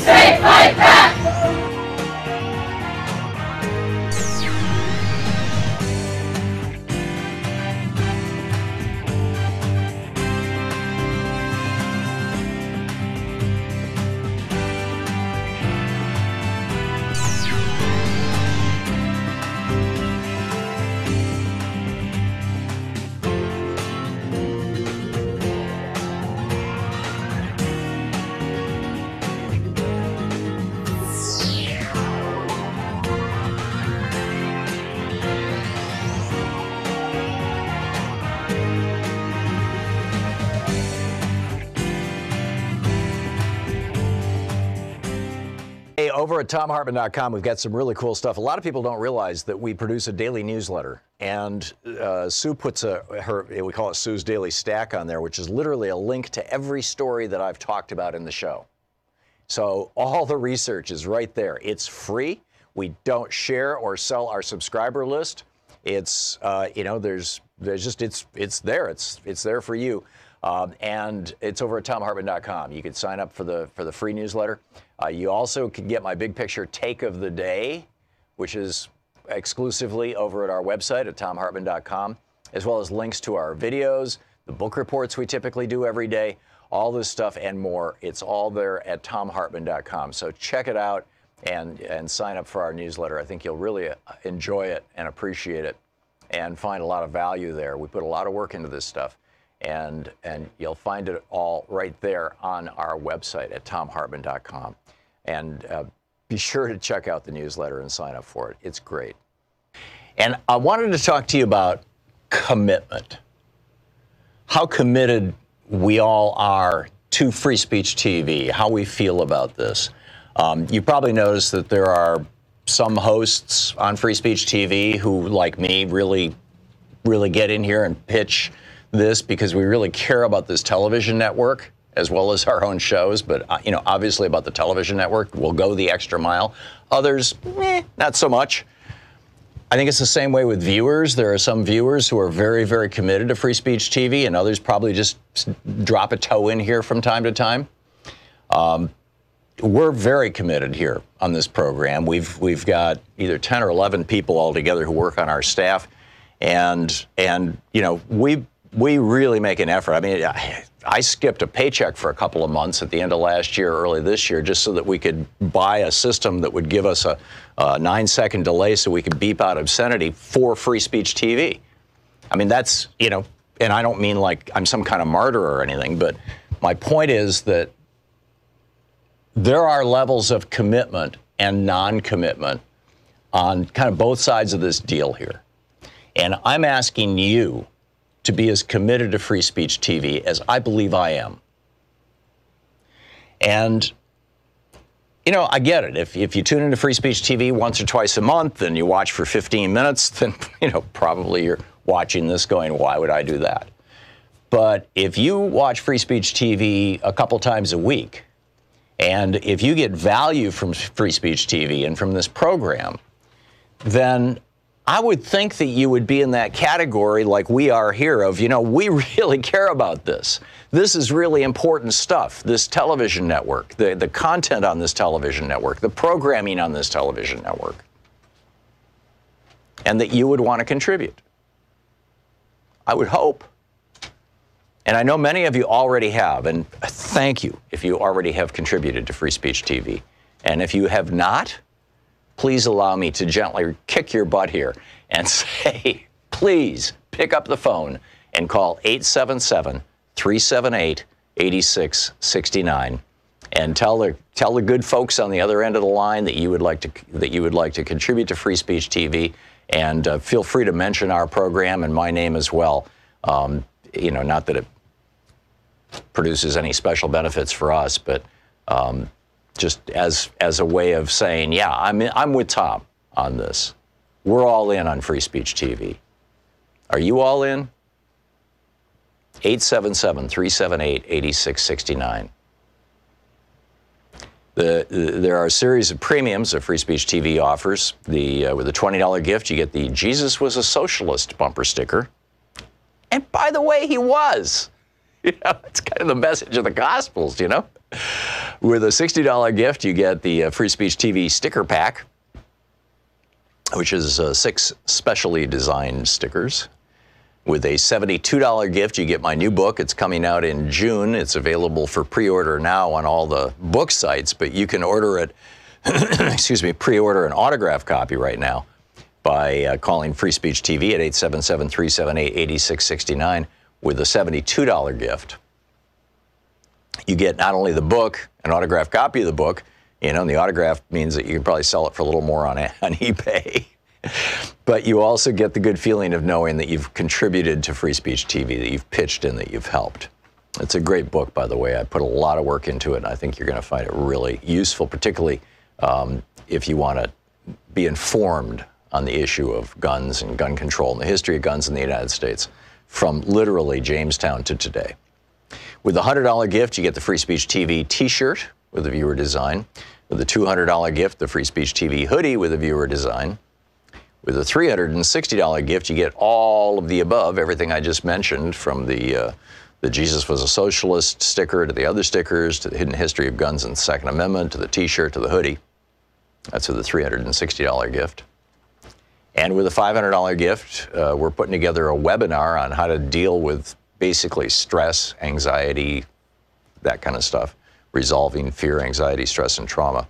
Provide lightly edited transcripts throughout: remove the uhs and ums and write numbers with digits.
say fight back! Over at ThomHartmann.com, we've got some really cool stuff. A lot of people don't realize that we produce a daily newsletter, and Sue puts we call it Sue's Daily Stack on there, which is literally a link to every story that I've talked about in the show. So all the research is right there. It's free. We don't share or sell our subscriber list. It's there's just it's there. It's there for you. And it's over at ThomHartmann.com. You can sign up for the free newsletter. You also can get my big picture take of the day, which is exclusively over at our website at ThomHartmann.com, as well as links to our videos, the book reports we typically do every day, all this stuff and more. It's all there at ThomHartmann.com. So check it out and sign up for our newsletter. I think you'll really enjoy it and appreciate it and find a lot of value there. We put a lot of work into this stuff. And you'll find it all right there on our website at ThomHartmann.com. And be sure to check out the newsletter and sign up for it. It's great. And I wanted to talk to you about commitment. How committed we all are to Free Speech TV, how we feel about this. You probably noticed that there are some hosts on Free Speech TV who, like me, really get in here and pitch this because we really care about this television network as well as our own shows, but obviously about the television network, we'll go the extra mile. Others, not so much. I think it's the same way with viewers. There are some viewers who are very, very committed to Free Speech TV, and others probably just drop a toe in here from time to time. We're very committed here on this program. We've got either 10 or 11 people altogether who work on our staff, and we really make an effort. I mean, I skipped a paycheck for a couple of months at the end of last year, early this year, just so that we could buy a system that would give us a 9-second delay so we could beep out obscenity for Free Speech TV. I mean, that's, and I don't mean like I'm some kind of martyr or anything, but my point is that there are levels of commitment and non-commitment on kind of both sides of this deal here. And I'm asking you to be as committed to Free Speech TV as I believe I am. And, I get it. If you tune into Free Speech TV once or twice a month and you watch for 15 minutes, then, probably you're watching this going, why would I do that? But if you watch Free Speech TV a couple times a week, and if you get value from Free Speech TV and from this program, then I would think that you would be in that category like we are here of, we really care about this. This is really important stuff, this television network, the content on this television network, the programming on this television network, and that you would want to contribute. I would hope. And I know many of you already have, and thank you if you already have contributed to Free Speech TV. And if you have not, please allow me to gently kick your butt here and say, please pick up the phone and call 877-378-8669 and tell the good folks on the other end of the line that you would like to contribute to Free Speech TV, and feel free to mention our program and my name as well. Not that it produces any special benefits for us, but just as a way of saying, yeah, I'm with Thom on this. We're all in on Free Speech TV. Are you all in? 877-378-8669. There are a series of premiums that Free Speech TV offers. With a $20 gift, you get the Jesus Was a Socialist bumper sticker. And by the way, he was. It's kind of the message of the Gospels, With a $60 gift, you get the Free Speech TV sticker pack, which is 6 specially designed stickers. With a $72 gift, you get my new book. It's coming out in June. It's available for pre-order now on all the book sites, but you can order it, pre-order an autographed copy right now by calling Free Speech TV at 877-378-8669 with a $72 gift. You get not only the book, an autographed copy of the book, and the autograph means that you can probably sell it for a little more on eBay. But you also get the good feeling of knowing that you've contributed to Free Speech TV, that you've pitched in, that you've helped. It's a great book, by the way. I put a lot of work into it, and I think you're going to find it really useful, particularly if you want to be informed on the issue of guns and gun control and the history of guns in the United States from literally Jamestown to today. With the $100 gift, you get the Free Speech TV t-shirt with a viewer design. With the $200 gift, the Free Speech TV hoodie with a viewer design. With a $360 gift, you get all of the above, everything I just mentioned, from the Jesus was a Socialist sticker to the other stickers, to the hidden history of guns and the Second Amendment, to the t-shirt, to the hoodie. That's with the $360 gift. And with a $500 gift, we're putting together a webinar on how to deal with basically stress, anxiety, that kind of stuff, resolving fear, anxiety, stress, and trauma.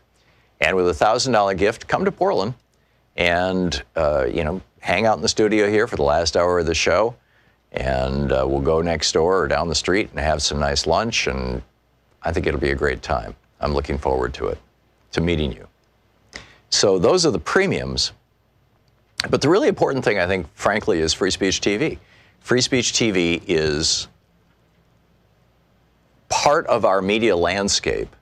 And with a $1,000 gift, come to Portland and, hang out in the studio here for the last hour of the show. And we'll go next door or down the street and have some nice lunch. And I think it'll be a great time. I'm looking forward to it, to meeting you. So those are the premiums. But the really important thing, I think, frankly, is Free Speech TV. Free Speech TV is part of our media landscape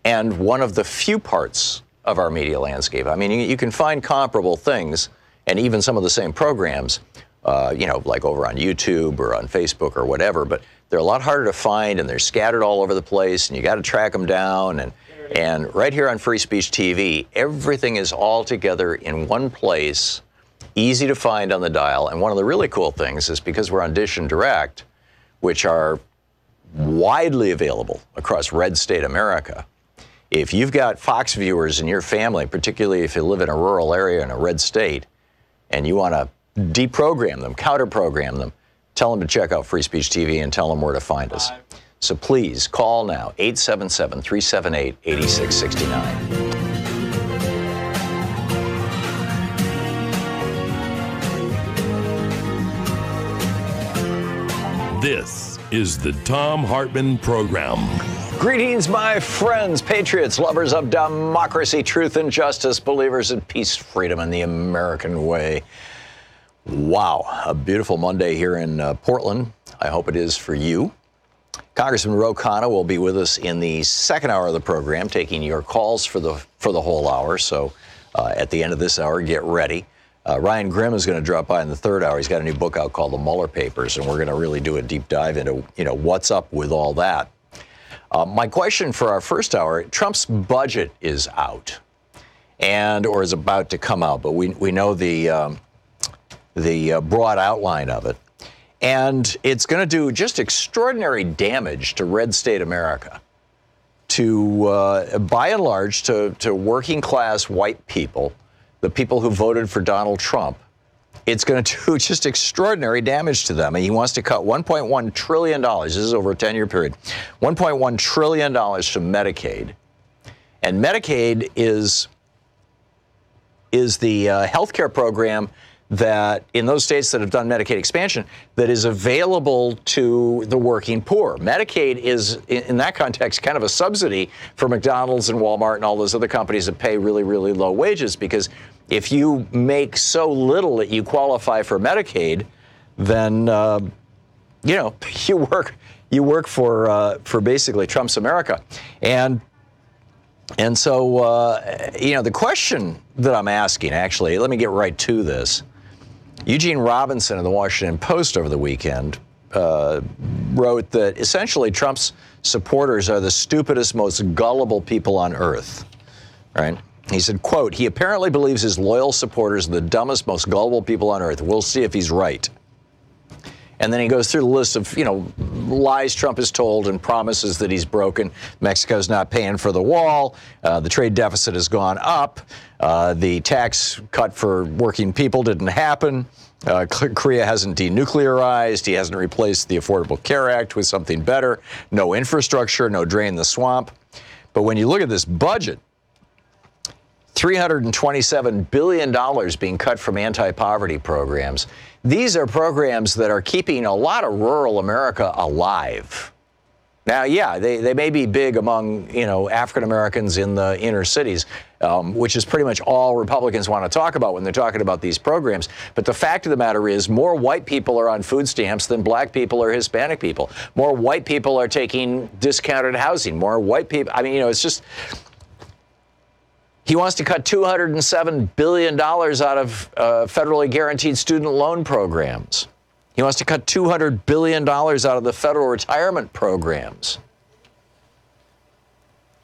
and one of the few parts of our media landscape. I mean, you can find comparable things and even some of the same programs, like over on YouTube or on Facebook or whatever, but they're a lot harder to find and they're scattered all over the place and you got to track them down. And right here on Free Speech TV, everything is all together in one place, easy to find on the dial. And one of the really cool things is because we're on Dish and Direct, which are widely available across red state America. If you've got Fox viewers in your family, particularly if you live in a rural area in a red state, and you want to deprogram them, counter-program them, tell them to check out Free Speech TV and tell them where to find us. So please call now, 877-378-8669. This is the Thom Hartmann Program. Greetings, my friends, patriots, lovers of democracy, truth, and justice, believers in peace, freedom, and the American way. Wow, a beautiful Monday here in Portland. I hope it is for you. Congressman Ro Khanna will be with us in the second hour of the program, taking your calls for the whole hour. So at the end of this hour, get ready. Ryan Grimm is going to drop by in the third hour. He's got a new book out called The Mueller Papers, and we're going to really do a deep dive into what's up with all that. My question for our first hour: Trump's budget is out, or is about to come out, but we know the broad outline of it. And it's going to do just extraordinary damage to red state America, by and large, to working class white people, the people who voted for Donald Trump. It's going to do just extraordinary damage to them. And he wants to cut $1.1 trillion. This is over a 10-year period. $1.1 trillion from Medicaid. And Medicaid is the health care program that in those states that have done Medicaid expansion, that is available to the working poor. Medicaid is, in that context, kind of a subsidy for McDonald's and Walmart and all those other companies that pay really, really low wages, because if you make so little that you qualify for Medicaid, then, you work for basically Trump's America. And so, the question that I'm asking, actually, let me get right to this. Eugene Robinson of the Washington Post over the weekend wrote that essentially Trump's supporters are the stupidest, most gullible people on earth, right? He said, quote, "He apparently believes his loyal supporters are the dumbest, most gullible people on earth. We'll see if he's right." And then he goes through the list of, lies Trump has told and promises that he's broken. Mexico's not paying for the wall. The trade deficit has gone up. The tax cut for working people didn't happen. Korea hasn't denuclearized. He hasn't replaced the Affordable Care Act with something better. No infrastructure, no drain the swamp. But when you look at this budget, $327 billion being cut from anti-poverty programs. These are programs that are keeping a lot of rural America alive. Now, yeah, they may be big among, African Americans in the inner cities, which is pretty much all Republicans want to talk about when they're talking about these programs. But the fact of the matter is more white people are on food stamps than black people or Hispanic people. More white people are taking discounted housing. More white people. It's just... He wants to cut $207 billion out of federally guaranteed student loan programs. He wants to cut $200 billion out of the federal retirement programs.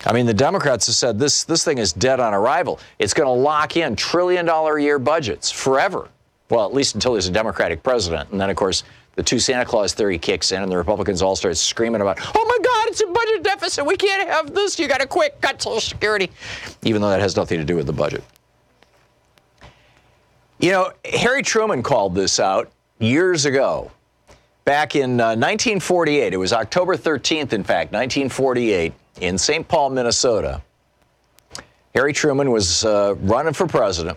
The Democrats have said this thing is dead on arrival. It's going to lock in trillion-dollar-a-year budgets forever. Well, at least until there's a Democratic president. And then, of course, the two Santa Claus theory kicks in, and the Republicans all start screaming about, oh, my God, it's a budget deficit. We can't have this. You got to quick cut Social Security, even though that has nothing to do with the budget. Harry Truman called this out years ago, back in 1948. It was October 13th, in fact, 1948, in St. Paul, Minnesota. Harry Truman was running for president.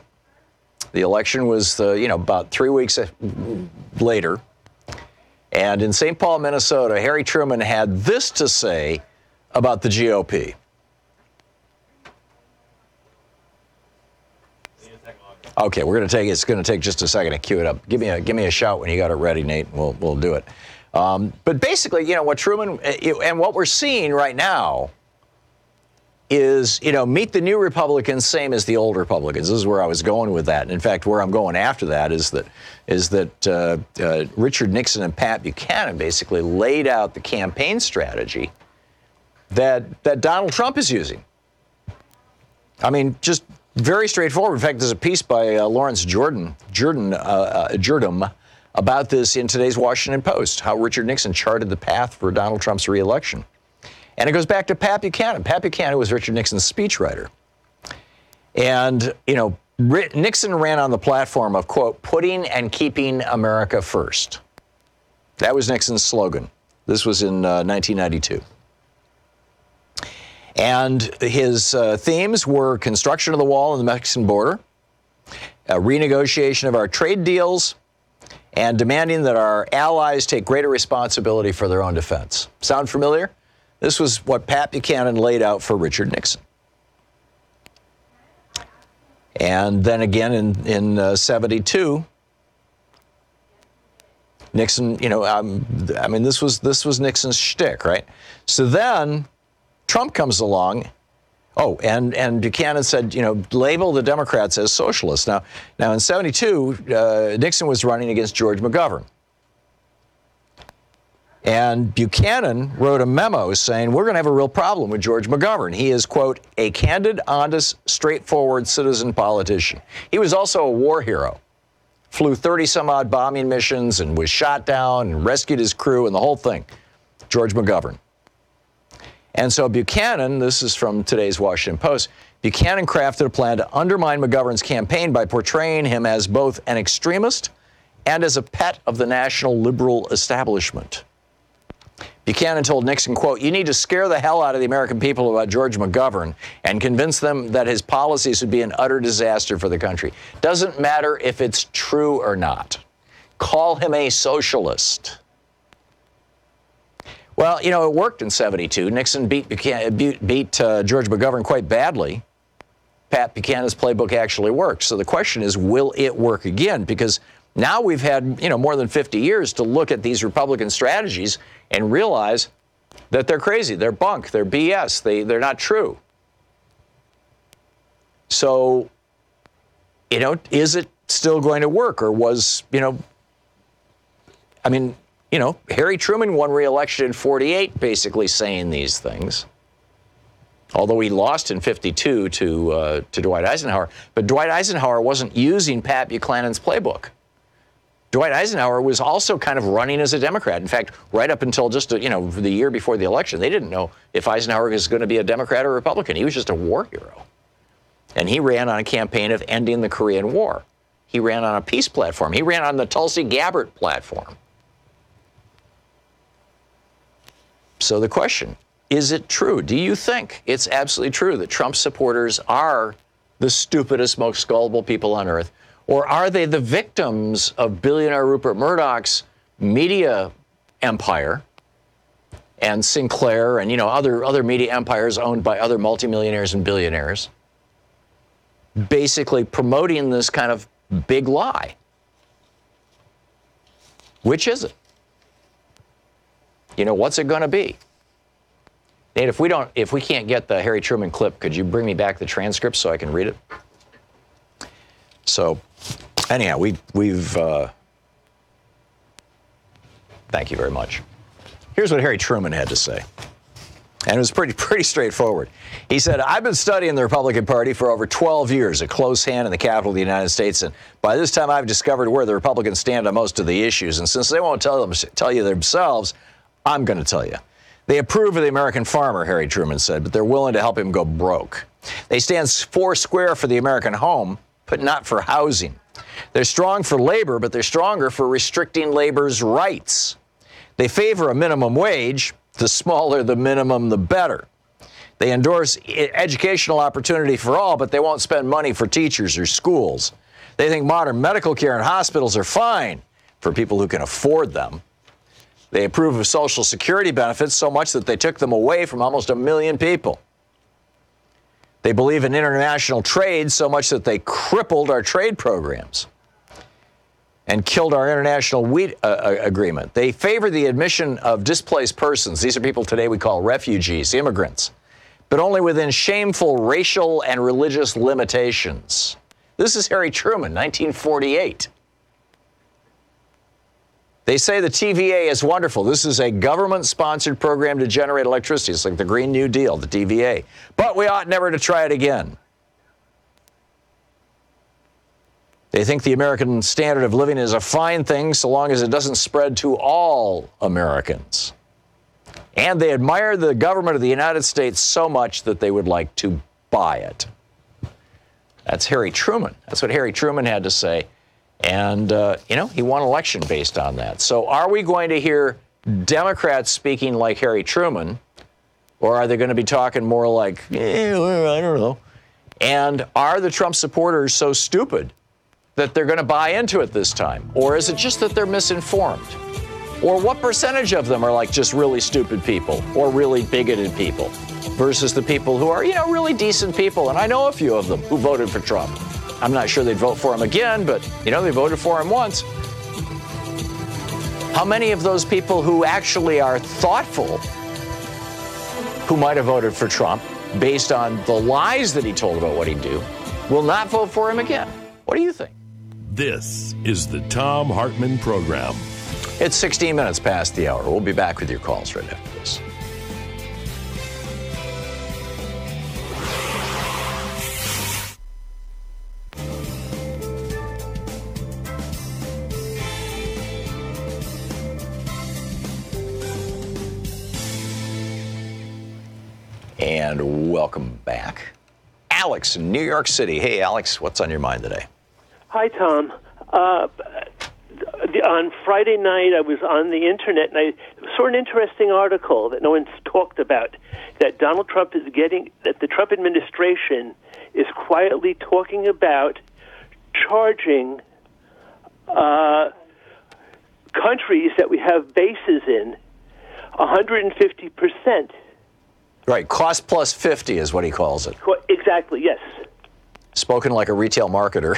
The election was, about 3 weeks later. And in St. Paul, Minnesota, Harry Truman had this to say about the GOP. Okay, it's going to take just a second to cue it up. Give me a shout when you got it ready, Nate, and we'll do it. But basically, what Truman, and what we're seeing right now is, meet the new Republicans, same as the old Republicans. This is where I was going with that. And in fact, where I'm going after that is that Richard Nixon and Pat Buchanan basically laid out the campaign strategy that Donald Trump is using. Just very straightforward. In fact, there's a piece by Lawrence Jordan about this in today's Washington Post, how Richard Nixon charted the path for Donald Trump's reelection. And it goes back to Pat Buchanan. Pat Buchanan was Richard Nixon's speechwriter. And, Nixon ran on the platform of, quote, putting and keeping America first. That was Nixon's slogan. This was in 1992. And his themes were construction of the wall on the Mexican border, renegotiation of our trade deals, and demanding that our allies take greater responsibility for their own defense. Sound familiar? This was what Pat Buchanan laid out for Richard Nixon. And then again in 72, Nixon, this was Nixon's shtick, right? So then Trump comes along. Oh, and Buchanan said, label the Democrats as socialists. Now in 72, Nixon was running against George McGovern. And Buchanan wrote a memo saying, we're going to have a real problem with George McGovern. He is, quote, a candid, honest, straightforward citizen politician. He was also a war hero. Flew 30-some-odd bombing missions and was shot down and rescued his crew and the whole thing. George McGovern. And so Buchanan, this is from today's Washington Post, Buchanan crafted a plan to undermine McGovern's campaign by portraying him as both an extremist and as a pet of the national liberal establishment. Buchanan told Nixon, quote, you need to scare the hell out of the American people about George McGovern and convince them that his policies would be an utter disaster for the country. Doesn't matter if it's true or not. Call him a socialist. Well, it worked in 72. Nixon beat George McGovern quite badly. Pat Buchanan's playbook actually worked. So the question is, will it work again? Because now we've had, more than 50 years to look at these Republican strategies and realize that they're crazy, they're bunk, they're BS, they're not true. So, is it still going to work? Or was, Harry Truman won re-election in 48 basically saying these things. Although he lost in 52 to Dwight Eisenhower. But Dwight Eisenhower wasn't using Pat Buchanan's playbook. Dwight Eisenhower was also kind of running as a Democrat. In fact, right up until just, the year before the election, they didn't know if Eisenhower was going to be a Democrat or Republican. He was just a war hero. And he ran on a campaign of ending the Korean War. He ran on a peace platform. He ran on the Tulsi Gabbard platform. So the question, is it true? Do you think it's absolutely true that Trump supporters are the stupidest, most gullible people on earth? Or are they the victims of billionaire Rupert Murdoch's media empire and Sinclair and, other media empires owned by other multimillionaires and billionaires, basically promoting this kind of big lie? Which is it? What's it going to be? Nate, if we can't get the Harry Truman clip, could you bring me back the transcript so I can read it? So, anyhow, we've thank you very much. Here's what Harry Truman had to say. And it was pretty straightforward. He said, I've been studying the Republican Party for over 12 years, a close hand in the capital of the United States. And by this time, I've discovered where the Republicans stand on most of the issues. And since they won't tell you themselves, I'm going to tell you. They approve of the American farmer, Harry Truman said, but they're willing to help him go broke. They stand four square for the American home, but not for housing. They're strong for labor, but they're stronger for restricting labor's rights. They favor a minimum wage. The smaller the minimum, the better. They endorse educational opportunity for all, but they won't spend money for teachers or schools. They think modern medical care and hospitals are fine for people who can afford them. They approve of Social Security benefits so much that they took them away from almost 1 million people. They believe in international trade so much that they crippled our trade programs and killed our international wheat agreement. They favor the admission of displaced persons. These are people today we call refugees, immigrants, but only within shameful racial and religious limitations. This is Harry Truman, 1948. They say the TVA is wonderful. This is a government-sponsored program to generate electricity. It's like the Green New Deal, the TVA. But we ought never to try it again. They think the American standard of living is a fine thing so long as it doesn't spread to all Americans. And they admire the government of the United States so much that they would like to buy it. That's Harry Truman. That's what Harry Truman had to say. And, he won an election based on that. So are we going to hear Democrats speaking like Harry Truman, or are they going to be talking more like, I don't know? And are the Trump supporters so stupid that they're going to buy into it this time? Or is it just that they're misinformed? Or what percentage of them are like just really stupid people or really bigoted people versus the people who are, really decent people? And I know a few of them who voted for Trump. I'm not sure they'd vote for him again, but, they voted for him once. How many of those people who actually are thoughtful, who might have voted for Trump based on the lies that he told about what he'd do, will not vote for him again? What do you think? This is the Thom Hartmann Program. It's 16 minutes past the hour. We'll be back with your calls right after this. And welcome back. Alex in New York City. Hey, Alex, what's on your mind today? Hi, Tom. On Friday night, I was on the internet, and I saw an interesting article that no one's talked about, that Donald Trump is that the Trump administration is quietly talking about charging countries that we have bases in 150%. Right, cost plus 50 is what he calls it. Exactly, yes. Spoken like a retail marketer.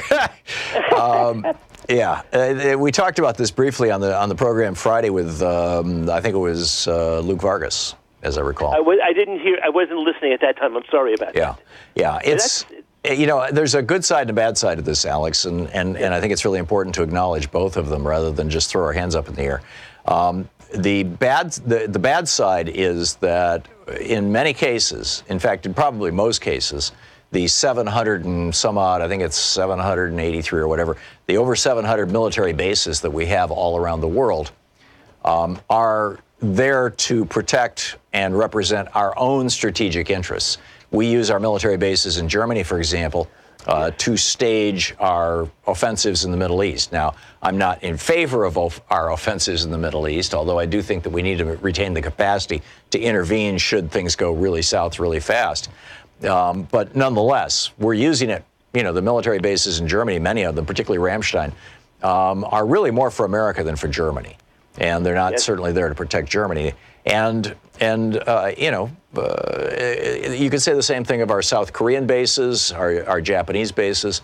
We talked about this briefly on the program Friday with I think it was Luke Vargas, as I recall. I didn't hear. I wasn't listening at that time. I'm sorry about that. Yeah. It's there's a good side and a bad side of this, Alex, and I think it's really important to acknowledge both of them rather than just throw our hands up in the air. The bad side is that in many cases, in fact, in probably most cases, the 700 and some odd, I think it's 783 or whatever, the over 700 military bases that we have all around the world are there to protect and represent our own strategic interests. We use our military bases in Germany, for example, to stage our offensives in the Middle East. Now, I'm not in favor of our offensives in the Middle East, although I do think that we need to retain the capacity to intervene should things go really south really fast. But nonetheless, we're using it. You know, the military bases in Germany, many of them, particularly Ramstein, are really more for America than for Germany. And they're not certainly there to protect Germany. And you know, you could say the same thing of our South Korean bases, our Japanese bases.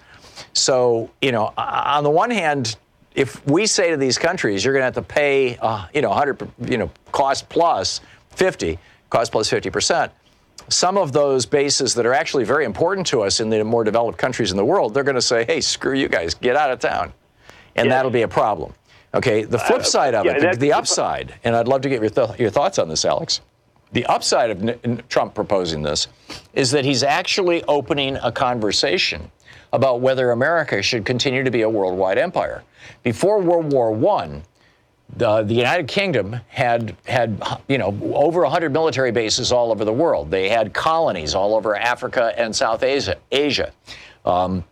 So, you know, on the one hand, if we say to these countries, you're going to have to pay, you know, 100, you know, cost plus 50%. Some of those bases that are actually very important to us in the more developed countries in the world, they're going to say, hey, screw you guys, get out of town. And that'll be a problem. Okay, the flip side of it, the upside, and I'd love to get your thoughts on this, Alex. The upside of Trump proposing this is that he's actually opening a conversation about whether America should continue to be a worldwide empire. Before World War I, the United Kingdom had you know, over 100 military bases all over the world. They had colonies all over Africa and South Asia. You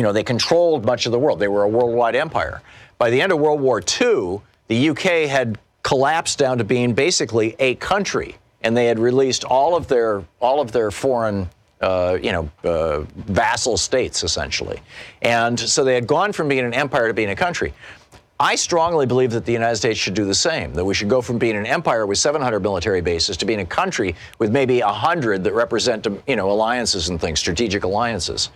know, they controlled much of the world. They were a worldwide empire. By the end of World War II, the UK had collapsed down to being basically a country, and they had released all of their foreign, you know, vassal states essentially, and so they had gone from being an empire to being a country. I strongly believe that the United States should do the same, that we should go from being an empire with 700 military bases to being a country with maybe 100 that represent, you know, alliances and things, strategic alliances.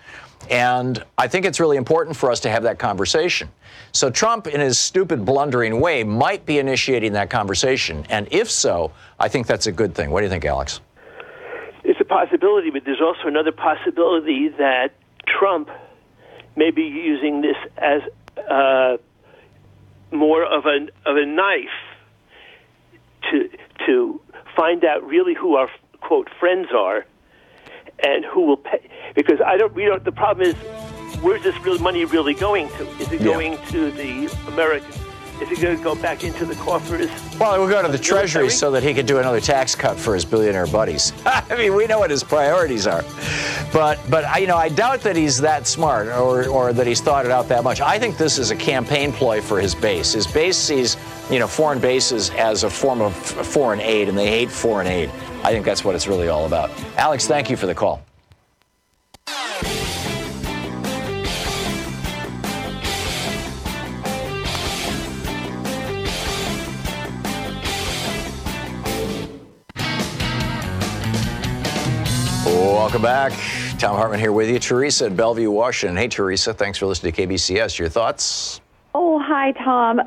And I think it's really important for us to have that conversation. So Trump, in his stupid, blundering way, might be initiating that conversation. And if so, I think that's a good thing. What do you think, Alex? It's a possibility, but there's also another possibility that Trump may be using this as more of a knife to find out really who our, quote, friends are and who will pay. Because the problem is, where's this money really going to? Is it going to the Americans? Is it going to go back into the coffers? Well, it will go to the Treasury so that he could do another tax cut for his billionaire buddies. I mean, we know what his priorities are. But you know, I doubt that he's that smart or that he's thought it out that much. I think this is a campaign ploy for his base. His base sees, you know, foreign bases as a form of foreign aid, and they hate foreign aid. I think that's what it's really all about. Alex, thank you for the call. Welcome back. Thom Hartmann here with you. Teresa in Bellevue, Washington. Hey, Teresa, thanks for listening to KBCS. Your thoughts? Oh, hi, Tom.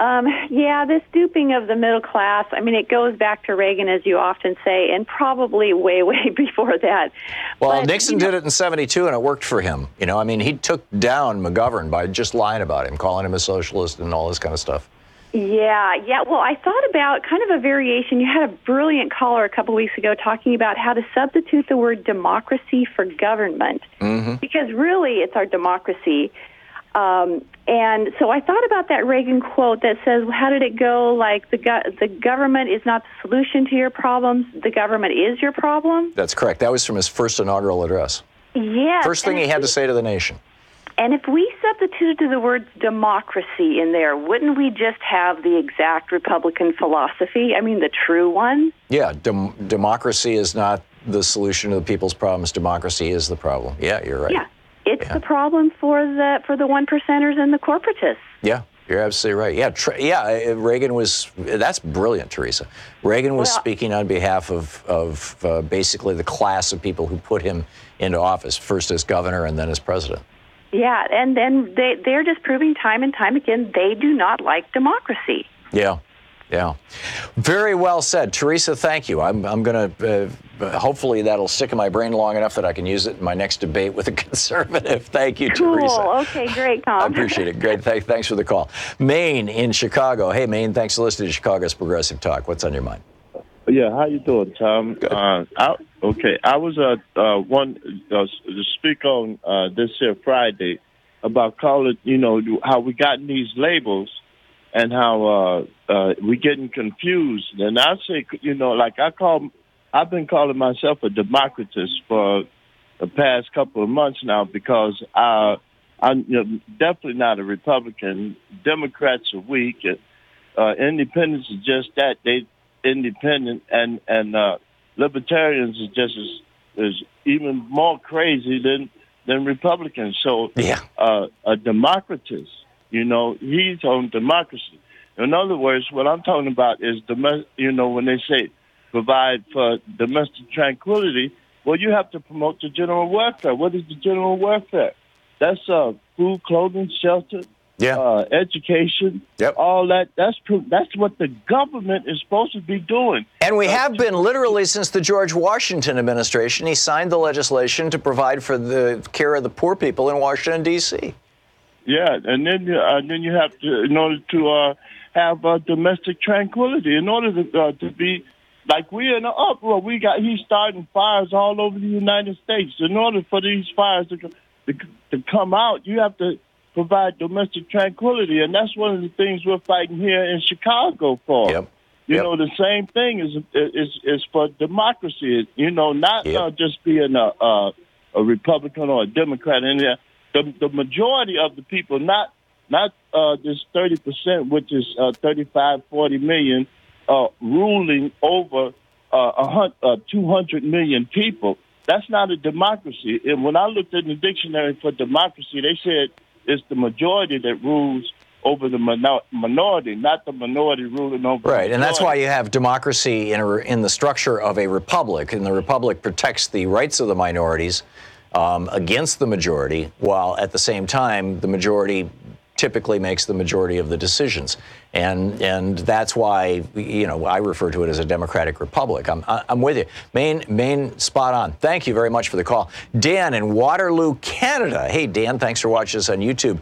Yeah, this duping of the middle class, I mean, it goes back to Reagan, as you often say, and probably way, way before that. Well, but, Nixon did it in 72, and it worked for him. You know, I mean, he took down McGovern by just lying about him, calling him a socialist and all this kind of stuff. Yeah. Well, I thought about kind of a variation. You had a brilliant caller a couple weeks ago talking about how to substitute the word democracy for government, because really it's our democracy. And so I thought about that Reagan quote that says, how did it go? Like, the government is not the solution to your problems. The government is your problem. That's correct. That was from his first inaugural address. Yes. First thing he had to say to the nation. And if we substituted the word democracy in there, wouldn't we just have the exact Republican philosophy? I mean, the true one? Yeah, democracy is not the solution to the people's problems. Democracy is the problem. Yeah, you're right. Yeah, it's the problem for the one percenters and the corporatists. Yeah, you're absolutely right. Yeah, Reagan was. That's brilliant, Teresa. Reagan was speaking on behalf of basically the class of people who put him into office, first as governor and then as president. Yeah, and then they're just proving time and time again they do not like democracy. Yeah. Very well said. Teresa, thank you. I'm going to, hopefully that'll stick in my brain long enough that I can use it in my next debate with a conservative. Thank you, Teresa. Cool. Okay, great, Tom. I appreciate it. Great. Thanks for the call. Maine in Chicago. Hey, Maine, thanks for listening to Chicago's Progressive Talk. What's on your mind? Yeah, how you doing, Tom? I was one to speak on this here Friday about calling, how we gotten these labels and how we getting confused. And I say, I've been calling myself a democratist for the past couple of months now because I'm definitely not a Republican. Democrats are weak. Independents is just that. They independent and libertarians is just is even more crazy than Republicans. So a democratist, he's on democracy. In other words, what I'm talking about is when they say provide for domestic tranquility, well, you have to promote the general welfare. What is the general welfare? That's food, clothing, shelter. Education, all that. That's what the government is supposed to be doing. And we have been literally since the George Washington administration. He signed the legislation to provide for the care of the poor people in Washington, D.C. Yeah, and then you have to, in order to have domestic tranquility, in order to be like we're in an uproar. He's starting fires all over the United States. In order for these fires to come out, you have to provide domestic tranquility, and that's one of the things we're fighting here in Chicago for. The same thing is for democracy. Not just being a Republican or a Democrat. And the majority of the people, not this 30%, which is 35, 40 million, ruling over 200 million people. That's not a democracy. And when I looked in the dictionary for democracy, they said it's the majority that rules over the minority, not the minority ruling over the majority. And that's why you have democracy in the structure of a republic, and the republic protects the rights of the minorities against the majority, while at the same time the majority typically makes the majority of the decisions. And that's why, I refer to it as a democratic republic. I'm with you. Maine, spot on. Thank you very much for the call. Dan in Waterloo, Canada. Hey, Dan, thanks for watching us on YouTube.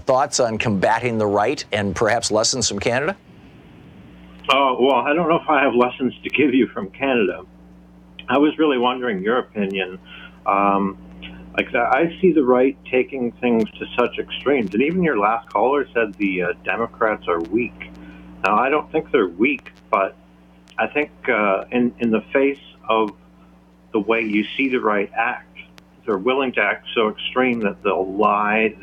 Thoughts on combating the right and perhaps lessons from Canada? Well, I don't know if I have lessons to give you from Canada. I was really wondering your opinion. I see the right taking things to such extremes. And even your last caller said the Democrats are weak. Now, I don't think they're weak, but I think in the face of the way you see the right act, they're willing to act so extreme that they'll lie,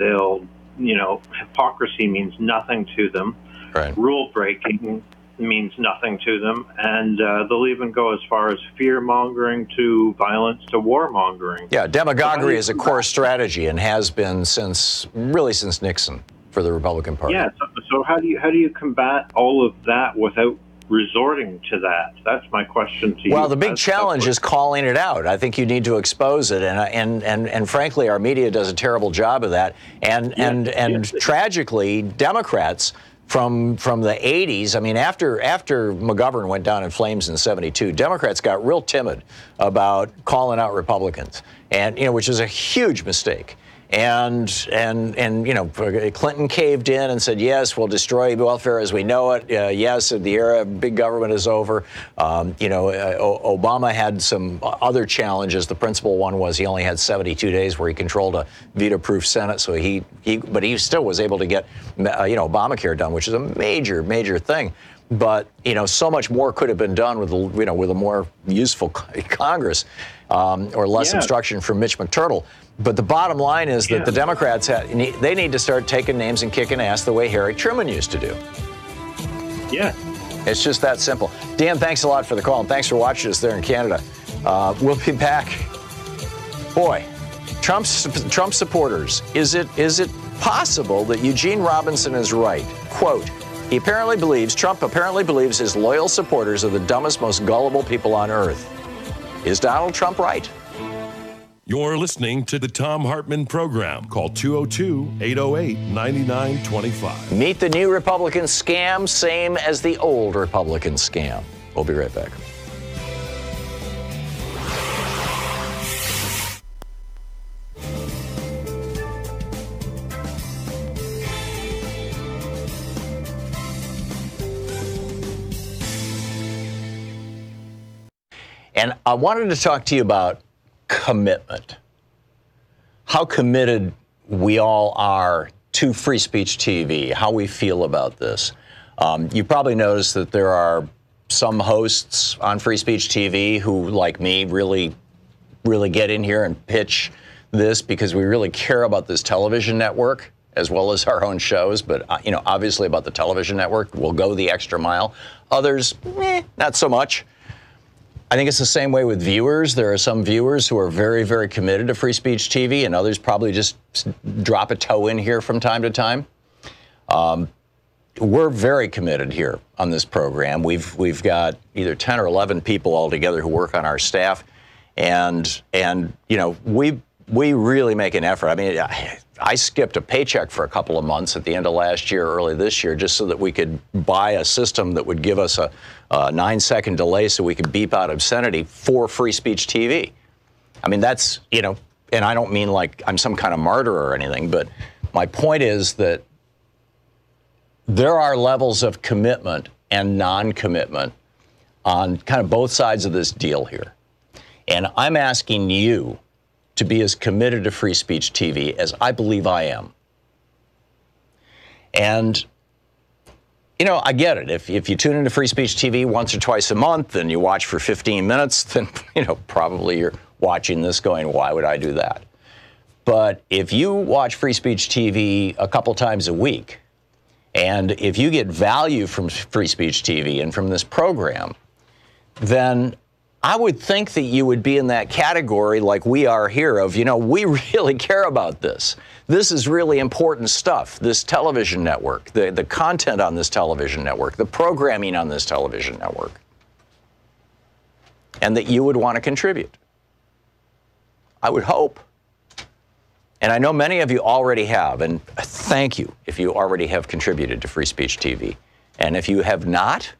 hypocrisy means nothing to them. Right. Rule breaking means nothing to them, and they'll even go as far as fear-mongering to violence to war-mongering. Yeah, demagoguery is a core strategy and has been since Nixon for the Republican Party. Yeah, so how do you combat all of that without resorting to that? That's my question to you. Well, the big challenge is calling it out. I think you need to expose it, and frankly, our media does a terrible job of that. And tragically, Democrats from the 80s, I mean, after McGovern went down in flames in '72, Democrats got real timid about calling out Republicans, and which is a huge mistake. And Clinton caved in and said, yes, we'll destroy welfare as we know it. Yes, the era of big government is over. Obama had some other challenges. The principal one was he only had 72 days where he controlled a veto-proof Senate. So but he still was able to get, Obamacare done, which is a major, major thing. But, so much more could have been done with a more useful Congress or less obstruction from Mitch McTurtle. But the bottom line is that the Democrats, they need to start taking names and kicking ass the way Harry Truman used to do. Yeah. It's just that simple. Dan, thanks a lot for the call, and thanks for watching us there in Canada. We'll be back. Boy, Trump supporters, is it possible that Eugene Robinson is right? Quote, Trump apparently believes his loyal supporters are the dumbest, most gullible people on earth. Is Donald Trump right? You're listening to the Thom Hartmann Program. Call 202-808-9925. Meet the new Republican scam, same as the old Republican scam. We'll be right back. And I wanted to talk to you about commitment. How committed we all are to Free Speech TV, how we feel about this. You probably noticed that there are some hosts on Free Speech TV who, like me, really get in here and pitch this because we really care about this television network as well as our own shows. But, obviously about the television network, we'll go the extra mile. Others, not so much. I think it's the same way with viewers. There are some viewers who are very, very committed to Free Speech TV, and others probably just drop a toe in here from time to time. We're very committed here on this program. We've got either 10 or 11 people altogether who work on our staff, and we really make an effort. I mean, I skipped a paycheck for a couple of months at the end of last year, early this year, just so that we could buy a system that would give us a 9-second delay so we could beep out obscenity for Free Speech TV. I mean, that's, and I don't mean like I'm some kind of martyr or anything, but my point is that there are levels of commitment and non-commitment on kind of both sides of this deal here. And I'm asking you to be as committed to Free Speech TV as I believe I am. And, I get it. If you tune into Free Speech TV once or twice a month and you watch for 15 minutes, then, probably you're watching this going, why would I do that? But if you watch Free Speech TV a couple times a week, and if you get value from Free Speech TV and from this program, then I would think that you would be in that category like we are here of, we really care about this. This is really important stuff, this television network, the content on this television network, the programming on this television network, and that you would want to contribute. I would hope. And I know many of you already have, and thank you if you already have contributed to Free Speech TV. And if you have not,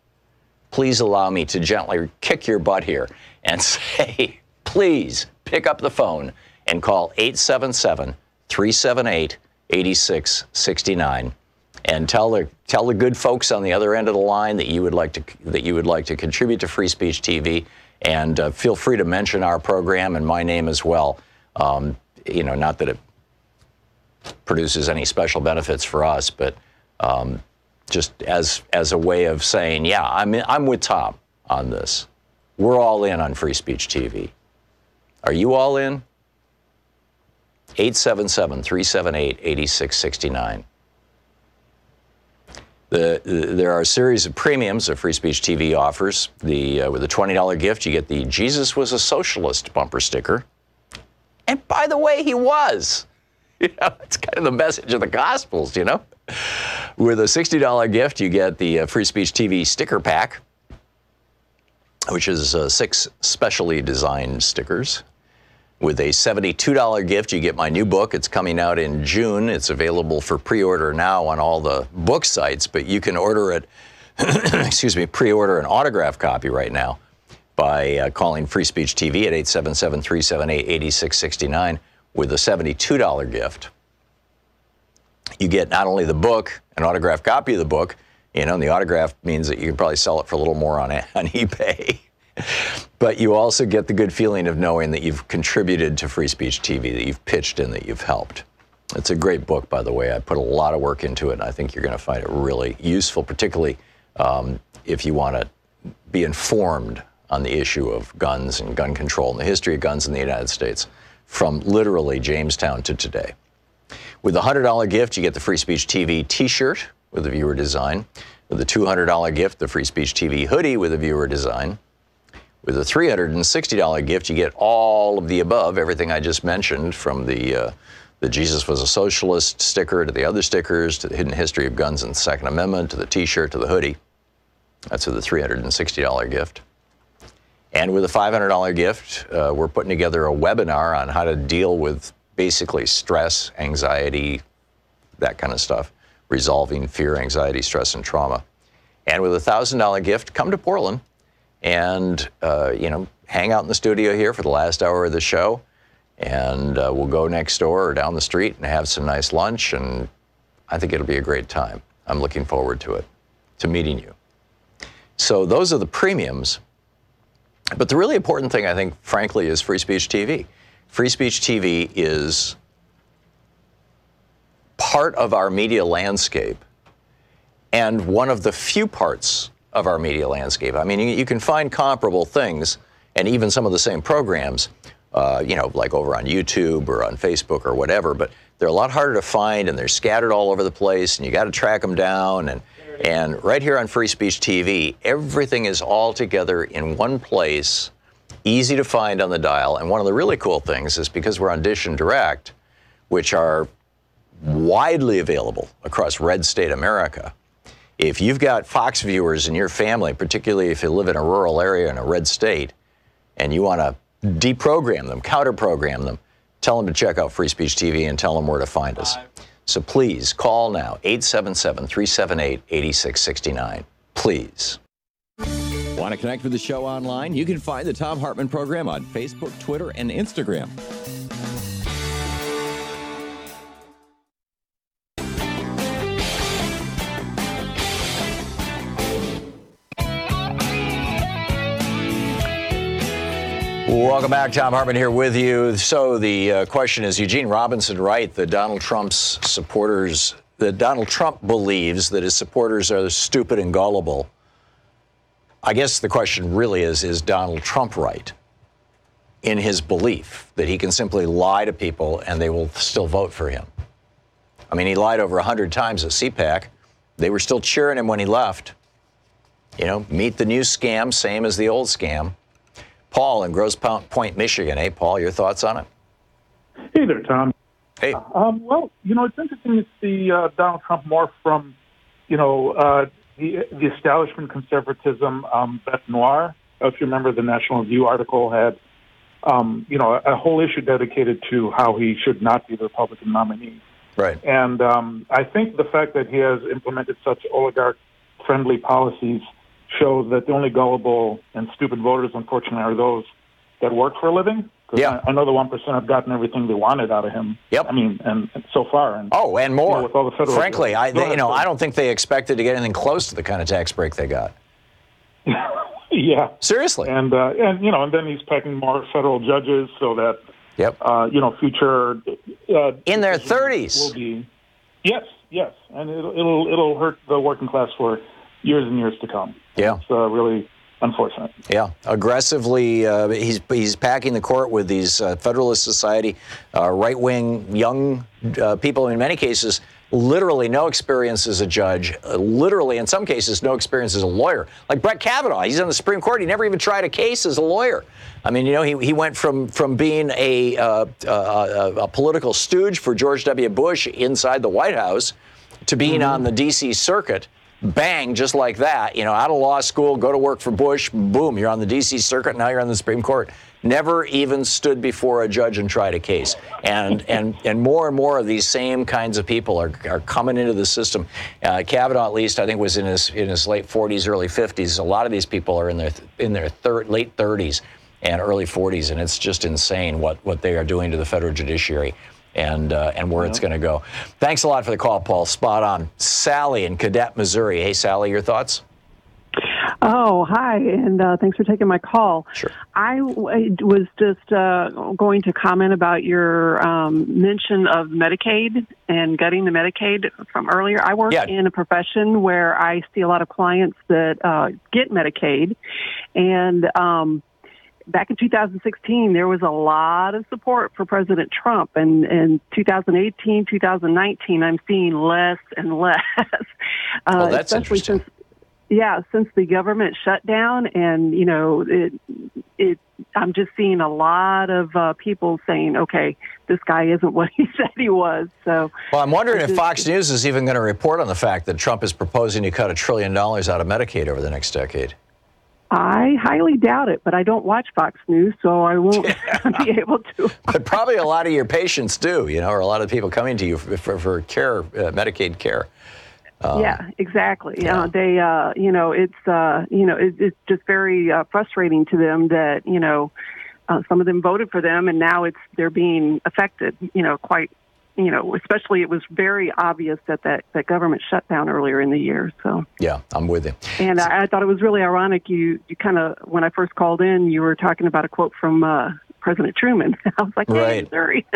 please allow me to gently kick your butt here and say, please pick up the phone and call 877-378-8669 and tell the good folks on the other end of the line that you would like to contribute to Free Speech TV, and feel free to mention our program and my name as well. Not that it produces any special benefits for us, but just as a way of saying, yeah, I'm with Tom on this. We're all in on Free Speech TV. Are you all in? 877-378-8669. There are a series of premiums that Free Speech TV offers. With a $20 gift, you get the Jesus Was a Socialist bumper sticker. And by the way, he was. It's kind of the message of the Gospels, With a $60 gift, you get the Free Speech TV sticker pack, which is 6 specially designed stickers. With a $72 gift, you get my new book. It's coming out in June. It's available for pre-order now on all the book sites, but you can order it, pre-order an autographed copy right now by calling Free Speech TV at 877-378-8669 with a $72 gift. You get not only the book, an autographed copy of the book, and the autograph means that you can probably sell it for a little more on eBay. But you also get the good feeling of knowing that you've contributed to Free Speech TV, that you've pitched in, that you've helped. It's a great book, by the way. I put a lot of work into it, and I think you're going to find it really useful, particularly if you want to be informed on the issue of guns and gun control and the history of guns in the United States from literally Jamestown to today. With a $100 gift, you get the Free Speech TV t-shirt with a viewer design. With a $200 gift, the Free Speech TV hoodie with a viewer design. With a $360 gift, you get all of the above, everything I just mentioned, from the Jesus Was a Socialist sticker to the other stickers, to the hidden history of guns and the Second Amendment, to the t-shirt, to the hoodie. That's with a $360 gift. And with a $500 gift, we're putting together a webinar on how to deal with basically stress, anxiety, that kind of stuff, resolving fear, anxiety, stress, and trauma. And with a $1,000 gift, come to Portland and, hang out in the studio here for the last hour of the show. And we'll go next door or down the street and have some nice lunch. And I think it'll be a great time. I'm looking forward to it, to meeting you. So those are the premiums. But the really important thing, I think, frankly, is Free Speech TV. Free Speech TV is part of our media landscape and one of the few parts of our media landscape. I mean, you can find comparable things and even some of the same programs, like over on YouTube or on Facebook or whatever, but they're a lot harder to find and they're scattered all over the place and you got to track them down. And right here on Free Speech TV, everything is all together in one place, easy to find on the dial. And one of the really cool things is because we're on Dish and Direct, which are widely available across red state America. If you've got Fox viewers in your family, particularly if you live in a rural area in a red state, and you want to deprogram them, counter-program them, tell them to check out Free Speech TV and tell them where to find us. So please call now, 877-378-8669. Please. Want to connect with the show online? You can find the Thom Hartmann Program on Facebook, Twitter, and Instagram. Welcome back. Thom Hartmann here with you. So the question is, Eugene Robinson right that Donald Trump believes that his supporters are stupid and gullible? I guess the question really is Donald Trump right in his belief that he can simply lie to people and they will still vote for him? I mean, he lied over 100 times at CPAC. They were still cheering him when he left. Meet the new scam, same as the old scam. Paul in Grosse Pointe, Michigan. Hey, Paul, your thoughts on it? Hey there, Tom. Hey. Well, it's interesting to see Donald Trump more from, the establishment conservatism, bête noire. If you remember, the National Review article had, a whole issue dedicated to how he should not be the Republican nominee. Right. And I think the fact that he has implemented such oligarch-friendly policies shows that the only gullible and stupid voters, unfortunately, are those that work for a living. Yeah. I know the 1% have gotten everything they wanted out of him. Yep. I mean, and so far. And more. With all the federal Frankly, I don't think they expected to get anything close to the kind of tax break they got. Yeah. Seriously. And then he's picking more federal judges so that, future in their 30s will be. Yes, and it'll hurt the working class for years and years to come. Yeah. It's really unfortunate. Yeah. Aggressively, he's packing the court with these Federalist Society, right-wing young people, in many cases, literally no experience as a judge, literally, in some cases, no experience as a lawyer. Like Brett Kavanaugh, he's on the Supreme Court. He never even tried a case as a lawyer. I mean, he went from being a political stooge for George W. Bush inside the White House to being on the D.C. circuit. Bang, just like that, out of law school, go to work for Bush, boom, you're on the D.C. circuit, now you're on the Supreme Court. Never even stood before a judge and tried a case. And more and more of these same kinds of people are coming into the system. Kavanaugh, at least, I think, was in his late 40s, early 50s. A lot of these people are in their late 30s and early 40s, and it's just insane what they are doing to the federal judiciary. And where it's going to go. Thanks a lot for the call, Paul. Spot on. Sally in Cadet, Missouri. Hey, Sally, your thoughts? Oh, hi, and thanks for taking my call. Sure. I was just going to comment about your mention of Medicaid and getting the Medicaid from earlier. I work in a profession where I see a lot of clients that get Medicaid, and back in 2016, there was a lot of support for President Trump. And in 2018, 2019, I'm seeing less and less. That's interesting. Since the government shut down, and I'm just seeing a lot of people saying, "Okay, this guy isn't what he said he was." So, well, I'm wondering if Fox News is even going to report on the fact that Trump is proposing to cut $1 trillion out of Medicaid over the next decade. I highly doubt it, but I don't watch Fox News, so I won't be able to. But probably a lot of your patients do, or a lot of people coming to you for care, Medicaid care. Yeah, exactly. They, it's just very frustrating to them that, some of them voted for them, and now they're being affected, quite especially it was very obvious that government shutdown earlier in the year. So yeah, I'm with you. And I thought it was really ironic. You kind of, when I first called in, you were talking about a quote from President Truman. I was like, hey, right. Missouri.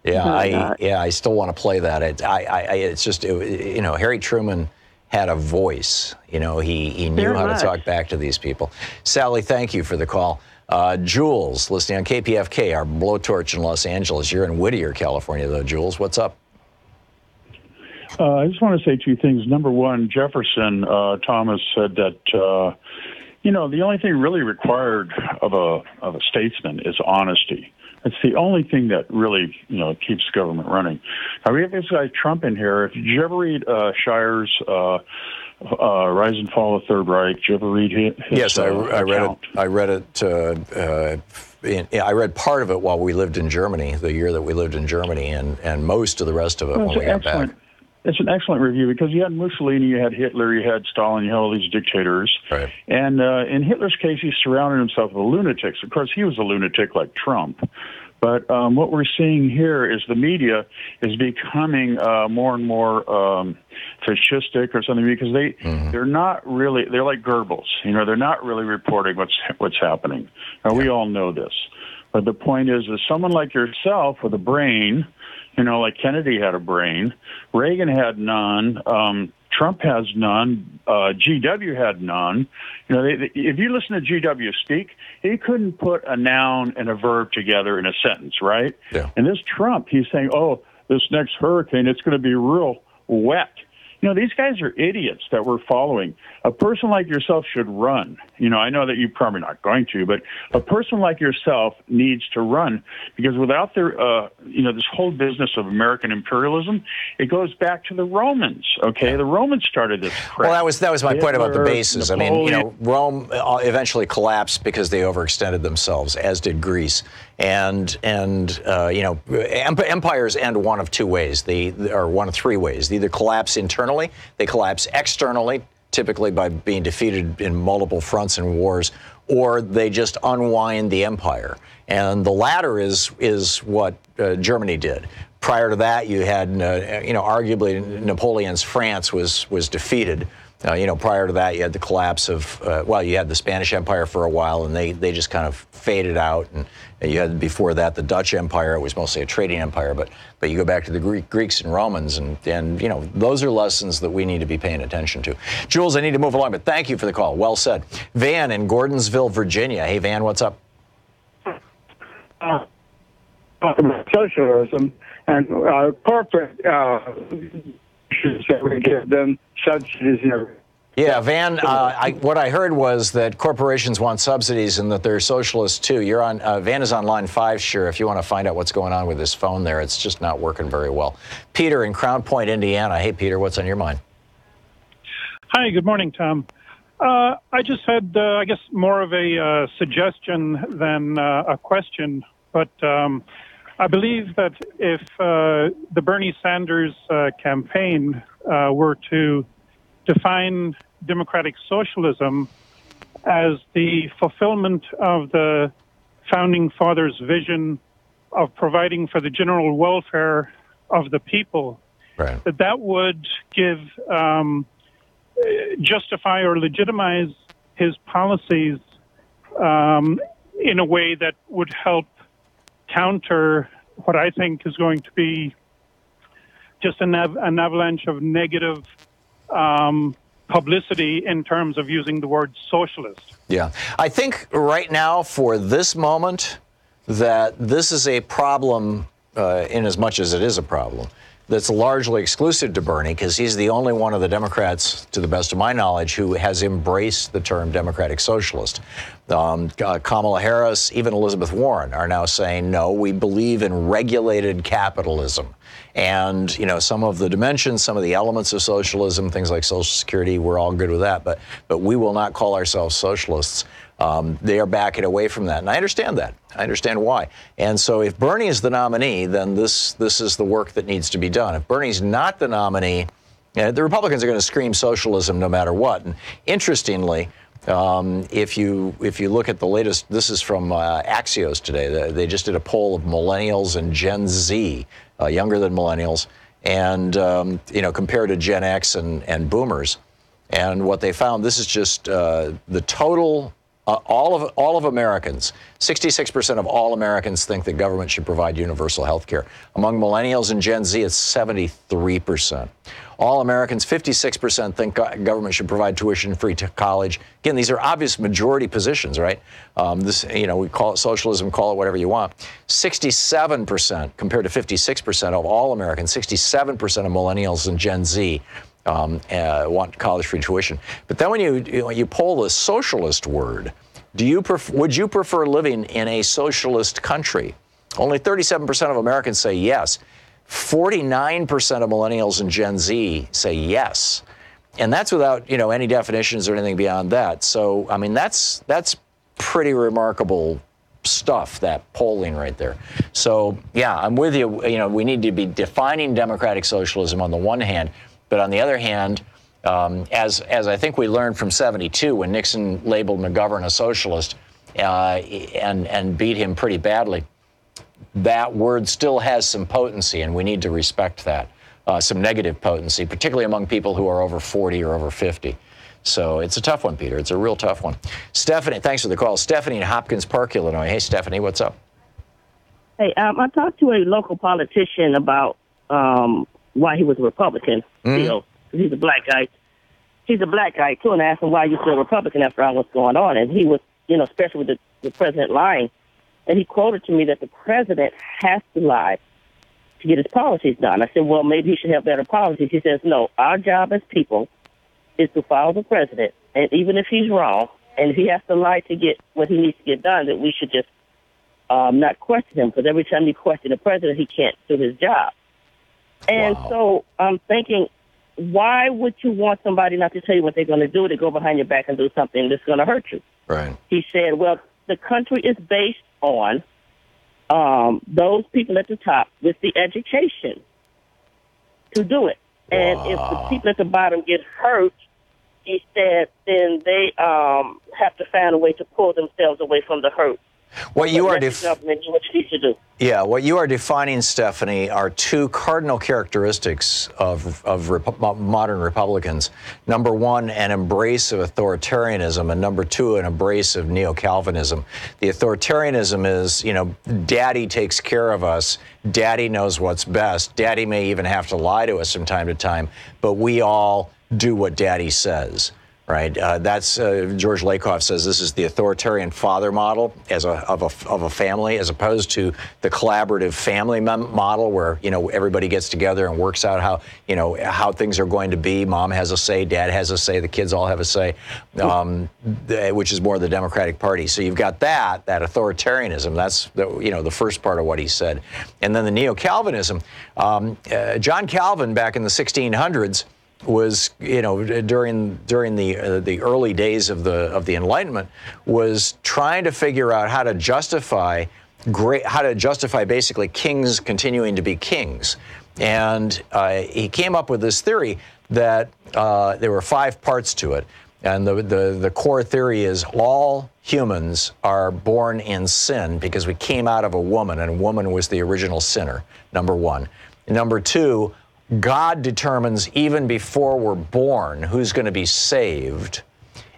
I still want to play that. It's just, Harry Truman had a voice. He knew how to talk back to these people. Sally, thank you for the call. Jules, listening on KPFK, our blowtorch in Los Angeles. You're in Whittier, California, though. Jules, what's up? I just want to say two things. Number one, Jefferson Thomas said that the only thing really required of a statesman is honesty. It's the only thing that really keeps government running. Now we have this guy Trump in here. Did you ever read Shire's Rise and Fall of the Third Reich? Did you ever read his Yes, I read it. I read it. I read part of it while we lived in Germany, the year that we lived in Germany, and most of the rest of it when we got back. It's an excellent review because you had Mussolini, you had Hitler, you had Stalin, you had all these dictators. Right. And in Hitler's case, he surrounded himself with lunatics. Of course, he was a lunatic like Trump. But what we're seeing here is the media is becoming more and more fascistic or something because they're not really, they're like Goebbels. They're not really reporting what's happening. Now, we all know this. But the point is someone like yourself with a brain, like Kennedy had a brain, Reagan had none, Trump has none, GW had none. If you listen to GW speak, he couldn't put a noun and a verb together in a sentence, right? Yeah. And this Trump, he's saying, this next hurricane, it's going to be real wet. These guys are idiots that we're following. A person like yourself should run. I know that you're probably not going to, but a person like yourself needs to run because without their, this whole business of American imperialism, it goes back to the Romans. Okay, the Romans started this crap. Well, that was my point about the bases. Napoleon. Rome eventually collapsed because they overextended themselves, as did Greece. And empires end one of two ways. Or one of three ways. They either collapse internally, they collapse externally, typically by being defeated in multiple fronts and wars, or they just unwind the empire. And the latter is what Germany did. Prior to that, you had, arguably Napoleon's France was defeated. Prior to that, you had the collapse of, you had the Spanish Empire for a while, and they just kind of faded out. And you had before that the Dutch Empire. It was mostly a trading empire, but you go back to the Greeks and Romans, and those are lessons that we need to be paying attention to. Jules, I need to move along, but thank you for the call. Well said. Van in Gordonsville, Virginia. Hey, Van, what's up? Socialism and corporate should we give them subsidies and everything. Yeah, Van, what I heard was that corporations want subsidies and that they're socialists too. You're on, Van is on line 5, sure, if you want to find out what's going on with this phone there. It's just not working very well. Peter in Crown Point, Indiana. Hey, Peter, what's on your mind? Hi, good morning, Tom. I just had, I guess, more of a suggestion than a question, but I believe that if the Bernie Sanders campaign were to define democratic socialism as the fulfillment of the Founding Fathers' vision of providing for the general welfare of the people, right, that would give, justify or legitimize his policies in a way that would help counter what I think is going to be just an avalanche of negative publicity in terms of using the word socialist. Yeah. I think right now, for this moment, that this is a problem, in as much as it is a problem, that's largely exclusive to Bernie, because he's the only one of the Democrats, to the best of my knowledge, who has embraced the term democratic socialist. Kamala Harris, even Elizabeth Warren are now saying, no, we believe in regulated capitalism. And, some of the dimensions, some of the elements of socialism, things like Social Security, we're all good with that. But we will not call ourselves socialists. They are backing away from that. And I understand that. I understand why. And so if Bernie is the nominee, then this is the work that needs to be done. If Bernie's not the nominee, the Republicans are going to scream socialism no matter what. And interestingly, If you look at the latest, this is from Axios today. They just did a poll of millennials and Gen Z, younger than millennials, and compared to Gen X and boomers. And what they found, this is just the total, all of Americans. 66% of all Americans think the government should provide universal health care. Among millennials and Gen Z, it's 73%. All Americans, 56% think government should provide tuition-free to college. Again, these are obvious majority positions, right? We call it socialism, call it whatever you want. 67% compared to 56% of all Americans. 67% of millennials and Gen Z want college-free tuition. But then when you poll the socialist word, would you prefer living in a socialist country? Only 37% of Americans say yes. 49% of millennials and Gen Z say yes. And that's without, any definitions or anything beyond that. So, I mean, that's pretty remarkable stuff, that polling right there. So, yeah, I'm with you. We need to be defining democratic socialism on the one hand, but on the other hand, as I think we learned from 72 when Nixon labeled McGovern a socialist and beat him pretty badly, that word still has some potency, and we need to respect that, some negative potency, particularly among people who are over 40 or over 50. So it's a tough one, Peter. It's a real tough one. Stephanie, thanks for the call. Stephanie in Hopkins Park, Illinois. Hey, Stephanie, what's up? Hey, I talked to a local politician about why he was a Republican. He's a black guy. He's a black guy, too, and I asked him why you're still a Republican after all what's going on. And he was, especially with the president lying. And he quoted to me that the president has to lie to get his policies done. I said, well, maybe he should have better policies. He says, no, our job as people is to follow the president. And even if he's wrong, and if he has to lie to get what he needs to get done, that we should just not question him. Because every time you question the president, he can't do his job. And so I'm thinking, why would you want somebody not to tell you what they're going to do, to go behind your back and do something that's going to hurt you? Right. He said, well, the country is based on those people at the top with the education to do it. And if the people at the bottom get hurt, he said, then they have to find a way to pull themselves away from the hurt. What you are what you are defining, Stephanie, are two cardinal characteristics of modern Republicans. Number one, an embrace of authoritarianism, and number two, an embrace of neo-Calvinism. The authoritarianism is, Daddy takes care of us. Daddy knows what's best. Daddy may even have to lie to us from time to time, but we all do what Daddy says. Right, that's George Lakoff says this is the authoritarian father model of a family, as opposed to the collaborative family model where everybody gets together and works out how things are going to be. Mom has a say, Dad has a say, the kids all have a say, which is more the Democratic Party. So you've got that authoritarianism. That's the first part of what he said, and then the neo-Calvinism. John Calvin back in the 1600s. Was during the early days of the Enlightenment, was trying to figure out how to justify basically kings continuing to be kings, and he came up with this theory that there were 5 parts to it, and the core theory is all humans are born in sin because we came out of a woman, and a woman was the original sinner. Number one. Number two, God determines even before we're born who's going to be saved.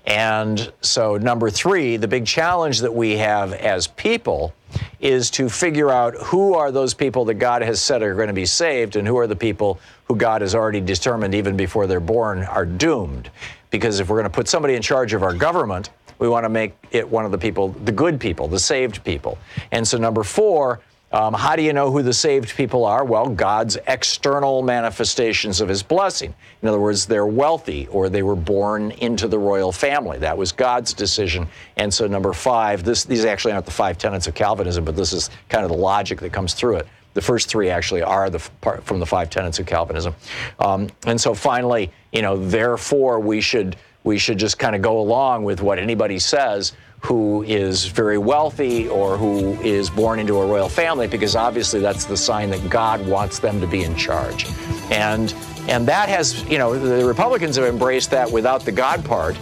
And so number three, the big challenge that we have as people is to figure out who are those people that God has said are going to be saved, and who are the people who God has already determined even before they're born are doomed. Because if we're going to put somebody in charge of our government, we want to make it one of the people, the good people, the saved people. And so number four, how do you know who the saved people are? Well, God's external manifestations of his blessing. In other words, they're wealthy, or they were born into the royal family. That was God's decision. And so number five, these actually aren't the 5 tenets of Calvinism, but this is kind of the logic that comes through it. The first 3 actually are from the 5 tenets of Calvinism. And so finally, therefore we should just kind of go along with what anybody says who is very wealthy or who is born into a royal family, because obviously that's the sign that God wants them to be in charge. And that has, the Republicans have embraced that without the God part.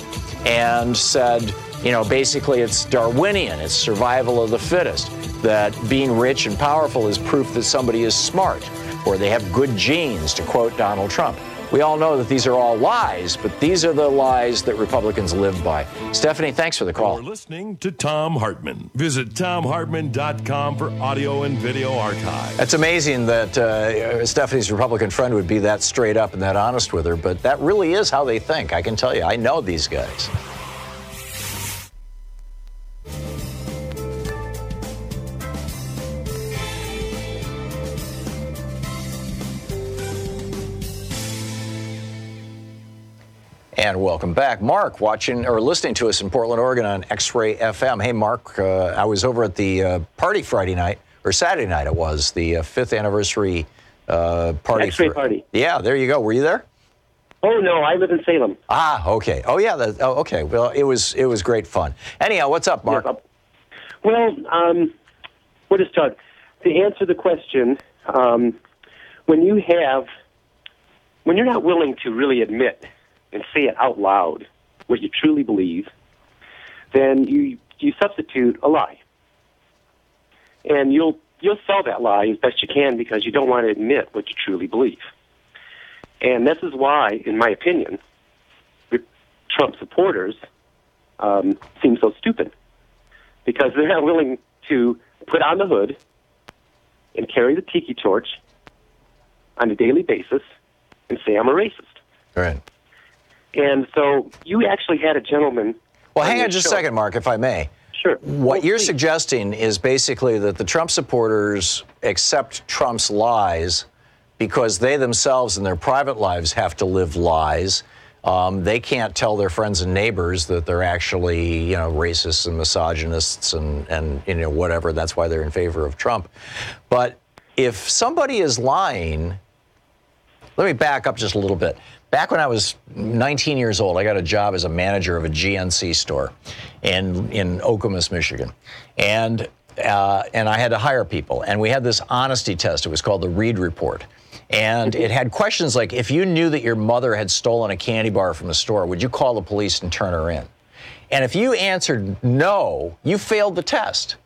and said, basically it's Darwinian, it's survival of the fittest, that being rich and powerful is proof that somebody is smart, or they have good genes, to quote Donald Trump. We all know that these are all lies, but these are the lies that Republicans live by. Stephanie, thanks for the call. You're listening to Thom Hartmann. Visit ThomHartmann.com for audio and video archive. It's amazing that Stephanie's Republican friend would be that straight up and that honest with her, but that really is how they think. I can tell you, I know these guys. And welcome back. Mark, watching or listening to us in Portland, Oregon on X-Ray FM. Hey, Mark, I was over at the party Friday night, or Saturday night it was, the 5th anniversary party. X-Ray party. Yeah, there you go. Were you there? Oh, no, I live in Salem. Ah, okay. Oh, yeah. Okay. Well, it was great fun. Anyhow, what's up, Mark? Yeah, well, what is Todd? To answer the question, when you're not willing to really admit and say it out loud, what you truly believe, then you substitute a lie. And you'll sell that lie as best you can because you don't want to admit what you truly believe. And this is why, in my opinion, Trump supporters seem so stupid. Because they're not willing to put on the hood and carry the tiki torch on a daily basis and say, I'm a racist. Right. And so you actually had a gentleman. Well, hang on just a second, Mark, if I may. Sure. What you're suggesting is basically that the Trump supporters accept Trump's lies because they themselves in their private lives have to live lies. They can't tell their friends and neighbors that they're actually, racists and misogynists and whatever. That's why they're in favor of Trump. But if somebody is lying, let me back up just a little bit. Back when I was 19 years old, I got a job as a manager of a GNC store in Okemos, Michigan. And I had to hire people. And we had this honesty test. It was called the Reed Report. And it had questions like, if you knew that your mother had stolen a candy bar from the store, would you call the police and turn her in? And if you answered no, you failed the test.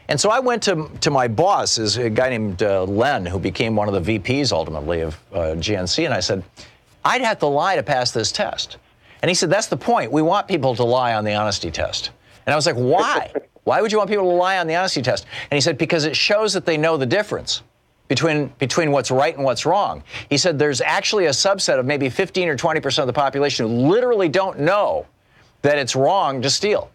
And so I went to my boss, is a guy named Len, who became one of the VPs ultimately of GNC, and I said, I'd have to lie to pass this test. And he said, that's the point. We want people to lie on the honesty test. And I was like, why? Why would you want people to lie on the honesty test? And he said, because it shows that they know the difference between what's right and what's wrong. He said, there's actually a subset of maybe 15 or 20% of the population who literally don't know that it's wrong to steal.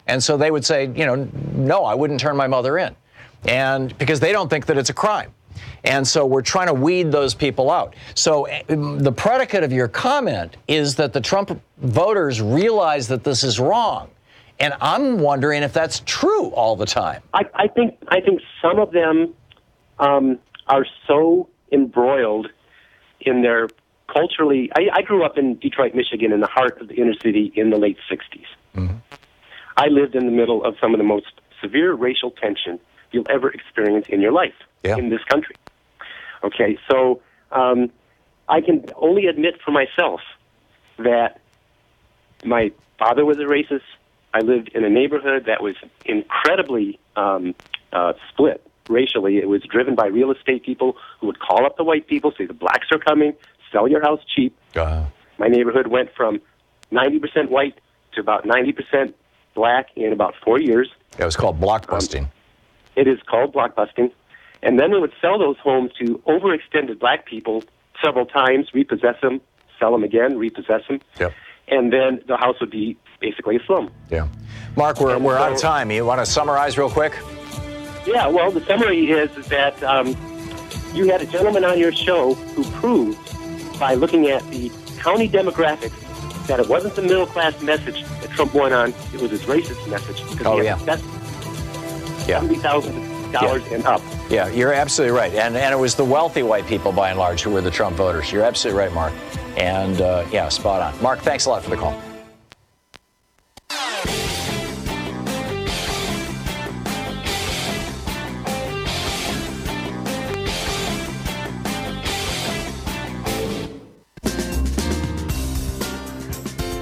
And so they would say, no, I wouldn't turn my mother in. And because they don't think that it's a crime. And so we're trying to weed those people out. So the predicate of your comment is that the Trump voters realize that this is wrong. And I'm wondering if that's true all the time. I think some of them are so embroiled in their culturally. I grew up in Detroit, Michigan, in the heart of the inner city in the late 60s. Mm-hmm. I lived in the middle of some of the most severe racial tension you'll ever experience in your life in this country. Okay, so I can only admit for myself that my father was a racist. I lived in a neighborhood that was incredibly split racially. It was driven by real estate people who would call up the white people, say the blacks are coming, sell your house cheap. My neighborhood went from 90% white to about 90% black in about 4 years. It was called blockbusting. It is called blockbusting. And then they would sell those homes to overextended black people several times, repossess them, sell them again, repossess them. Yep. And then the house would be basically a slum. Yeah. Mark, we're out of time. You want to summarize real quick? Yeah, well, the summary is that you had a gentleman on your show who proved by looking at the county demographics that it wasn't the middle-class message that Trump won on, it was his racist message. Oh, yeah. That's $70,000 and up. Yeah, you're absolutely right. And it was the wealthy white people, by and large, who were the Trump voters. You're absolutely right, Mark. And, spot on. Mark, thanks a lot for the call.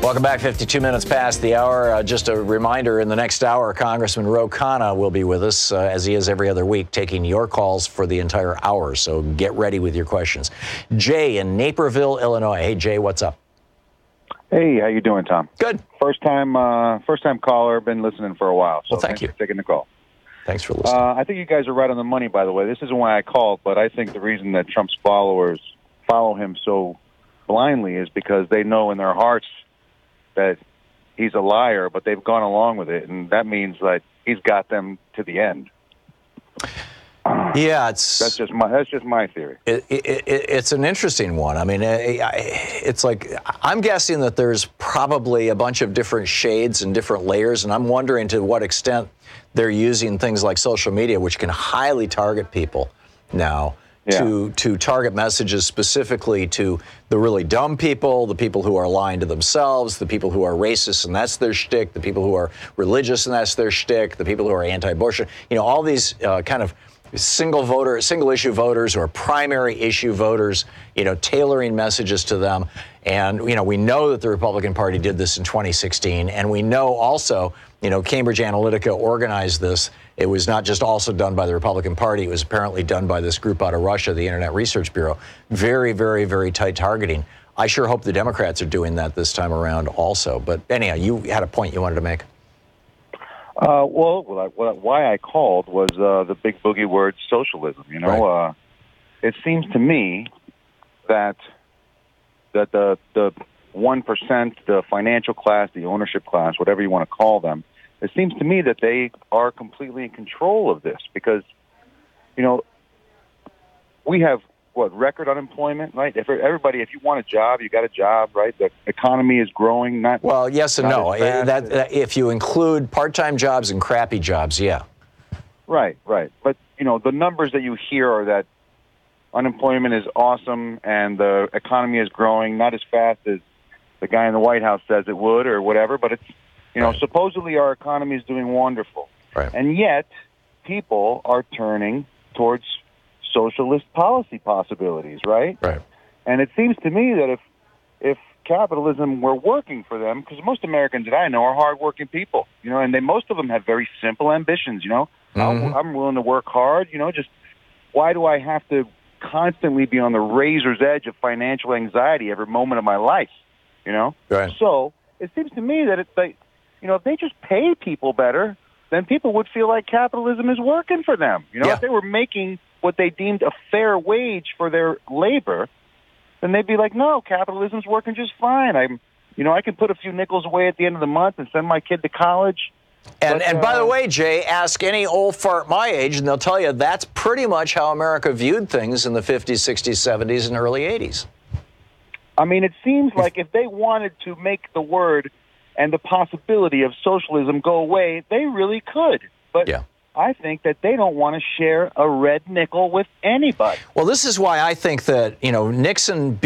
Welcome back. 52 minutes past the hour. Just a reminder, in the next hour, Congressman Ro Khanna will be with us, as he is every other week, taking your calls for the entire hour. So get ready with your questions. Jay in Naperville, Illinois. Hey, Jay, what's up? Hey, how you doing, Tom? Good. First time caller. Been listening for a while. So well, thanks you for taking the call. Thanks for listening. I think you guys are right on the money, by the way. This isn't why I called, but I think the reason that Trump's followers follow him so blindly is because they know in their hearts that he's a liar, but they've gone along with it, and that means that he's got them to the end. Yeah, that's just my theory. It's an interesting one. I mean, it's like I'm guessing that there's probably a bunch of different shades and different layers, and I'm wondering to what extent they're using things like social media, which can highly target people now. Yeah. To target messages specifically to the really dumb people, the people who are lying to themselves, the people who are racist and that's their shtick, the people who are religious and that's their shtick, the people who are anti-Bush. You know, all these kind of single issue voters or primary issue voters, you know, tailoring messages to them. And, you know, we know that the Republican Party did this in 2016. And we know also, you know, Cambridge Analytica organized this. It was not just also done by the Republican Party. It was apparently done by this group out of Russia, the Internet Research Bureau. Very, very, very tight targeting. I sure hope the Democrats are doing that this time around also. But anyhow, you had a point you wanted to make. Why I called was the big boogie word socialism. You know, right. It seems to me that the 1%, the financial class, the ownership class, whatever you want to call them, it seems to me that they are completely in control of this because, you know, we have record unemployment, right? If you want a job, you got a job, right? The economy is growing. Well, yes and no. If you include part-time jobs and crappy jobs, yeah. Right. But, you know, the numbers that you hear are that unemployment is awesome and the economy is growing, not as fast as the guy in the White House says it would or whatever, but it's, you know, supposedly our economy is doing wonderful. Right. And yet people are turning towards socialist policy possibilities, right? Right. And it seems to me that if capitalism were working for them, because most Americans that I know are hardworking people, you know, and most of them have very simple ambitions, you know. Mm-hmm. I'm willing to work hard, you know, just why do I have to constantly be on the razor's edge of financial anxiety every moment of my life, you know? Right. So it seems to me that you know, if they just pay people better, then people would feel like capitalism is working for them. You know, if they were making what they deemed a fair wage for their labor, then they'd be like, no, capitalism's working just fine. I can put a few nickels away at the end of the month and send my kid to college. And by the way, Jay, ask any old fart my age, and they'll tell you that's pretty much how America viewed things in the 50s, 60s, 70s, and early 80s. I mean, it seems like if they wanted to make the word and the possibility of socialism go away, they really could. But I think that they don't want to share a red nickel with anybody. Well, this is why I think that, you know, Nixon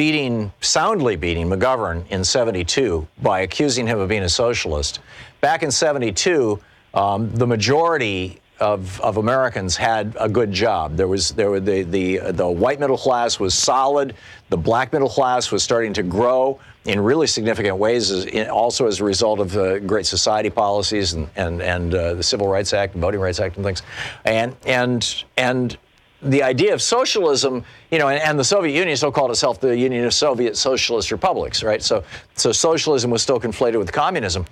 soundly beating McGovern in 72 by accusing him of being a socialist. Back in 72, the majority of Americans had a good job. The white middle class was solid. The black middle class was starting to grow in really significant ways, also as a result of the Great Society policies and the Civil Rights Act and Voting Rights Act and things, and the idea of socialism, you know, and the Soviet Union still called itself the Union of Soviet Socialist Republics, right? So socialism was still conflated with communism.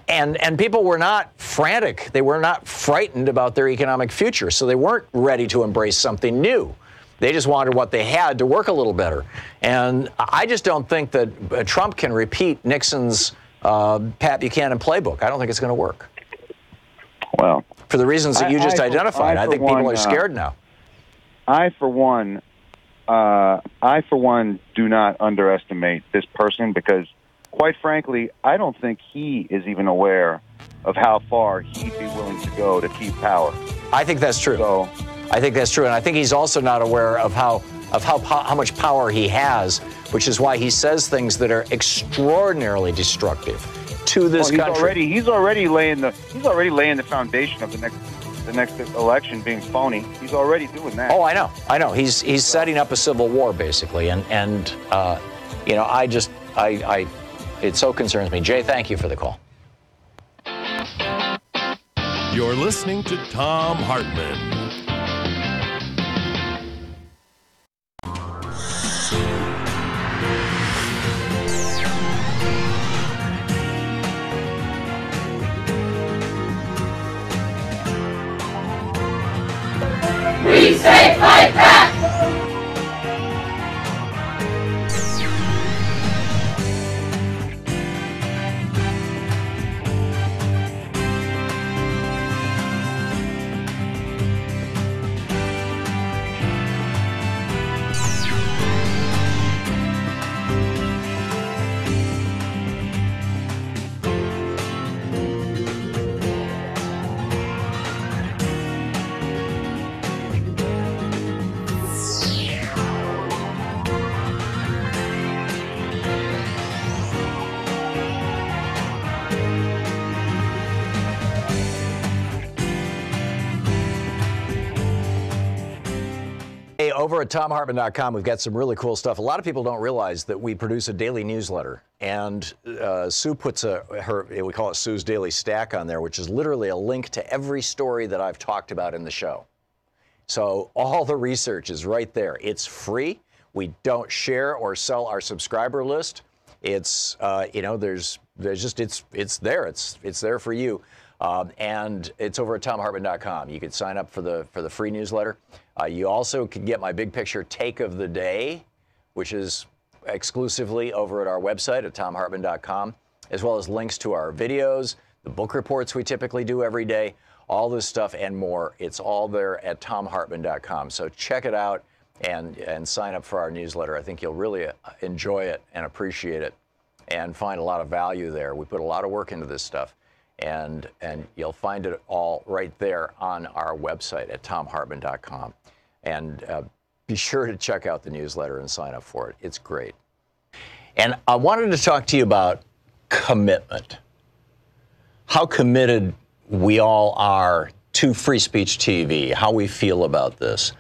And people were not frantic. They were not frightened about their economic future. So they weren't ready to embrace something new. They just wanted what they had to work a little better. And I just don't think that Trump can repeat Nixon's Pat Buchanan playbook. I don't think it's going to work. Well, for the reasons that you just identified, I think people are scared now. I, for one, do not underestimate this person because, quite frankly, I don't think he is even aware of how far he'd be willing to go to keep power. I think that's true. I think that's true, and I think he's also not aware of how much power he has, which is why he says things that are extraordinarily destructive to this country. He's already laying the foundation of the next election being phony. He's already doing that. Oh, I know. He's setting up a civil war basically, and you know, I It so concerns me. Jay, thank you for the call. You're listening to Thom Hartmann. We say fight back! Hey, over at ThomHartmann.com, we've got some really cool stuff. A lot of people don't realize that we produce a daily newsletter, and Sue puts we call it Sue's Daily Stack on there, which is literally a link to every story that I've talked about in the show. So all the research is right there. It's free. We don't share or sell our subscriber list. It's there's just it's there. It's there for you. And it's over at ThomHartmann.com. You can sign up for the free newsletter. You also can get my big picture take of the day, which is exclusively over at our website at ThomHartmann.com, as well as links to our videos, the book reports we typically do every day, all this stuff and more. It's all there at ThomHartmann.com. So check it out and sign up for our newsletter. I think you'll really enjoy it and appreciate it and find a lot of value there. We put a lot of work into this stuff. And you'll find it all right there on our website at ThomHartmann.com. And be sure to check out the newsletter and sign up for it. It's great. And I wanted to talk to you about commitment. How committed we all are to Free Speech TV, how we feel about this.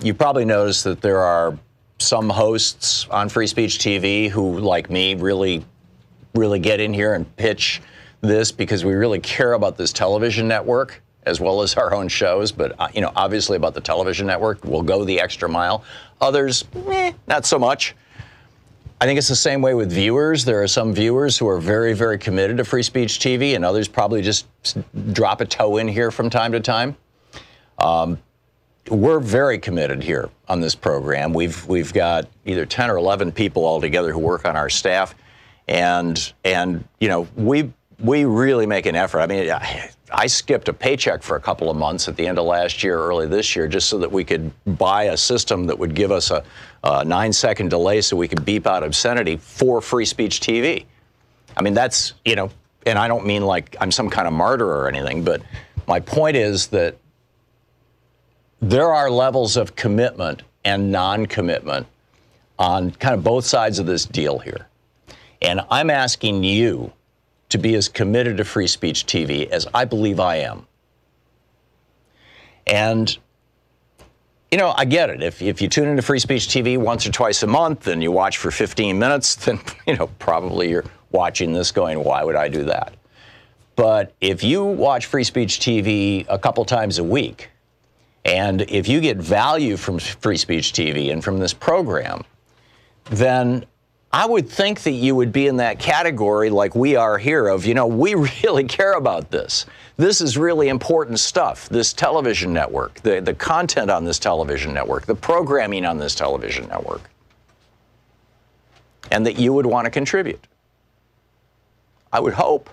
You probably noticed that there are some hosts on Free Speech TV who, like me, really get in here and pitch this because we really care about this television network as well as our own shows, but obviously about the television network, we'll go the extra mile. Others, not so much. I think it's the same way with viewers. There are some viewers who are very, very committed to Free Speech TV, and others probably just drop a toe in here from time to time. We're very committed here on this program. We've got either 10 or 11 people altogether who work on our staff, and we really make an effort. I mean, I skipped a paycheck for a couple of months at the end of last year, early this year, just so that we could buy a system that would give us a 9-second delay so we could beep out obscenity for Free Speech TV. I mean, that's, and I don't mean like I'm some kind of martyr or anything, but my point is that there are levels of commitment and non-commitment on kind of both sides of this deal here. And I'm asking you to be as committed to Free Speech TV as I believe I am. And, I get it. If you tune into Free Speech TV once or twice a month and you watch for 15 minutes, then, probably you're watching this going, why would I do that? But if you watch Free Speech TV a couple times a week, and if you get value from Free Speech TV and from this program, then I would think that you would be in that category like we are here of, we really care about this. This is really important stuff, this television network, the content on this television network, the programming on this television network, and that you would want to contribute. I would hope.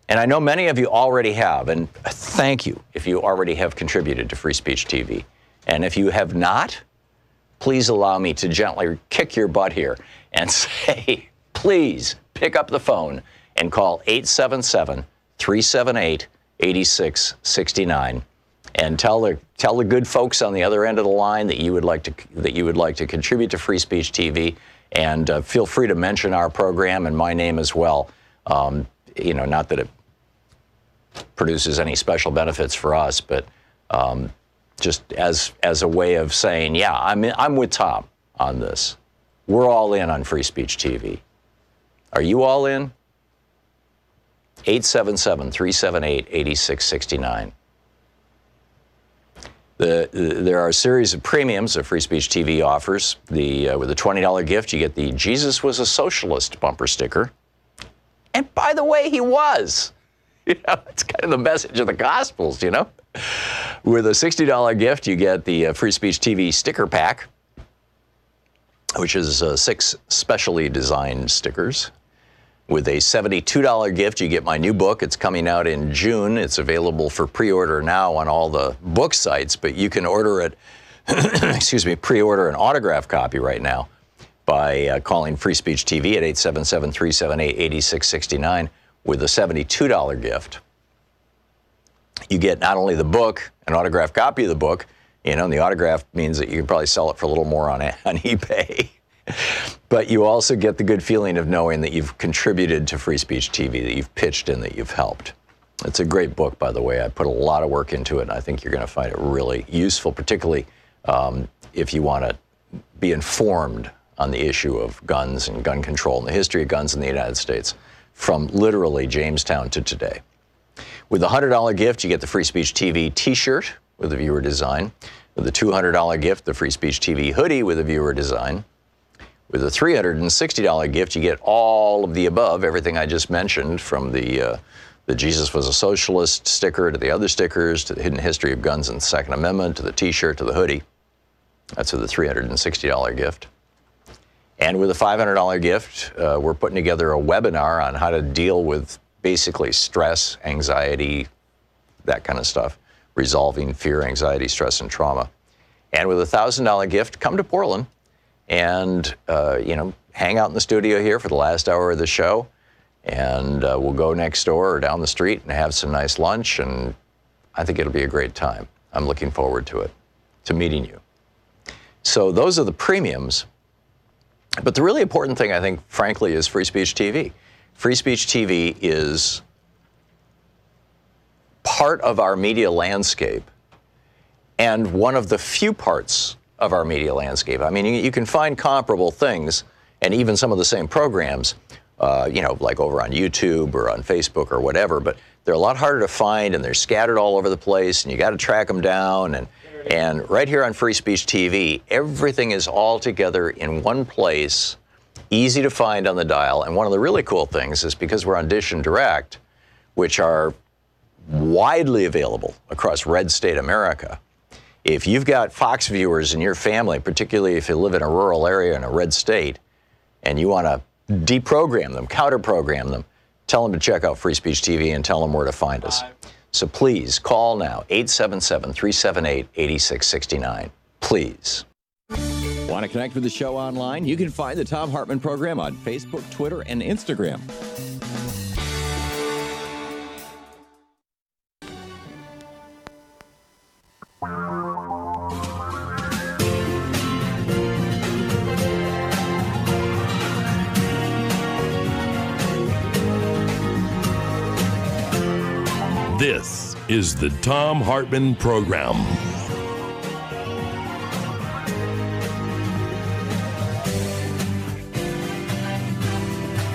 And I know many of you already have, and thank you if you already have contributed to Free Speech TV. And if you have not, please allow me to gently kick your butt here and say, please pick up the phone and call 877-378-8669 and tell the good folks on the other end of the line that you would like to contribute to Free Speech TV, and feel free to mention our program and my name as well. Not that it produces any special benefits for us, but just as a way of saying, yeah, I'm with Thom on this. We're all in on Free Speech TV. Are you all in? 877-378-8669. There are a series of premiums that Free Speech TV offers. With a $20 gift, you get the Jesus Was a Socialist bumper sticker. And by the way, he was. It's kind of the message of the Gospels, With a $60 gift, you get the Free Speech TV sticker pack, which is 6 specially designed stickers. With a $72 gift, you get my new book. It's coming out in June. It's available for pre-order now on all the book sites, but you can order it, pre-order an autograph copy right now by calling Free Speech TV at 877-378-8669 with a $72 gift. You get not only the book, an autographed copy of the book, and the autograph means that you can probably sell it for a little more on eBay. But you also get the good feeling of knowing that you've contributed to Free Speech TV, that you've pitched in, that you've helped. It's a great book, by the way. I put a lot of work into it, and I think you're going to find it really useful, particularly if you want to be informed on the issue of guns and gun control and the history of guns in the United States from literally Jamestown to today. With a $100 gift, you get the Free Speech TV t-shirt with a viewer design. With a $200 gift, the Free Speech TV hoodie with a viewer design. With a $360 gift, you get all of the above, everything I just mentioned, from the Jesus Was a Socialist sticker to the other stickers, to the hidden history of guns and the Second Amendment, to the t-shirt, to the hoodie. That's with a $360 gift. And with a $500 gift, we're putting together a webinar on how to deal with basically stress, anxiety, that kind of stuff, resolving fear, anxiety, stress, and trauma. And with a $1,000 gift, come to Portland and, hang out in the studio here for the last hour of the show. And we'll go next door or down the street and have some nice lunch. And I think it'll be a great time. I'm looking forward to it, to meeting you. So those are the premiums. But the really important thing, I think, frankly, is Free Speech TV. Free Speech TV is part of our media landscape and one of the few parts of our media landscape. I mean, you can find comparable things and even some of the same programs, like over on YouTube or on Facebook or whatever, but they're a lot harder to find and they're scattered all over the place and you got to track them down. And right here on Free Speech TV, everything is all together in one place, easy to find on the dial. And one of the really cool things is because we're on Dish and Direct, which are widely available across red state America, if you've got Fox viewers in your family, particularly if you live in a rural area in a red state, and you want to deprogram them, counter-program them, tell them to check out Free Speech TV and tell them where to find us. So please call now, 877-378-8669. Please. Want to connect with the show online? You can find the Thom Hartmann Program on Facebook, Twitter, and Instagram. This is the Thom Hartmann Program.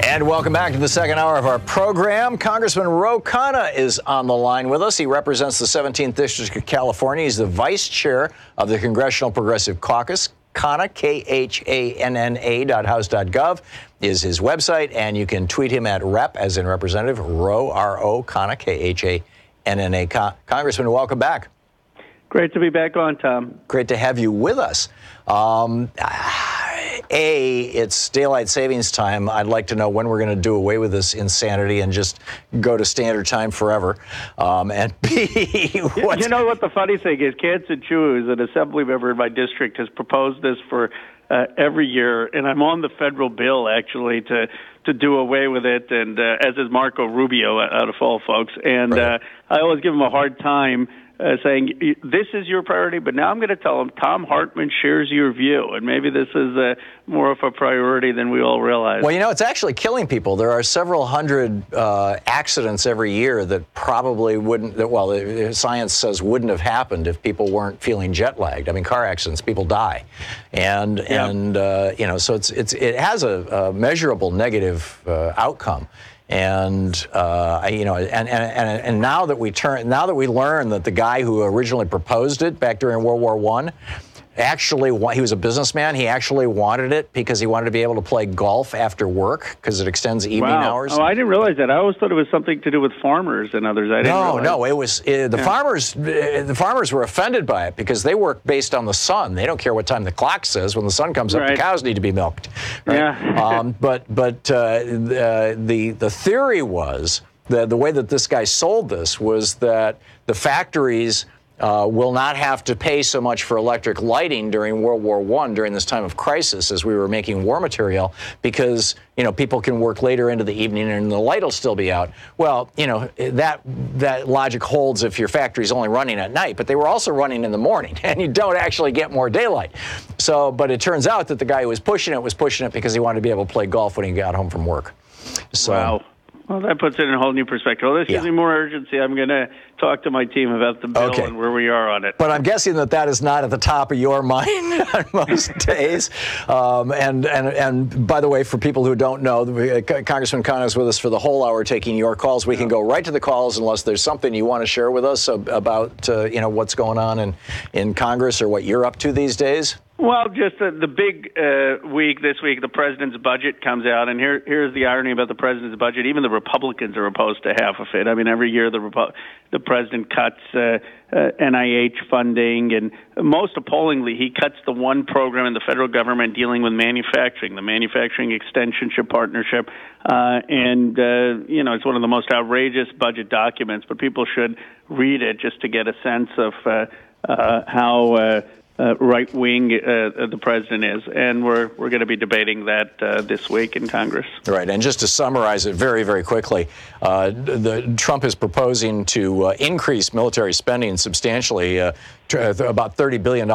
And welcome back to the second hour of our program. Congressman Ro Khanna is on the line with us. He represents the 17th District of California. He's the vice chair of the Congressional Progressive Caucus. Khanna, KHANNA.house.gov is his website, and you can tweet him at Rep, as in Representative, Ro, R-O, Khanna, KHANNA. Congressman, welcome back. Great to be back on, Tom. Great to have you with us. It's daylight savings time. I'd like to know when we're going to do away with this insanity and just go to standard time forever. And B, you know what the funny thing is? Kansan Chu, who's an assembly member in my district, has proposed this for every year, and I'm on the federal bill, actually, to do away with it, and as is Marco Rubio, out of all folks. And right. I always give him a hard time saying this is your priority, but now I'm going to tell them Thom Hartmann shares your view, and maybe this is more of a priority than we all realize. Well, it's actually killing people. There are several hundred accidents every year that probably science says wouldn't have happened if people weren't feeling jet lagged. I mean, car accidents, people die, and so it has a measurable negative outcome. And and now that we learn that the guy who originally proposed it back during World War I, actually, he was a businessman. He actually wanted it because he wanted to be able to play golf after work because it extends evening hours. Oh, I didn't realize that. I always thought it was something to do with farmers and others. No, it was the farmers. The farmers were offended by it because they work based on the sun. They don't care what time the clock says. When the sun comes up, the cows need to be milked. Right? Yeah. But the theory was that the way that this guy sold this was that the factories will not have to pay so much for electric lighting during World War I, during this time of crisis, as we were making war material, because people can work later into the evening and the light will still be out. Well, that logic holds if your factory's only running at night, but they were also running in the morning, and you don't actually get more daylight. So, but it turns out that the guy who was pushing it because he wanted to be able to play golf when he got home from work. So, wow. Well, that puts it in a whole new perspective. Well, this gives me more urgency. I'm going to talk to my team about the bill and where we are on it. But I'm guessing that is not at the top of your mind on most days. And by the way, for people who don't know, Congressman Khanna is with us for the whole hour taking your calls. We can go right to the calls unless there's something you want to share with us about what's going on in Congress or what you're up to these days. Well, just the big week this week, the president's budget comes out, and here's the irony about the president's budget. Even the Republicans are opposed to half of it. I mean, every year the president cuts NIH funding, and most appallingly, he cuts the one program in the federal government dealing with manufacturing, the Manufacturing Extensionship Partnership, and it's one of the most outrageous budget documents, but people should read it just to get a sense of how right-wing the president is, and we're going to be debating that this week in Congress. Right, and just to summarize it very, very quickly, Trump is proposing to increase military spending substantially, about $34 billion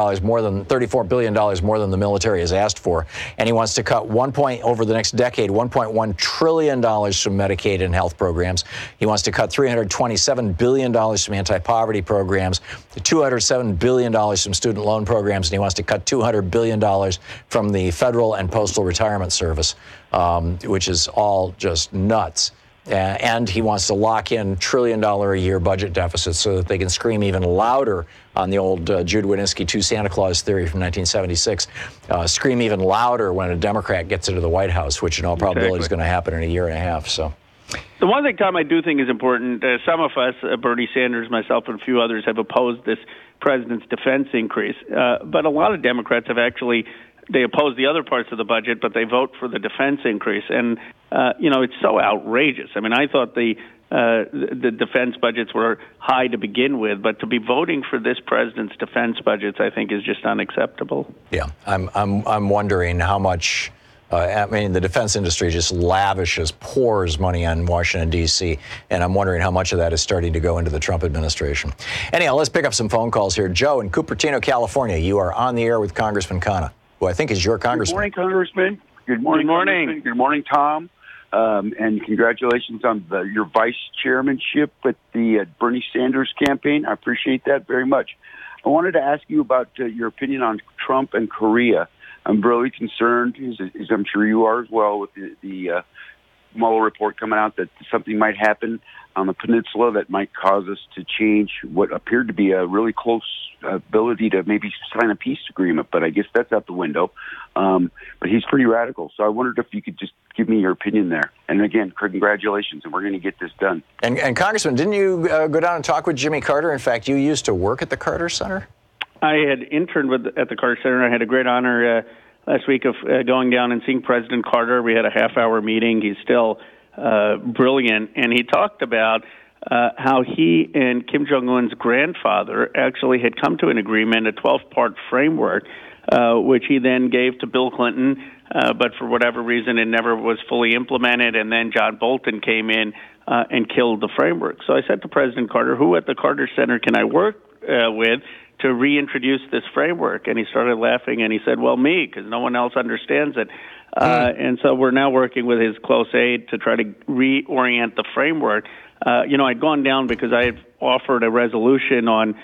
more than the military has asked for, and he wants to cut over the next decade, $1.1 trillion from Medicaid and health programs. He wants to cut $327 billion from anti-poverty programs, $207 billion from student loan programs, and he wants to cut $200 billion from the federal and postal retirement service, which is all just nuts. And he wants to lock in $1 trillion a year budget deficits so that they can scream even louder on the old Jude Wanniski 2 Santa Claus theory from 1976, scream even louder when a Democrat gets into the White House, which in all probability is going to happen in a year and a half. So. The one thing, Tom, I do think is important, some of us, Bernie Sanders, myself, and a few others, have opposed this president's defense increase. But a lot of Democrats have they oppose the other parts of the budget, but they vote for the defense increase. And, it's so outrageous. I mean, I thought the defense budgets were high to begin with, but to be voting for this president's defense budgets, I think, is just unacceptable. Yeah, I'm wondering how much. The defense industry just pours money on Washington, D.C., and I'm wondering how much of that is starting to go into the Trump administration. Anyhow, let's pick up some phone calls here. Joe in Cupertino, California, you are on the air with Congressman Khanna, who I think is your congressman. Good morning, Congressman. Good morning. Good morning. Good morning, Tom. And congratulations on your vice chairmanship with the Bernie Sanders campaign. I appreciate that very much. I wanted to ask you about your opinion on Trump and Korea. I'm really concerned, as I'm sure you are as well, with the Mueller report coming out that something might happen on the peninsula that might cause us to change what appeared to be a really close ability to maybe sign a peace agreement. But I guess that's out the window. But he's pretty radical. So I wondered if you could just give me your opinion there. And again, congratulations, and we're going to get this done. And Congressman, didn't you go down and talk with Jimmy Carter? In fact, you used to work at the Carter Center? I had interned at the Carter Center. I had a great honor last week of going down and seeing President Carter. We had a half-hour meeting. He's still brilliant, and he talked about how he and Kim Jong-un's grandfather actually had come to an agreement, a 12-part framework, which he then gave to Bill Clinton, but for whatever reason it never was fully implemented, and then John Bolton came in and killed the framework. So I said to President Carter, who at the Carter Center can I work with to reintroduce this framework. And he started laughing, and he said, well, me, because no one else understands it. And so we're now working with his close aide to try to reorient the framework. I'd gone down because I had offered a resolution on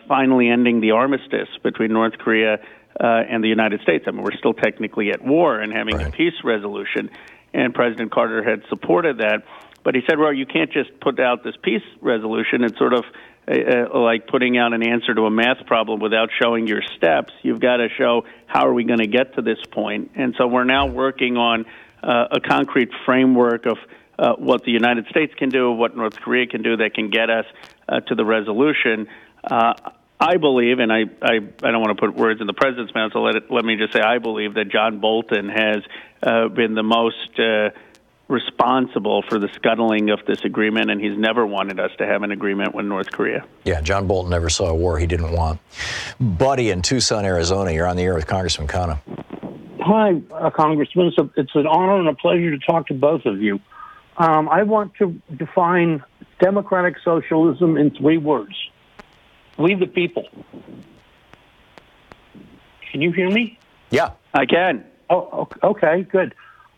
finally ending the armistice between North Korea and the United States. I mean, we're still technically at war and having a peace resolution, and President Carter had supported that. But he said, well, you can't just put out this peace resolution. It's sort of like putting out an answer to a math problem without showing your steps. You've got to show how are we going to get to this point. And so we're now working on a concrete framework of what the United States can do, what North Korea can do that can get us to the resolution. I believe, and I don't want to put words in the president's mouth, so let me just say I believe that John Bolton has been the most responsible for the scuttling of this agreement, and he's never wanted us to have an agreement with North Korea. Yeah, John Bolton never saw a war he didn't want. Buddy in Tucson, Arizona, you're on the air with Congressman Khanna. Hi, Congressman. It's an honor and a pleasure to talk to both of you. I want to define democratic socialism in 3 words. We the people. Can you hear me? Yeah, I can. Oh, okay, good.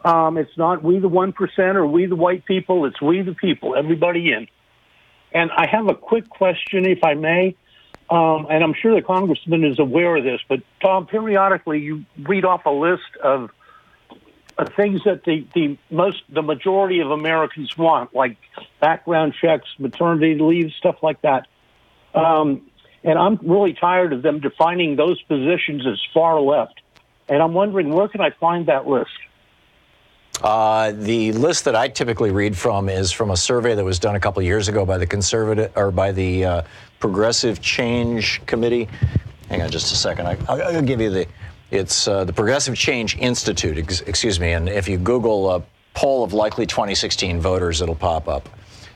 It's not we the 1% or we the white people. It's we the people, everybody in. And I have a quick question, if I may. And I'm sure the congressman is aware of this, but Tom, periodically you read off a list of things that the majority of Americans want, like background checks, maternity leave, stuff like that. And I'm really tired of them defining those positions as far left. And I'm wondering, where can I find that list? The list that I typically read from is from a survey that was done a couple of years ago by the Progressive Change Committee. Hang on just a second. I'll give you it's the Progressive Change Institute, excuse me. And if you Google poll of likely 2016 voters, it'll pop up.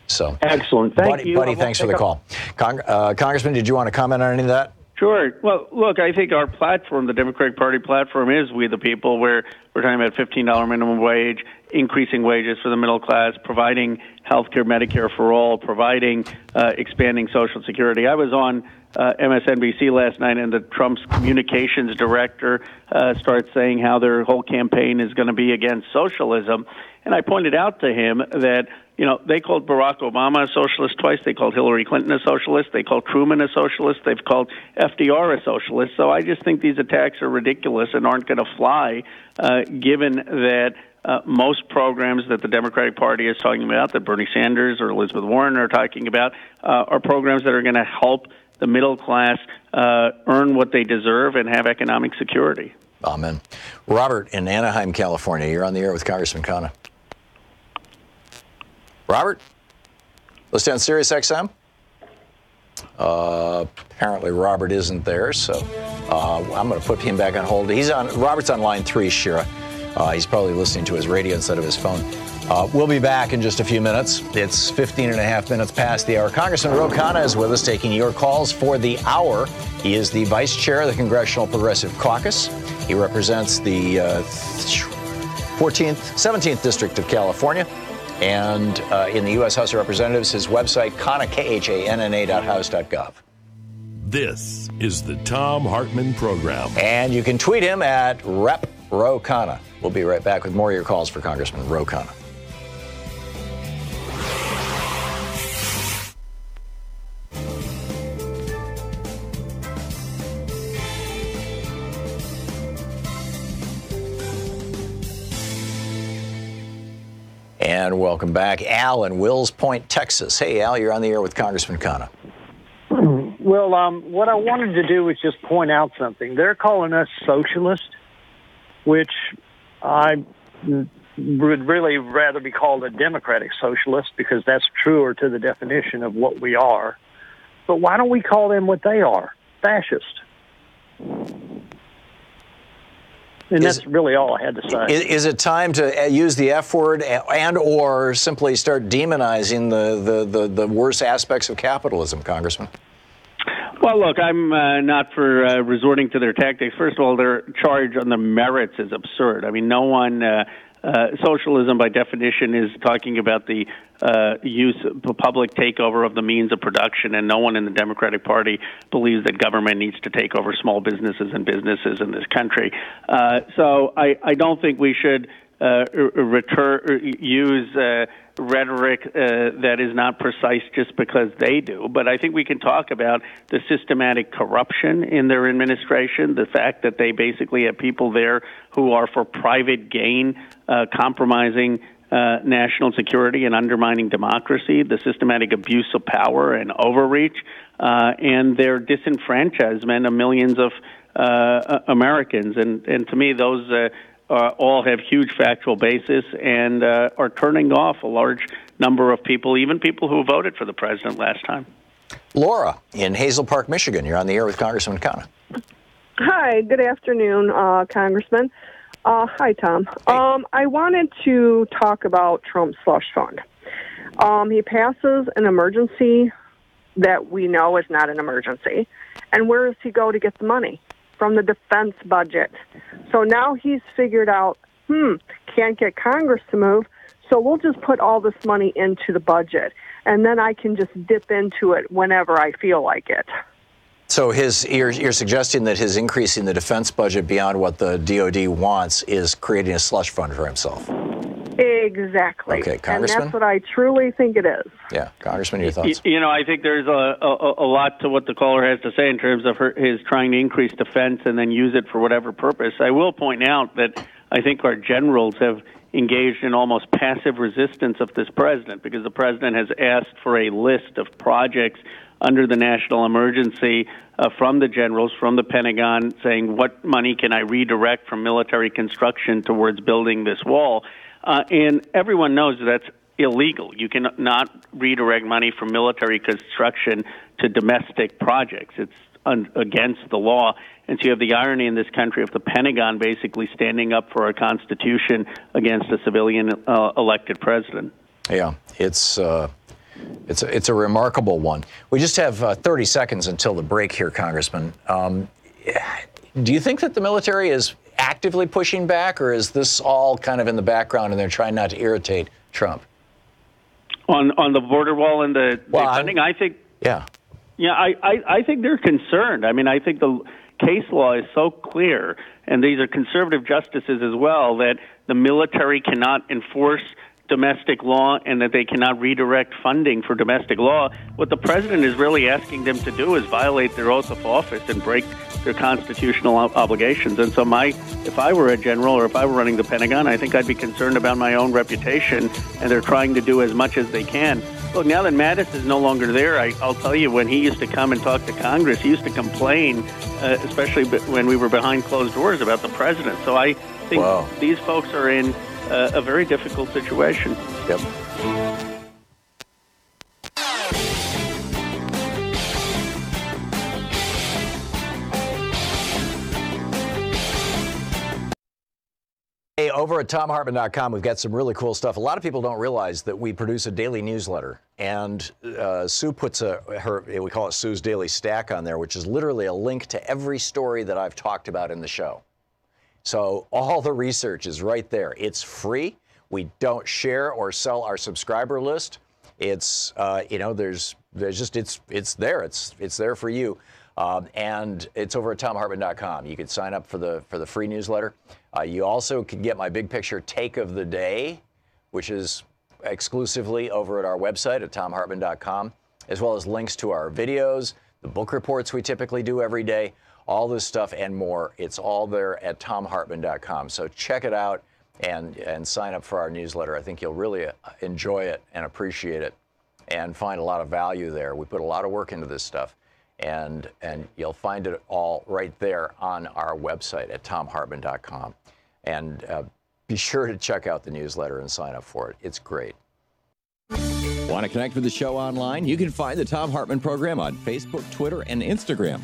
So excellent. Thank you. Buddy, thanks for the call. Congressman, did you want to comment on any of that? Sure. Well, look, I think our platform, the Democratic Party platform, is we the people, where we're talking about $15 minimum wage, increasing wages for the middle class, providing health care, Medicare for all, providing expanding Social Security. I was on MSNBC last night, and the Trump's communications director starts saying how their whole campaign is going to be against socialism. And I pointed out to him that, they called Barack Obama a socialist twice. They called Hillary Clinton a socialist. They called Truman a socialist. They've called FDR a socialist. So I just think these attacks are ridiculous and aren't going to fly, given that most programs that the Democratic Party is talking about, that Bernie Sanders or Elizabeth Warren are talking about, are programs that are going to help the middle class earn what they deserve and have economic security. Amen. Robert in Anaheim, California, you're on the air with Congressman Khanna. Robert, listed on Sirius XM. Apparently Robert isn't there, so I'm going to put him back on hold. Robert's on line 3, Shira. He's probably listening to his radio instead of his phone. We'll be back in just a few minutes. It's 15 and a half minutes past the hour. Congressman Ro Khanna is with us, taking your calls for the hour. He is the vice chair of the Congressional Progressive Caucus. He represents the 17th District of California. And in the U.S. House of Representatives, his website, Khanna, KHANNA.house.gov. This is the Thom Hartmann Program. And you can tweet him at Rep. Ro Khanna. We'll be right back with more of your calls for Congressman Ro Khanna. And welcome back. Al in Wills Point, Texas. Hey, Al, you're on the air with Congressman Khanna. Well, what I wanted to do was just point out something. They're calling us socialist, which I would really rather be called a democratic socialist, because that's truer to the definition of what we are. But why don't we call them what they are? Fascist. And that's really all I had to say. Is it time to use the F word and or simply start demonizing the worst aspects of capitalism, Congressman? Well, look, I'm not for resorting to their tactics. First of all, their charge on the merits is absurd. I mean, no one socialism, by definition, is talking about the public takeover of the means of production, and no one in the Democratic Party believes that government needs to take over small businesses and businesses in this country. So I don't think we should use rhetoric that is not precise just because they do. But I think we can talk about the systematic corruption in their administration, the fact that they basically have people there who are for private gain, compromising national security and undermining democracy, the systematic abuse of power and overreach, and their disenfranchisement of millions of Americans. And to me, those all have huge factual basis and are turning off a large number of people, even people who voted for the president last time. Laura in Hazel Park, Michigan. You're on the air with Congressman Khanna. Hi, good afternoon, Congressman. Hi, Tom. Hey. I wanted to talk about Trump's slush fund. He passes an emergency that we know is not an emergency. And where does he go to get the money? From the defense budget. So now he's figured out, can't get Congress to move, so we'll just put all this money into the budget, and then I can just dip into it whenever I feel like it. So you're suggesting that his increasing the defense budget beyond what the DOD wants is creating a slush fund for himself? Exactly. Okay, Congressman? And that's what I truly think it is. Yeah, Congressman, your thoughts? You know, I think there's a lot to what the caller has to say in terms of his trying to increase defense and then use it for whatever purpose. I will point out that I think our generals have engaged in almost passive resistance of this president, because the president has asked for a list of projects under the national emergency from the generals, from the Pentagon, saying what money can I redirect from military construction towards building this wall. And everyone knows that's illegal. You cannot redirect money from military construction to domestic projects. It's against the law. And so you have the irony in this country of the Pentagon basically standing up for our Constitution against a civilian elected president. Yeah, it's a remarkable one. We just have 30 seconds until the break here, Congressman. Do you think that the military is actively pushing back, or is this all kind of in the background and they're trying not to irritate Trump? On the border wall and the funding, I think. Yeah. Yeah, I think they're concerned. I mean, I think the case law is so clear, and these are conservative justices as well, that the military cannot enforce domestic law and that they cannot redirect funding for domestic law. What the president is really asking them to do is violate their oath of office and break their constitutional obligations. And so if I were a general or if I were running the Pentagon, I think I'd be concerned about my own reputation, and they're trying to do as much as they can. Look, now that Mattis is no longer there, I'll tell you, when he used to come and talk to Congress, he used to complain, especially when we were behind closed doors, about the president. So I think these folks are in a very difficult situation. Yep. Hey, over at ThomHartmann.com, we've got some really cool stuff. A lot of people don't realize that we produce a daily newsletter, and Sue puts we call it Sue's Daily Stack on there, which is literally a link to every story that I've talked about in the show. So all the research is right there. It's free. We don't share or sell our subscriber list. It's there's just it's there. It's there for you, and it's over at ThomHartmann.com. You can sign up for the free newsletter. You also can get my big picture take of the day, which is exclusively over at our website at ThomHartmann.com, as well as links to our videos, the book reports we typically do every day, all this stuff and more. It's all there at ThomHartmann.com. So check it out and sign up for our newsletter. I think you'll really enjoy it and appreciate it and find a lot of value there. We put a lot of work into this stuff, and you'll find it all right there on our website at ThomHartmann.com. And be sure to check out the newsletter and sign up for it. It's great. Want to connect with the show online? You can find the Thom Hartmann Program on Facebook, Twitter, and Instagram.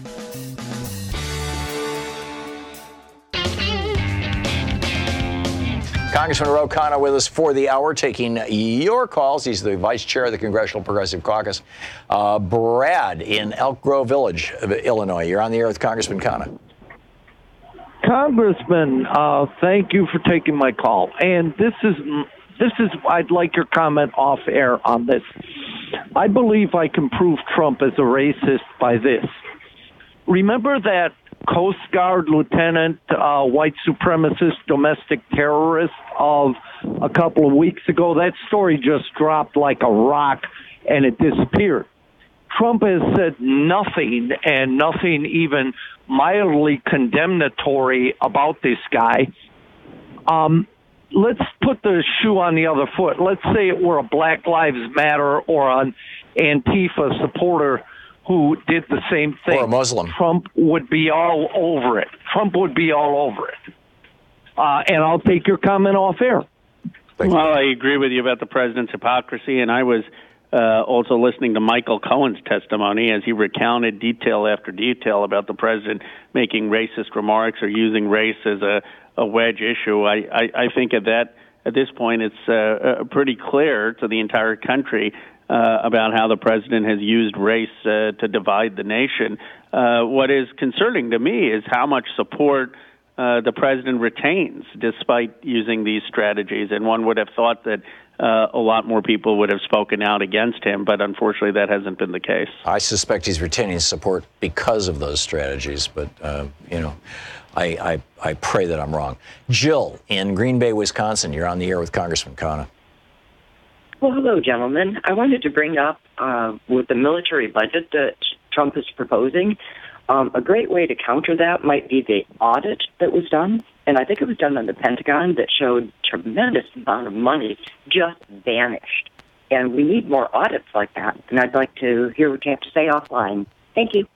Congressman Ro Khanna with us for the hour, taking your calls. He's the vice chair of the Congressional Progressive Caucus. Brad in Elk Grove Village, Illinois. You're on the air with Congressman Khanna. Congressman, thank you for taking my call. And this is I'd like your comment off air on this. I believe I can prove Trump is a racist by this. Remember that Coast Guard lieutenant, white supremacist domestic terrorist of a couple of weeks ago? That story just dropped like a rock and it disappeared. Trump has said nothing, and nothing even mildly condemnatory about this guy. Let's put the shoe on the other foot. Let's say it were a Black Lives Matter or an Antifa supporter who did the same thing. Or a Muslim. Trump would be all over it. And I'll take your comment off air. Well, I agree with you about the president's hypocrisy, and I was also listening to Michael Cohen's testimony as he recounted detail after detail about the president making racist remarks or using race as a wedge issue. I think at this point it's pretty clear to the entire country about how the president has used race to divide the nation. What is concerning to me is how much support the president retains despite using these strategies, and one would have thought that a lot more people would have spoken out against him, but unfortunately that hasn't been the case. I suspect he's retaining support because of those strategies, but, I pray that I'm wrong. Jill in Green Bay, Wisconsin, you're on the air with Congressman Khanna. Well, hello, gentlemen. I wanted to bring up with the military budget that Trump is proposing, a great way to counter that might be the audit that was done. And I think it was done on the Pentagon that showed tremendous amount of money just vanished. And we need more audits like that. And I'd like to hear what you have to say offline. Thank you.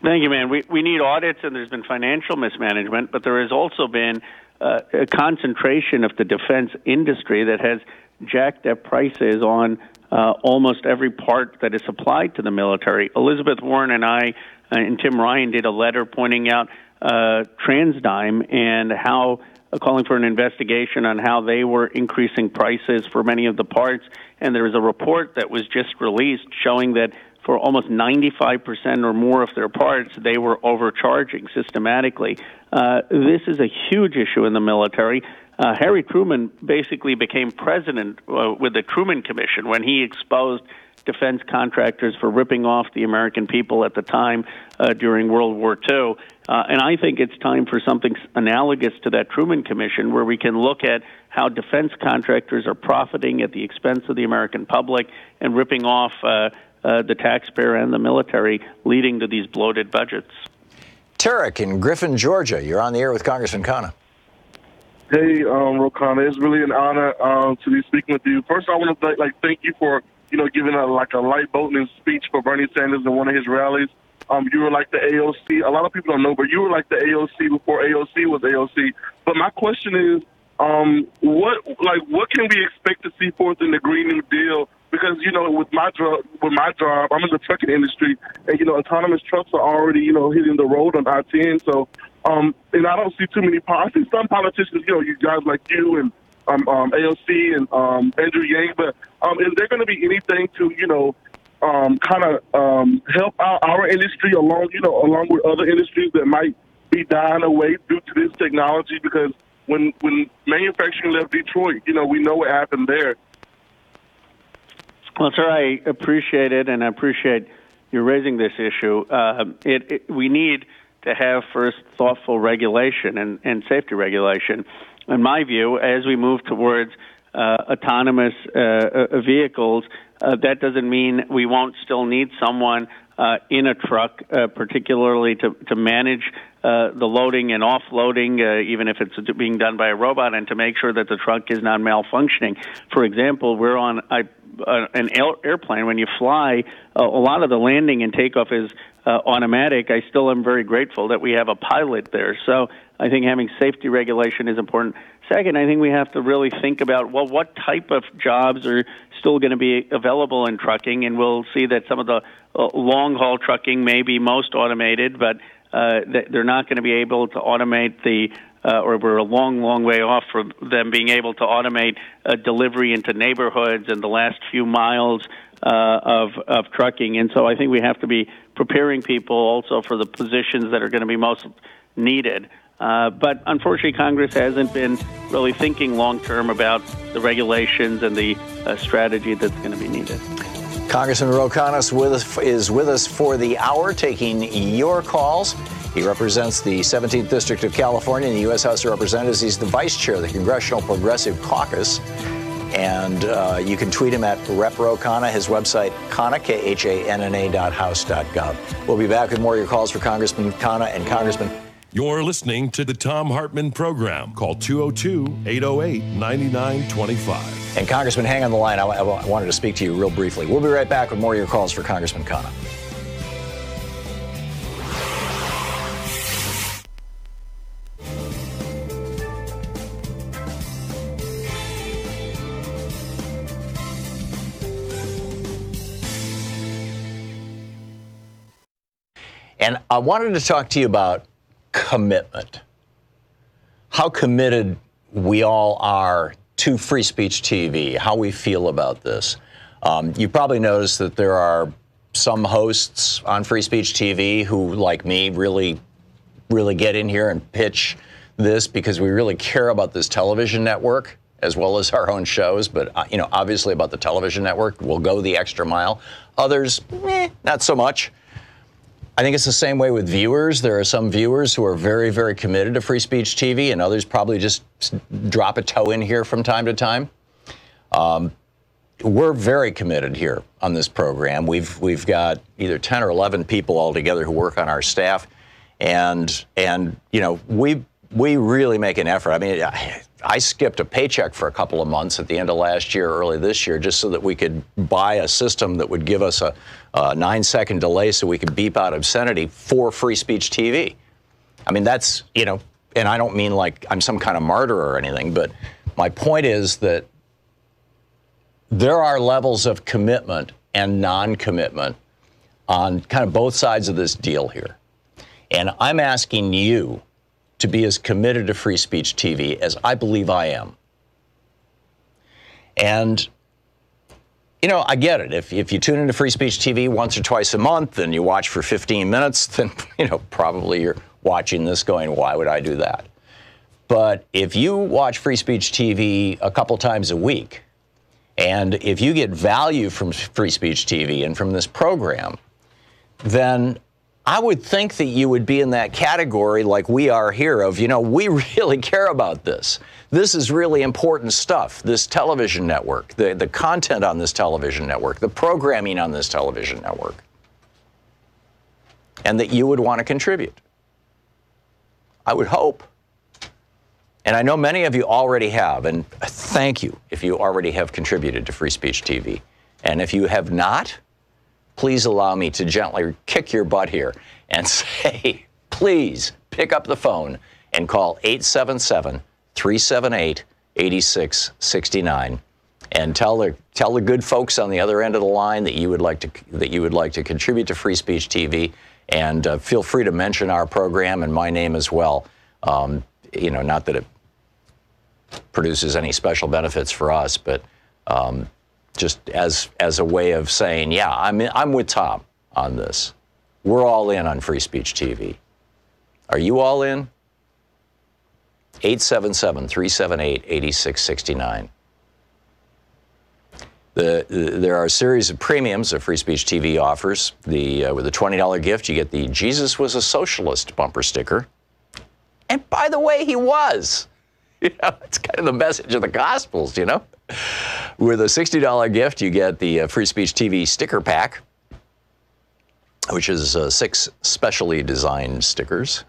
Thank you, man. We need audits, and there's been financial mismanagement, but there has also been a concentration of the defense industry that has jacked up prices on almost every part that is supplied to the military. Elizabeth Warren and I and Tim Ryan did a letter pointing out TransDigm and how calling for an investigation on how they were increasing prices for many of the parts. And there was a report that was just released showing that for almost 95% or more of their parts, they were overcharging systematically. This is a huge issue in the military. Harry Truman basically became president with the Truman Commission when he exposed defense contractors for ripping off the American people at the time during World War II. And I think it's time for something analogous to that Truman Commission where we can look at how defense contractors are profiting at the expense of the American public and ripping off the taxpayer and the military, leading to these bloated budgets. Tarek in Griffin, Georgia. You're on the air with Congressman Khanna. Hey, Rokana, it's really an honor to be speaking with you. First, I want to thank you for giving a light boating speech for Bernie Sanders in one of his rallies. You were like the AOC. A lot of people don't know, but you were like the AOC before AOC was AOC. But my question is, what can we expect to see forth in the Green New Deal? Because with my job, I'm in the trucking industry, and autonomous trucks are already hitting the road on I-10. So, and I don't see too many. I see some politicians, you guys like you and AOC and Andrew Yang, but is there going to be anything to help out our industry along with other industries that might be dying away due to this technology? Because when manufacturing left Detroit, we know what happened there. Well, sir, I appreciate it, and I appreciate you raising this issue. We need to have first thoughtful regulation and safety regulation. In my view, as we move towards autonomous vehicles, that doesn't mean we won't still need someone in a truck, particularly to manage the loading and offloading, even if it's being done by a robot, and to make sure that the truck is not malfunctioning. For example, we're on an airplane. When you fly, a lot of the landing and takeoff is automatic. I still am very grateful that we have a pilot there. So I think having safety regulation is important. Second, I think we have to really think about, what type of jobs are still going to be available in trucking, and we'll see that some of the long-haul trucking may be most automated, but they're not going to be able to automate or we're a long, long way off from them being able to automate delivery into neighborhoods and the last few miles of trucking. And so I think we have to be preparing people also for the positions that are going to be most needed. But unfortunately, Congress hasn't been really thinking long-term about the regulations and the strategy that's going to be needed. Congressman Ro Khanna is with us for the hour, taking your calls. He represents the 17th District of California in the U.S. House of Representatives. He's the vice chair of the Congressional Progressive Caucus. And you can tweet him at Rep. Ro Khanna. His website, Khanna, KHANNA.house.gov. We'll be back with more of your calls for Congressman Khanna and Congressman. You're listening to the Thom Hartmann Program. Call 202-808-9925. And Congressman, hang on the line. I wanted to speak to you real briefly. We'll be right back with more of your calls for Congressman Khanna. And I wanted to talk to you about commitment. How committed we all are to free speech TV, how we feel about this. You probably noticed that there are some hosts on free speech TV who, like me, really get in here and pitch this because we really care about this television network as well as our own shows. But, obviously about the television network, we'll go the extra mile. Others, not so much. I think it's the same way with viewers. There are some viewers who are very, very committed to free speech TV, and others probably just drop a toe in here from time to time. We're very committed here on this program. We've got either 10 or 11 people altogether who work on our staff, and we really make an effort. I mean, I skipped a paycheck for a couple of months at the end of last year, early this year, just so that we could buy a system that would give us a 9-second delay so we could beep out obscenity for free speech TV. I mean, that's, and I don't mean like I'm some kind of martyr or anything, but my point is that there are levels of commitment and non-commitment on kind of both sides of this deal here. And I'm asking you to be as committed to free speech TV as I believe I am. And, I get it. If you tune into free speech TV once or twice a month and you watch for 15 minutes, then, probably you're watching this going, why would I do that? But if you watch free speech TV a couple times a week, and if you get value from free speech TV and from this program, then I would think that you would be in that category like we are here of, we really care about this. This is really important stuff, this television network, the content on this television network, the programming on this television network, and that you would want to contribute. I would hope. And I know many of you already have, and thank you if you already have contributed to Free Speech TV. And if you have not, please allow me to gently kick your butt here and say, please pick up the phone and call 877-378-8669 and tell the good folks on the other end of the line that you would like to contribute to Free Speech TV, and feel free to mention our program and my name as well. Not that it produces any special benefits for us, but just as a way of saying, yeah, I'm with Tom on this. We're all in on Free Speech TV. Are you all in? 877-378-8669. There are a series of premiums that Free Speech TV offers. With a $20 gift, you get the Jesus Was a Socialist bumper sticker. And by the way, he was. It's kind of the message of the Gospels, With a $60 gift, you get the Free Speech TV sticker pack, which is 6 specially designed stickers.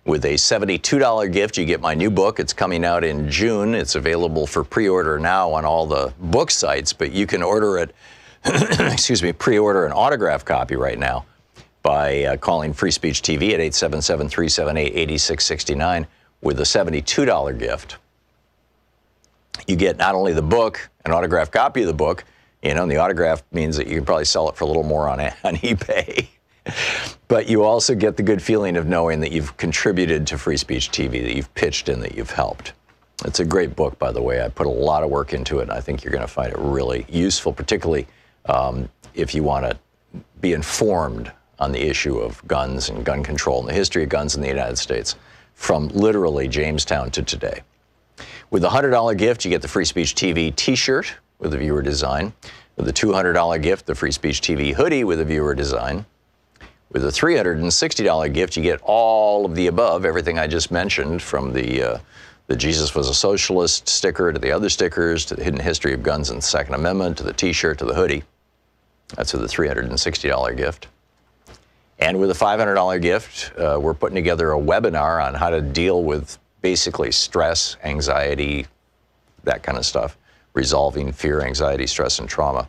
With a $72 gift, you get my new book. It's coming out in June. It's available for pre-order now on all the book sites, but you can order it, pre-order an autographed copy right now by calling Free Speech TV at 877-378-8669 with a $72 gift. You get not only the book, an autographed copy of the book, and the autograph means that you can probably sell it for a little more on eBay. But you also get the good feeling of knowing that you've contributed to Free Speech TV, that you've pitched in, that you've helped. It's a great book, by the way. I put a lot of work into it, and I think you're going to find it really useful, particularly if you want to be informed on the issue of guns and gun control and the history of guns in the United States from literally Jamestown to today. With the $100 gift, you get the Free Speech TV t-shirt with a viewer design. With the $200 gift, the Free Speech TV hoodie with a viewer design. With the $360 gift, you get all of the above, everything I just mentioned, from the Jesus was a Socialist sticker to the other stickers, to the hidden history of guns and the Second Amendment, to the t-shirt, to the hoodie. That's with the $360 gift. And with a $500 gift, we're putting together a webinar on how to deal with basically stress, anxiety, that kind of stuff, resolving fear, anxiety, stress, and trauma.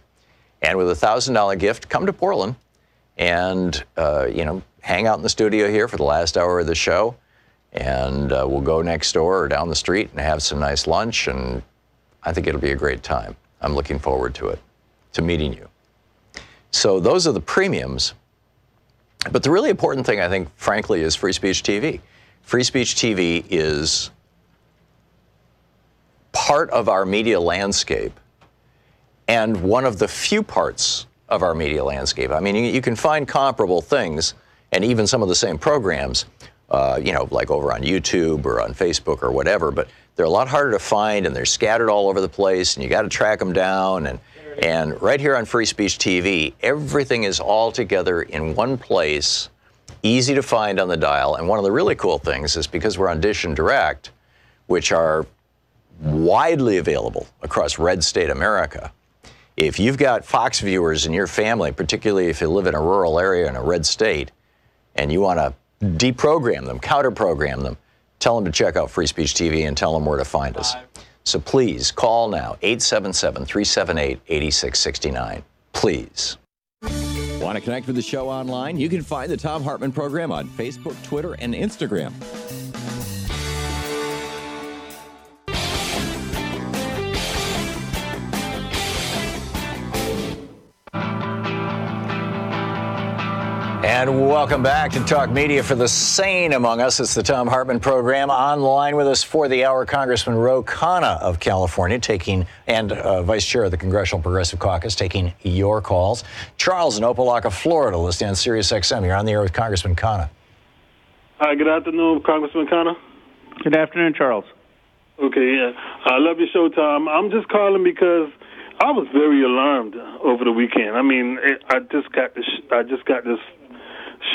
And with a $1,000 gift, come to Portland and, hang out in the studio here for the last hour of the show. And we'll go next door or down the street and have some nice lunch. And I think it'll be a great time. I'm looking forward to it, to meeting you. So those are the premiums. But the really important thing, I think, frankly, is Free Speech TV. Free Speech TV is part of our media landscape and one of the few parts of our media landscape. I mean, you can find comparable things and even some of the same programs, like over on YouTube or on Facebook or whatever, but they're a lot harder to find and they're scattered all over the place and you got to track them down. And right here on Free Speech TV, everything is all together in one place, easy to find on the dial. And one of the really cool things is because we're on Dish and Direct, which are widely available across red state America. If you've got Fox viewers in your family, particularly if you live in a rural area in a red state, and you want to deprogram them, counter-program them, tell them to check out Free Speech TV and tell them where to find us. So please call now, 877-378-8669. Please. Want to connect with the show online? You can find the Thom Hartmann Program on Facebook, Twitter, and Instagram. And welcome back to Talk Media for the sane among us. It's the Thom Hartmann Program. Online with us for the hour, Congressman Ro Khanna of California, and Vice Chair of the Congressional Progressive Caucus, taking your calls. Charles in Opelika, Florida, listening on Sirius XM. You're on the air with Congressman Khanna. Hi, good afternoon, Congressman Khanna. Good afternoon, Charles. Okay, yeah. I love your show, Tom. I'm just calling because I was very alarmed over the weekend. I mean, I just got this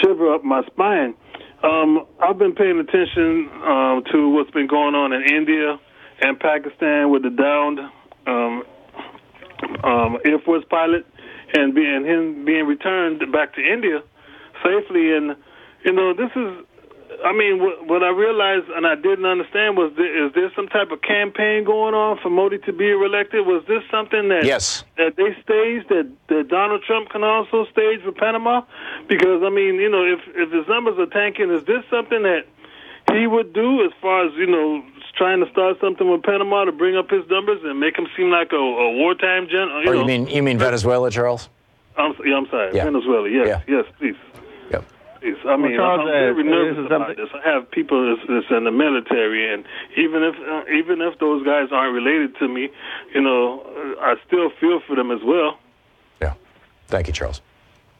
shiver up my spine. I've been paying attention to what's been going on in India and Pakistan with the downed Air Force pilot and him being returned back to India safely. And, this is, what I realized and I didn't understand was, is there some type of campaign going on for Modi to be reelected? Was this something that that they staged, that Donald Trump can also stage for Panama? Because, if his numbers are tanking, is this something that he would do as far as, trying to start something with Panama to bring up his numbers and make him seem like a wartime general? You mean Venezuela, Charles? I'm sorry, Venezuela, yes, please. I'm very nervous about this. I have people that's in the military, and even if those guys aren't related to me, I still feel for them as well. Yeah. Thank you, Charles.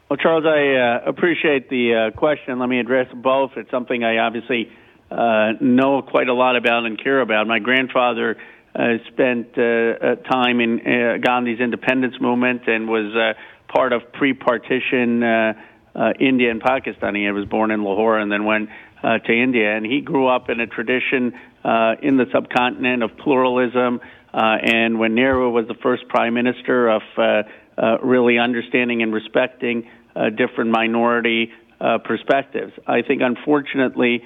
Well, Charles, I appreciate the question. Let me address both. It's something I obviously know quite a lot about and care about. My grandfather spent time in Gandhi's independence movement and was part of pre-partition India and Pakistan. He was born in Lahore and then went to India. And he grew up in a tradition in the subcontinent of pluralism. And when Nehru was the first prime minister, of really understanding and respecting different minority perspectives. I think, unfortunately,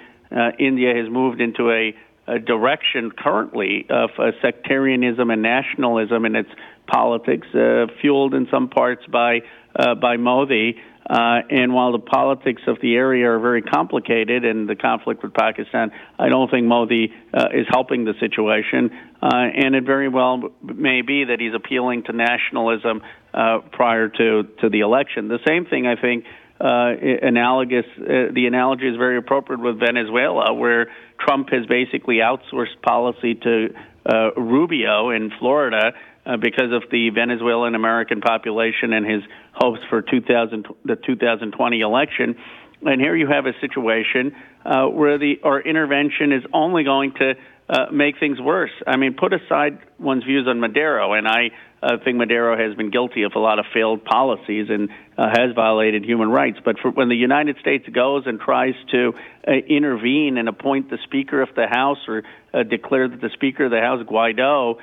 India has moved into a direction currently of sectarianism and nationalism in its politics, fueled in some parts by Modi. And while the politics of the area are very complicated and the conflict with Pakistan, I don't think Modi is helping the situation. And it very well may be that he's appealing to nationalism prior to the election. The same thing, I think, the analogy is very appropriate with Venezuela, where Trump has basically outsourced policy to Rubio in Florida, because of the Venezuelan American population and his hopes for the 2020 election. And here you have a situation where our intervention is only going to make things worse. I mean, put aside one's views on Maduro, and I think Maduro has been guilty of a lot of failed policies and has violated human rights. But when the United States goes and tries to intervene and appoint the Speaker of the House or declare that the Speaker of the House, Guaido,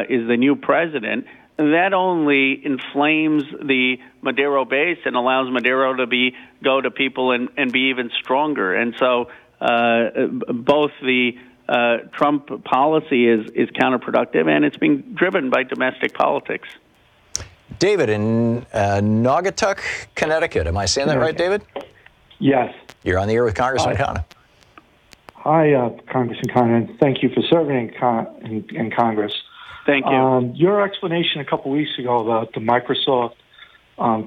is the new president, that only inflames the Maduro base and allows Maduro to go to people and be even stronger. And so both the Trump policy is counterproductive, and it's being driven by domestic politics. David in Naugatuck, Connecticut. Am I saying that right, David? Yes. You're on the air with Congressman Khanna. Hi, Congressman Khanna, and thank you for serving in Congress. Thank you. Your explanation a couple weeks ago about the Microsoft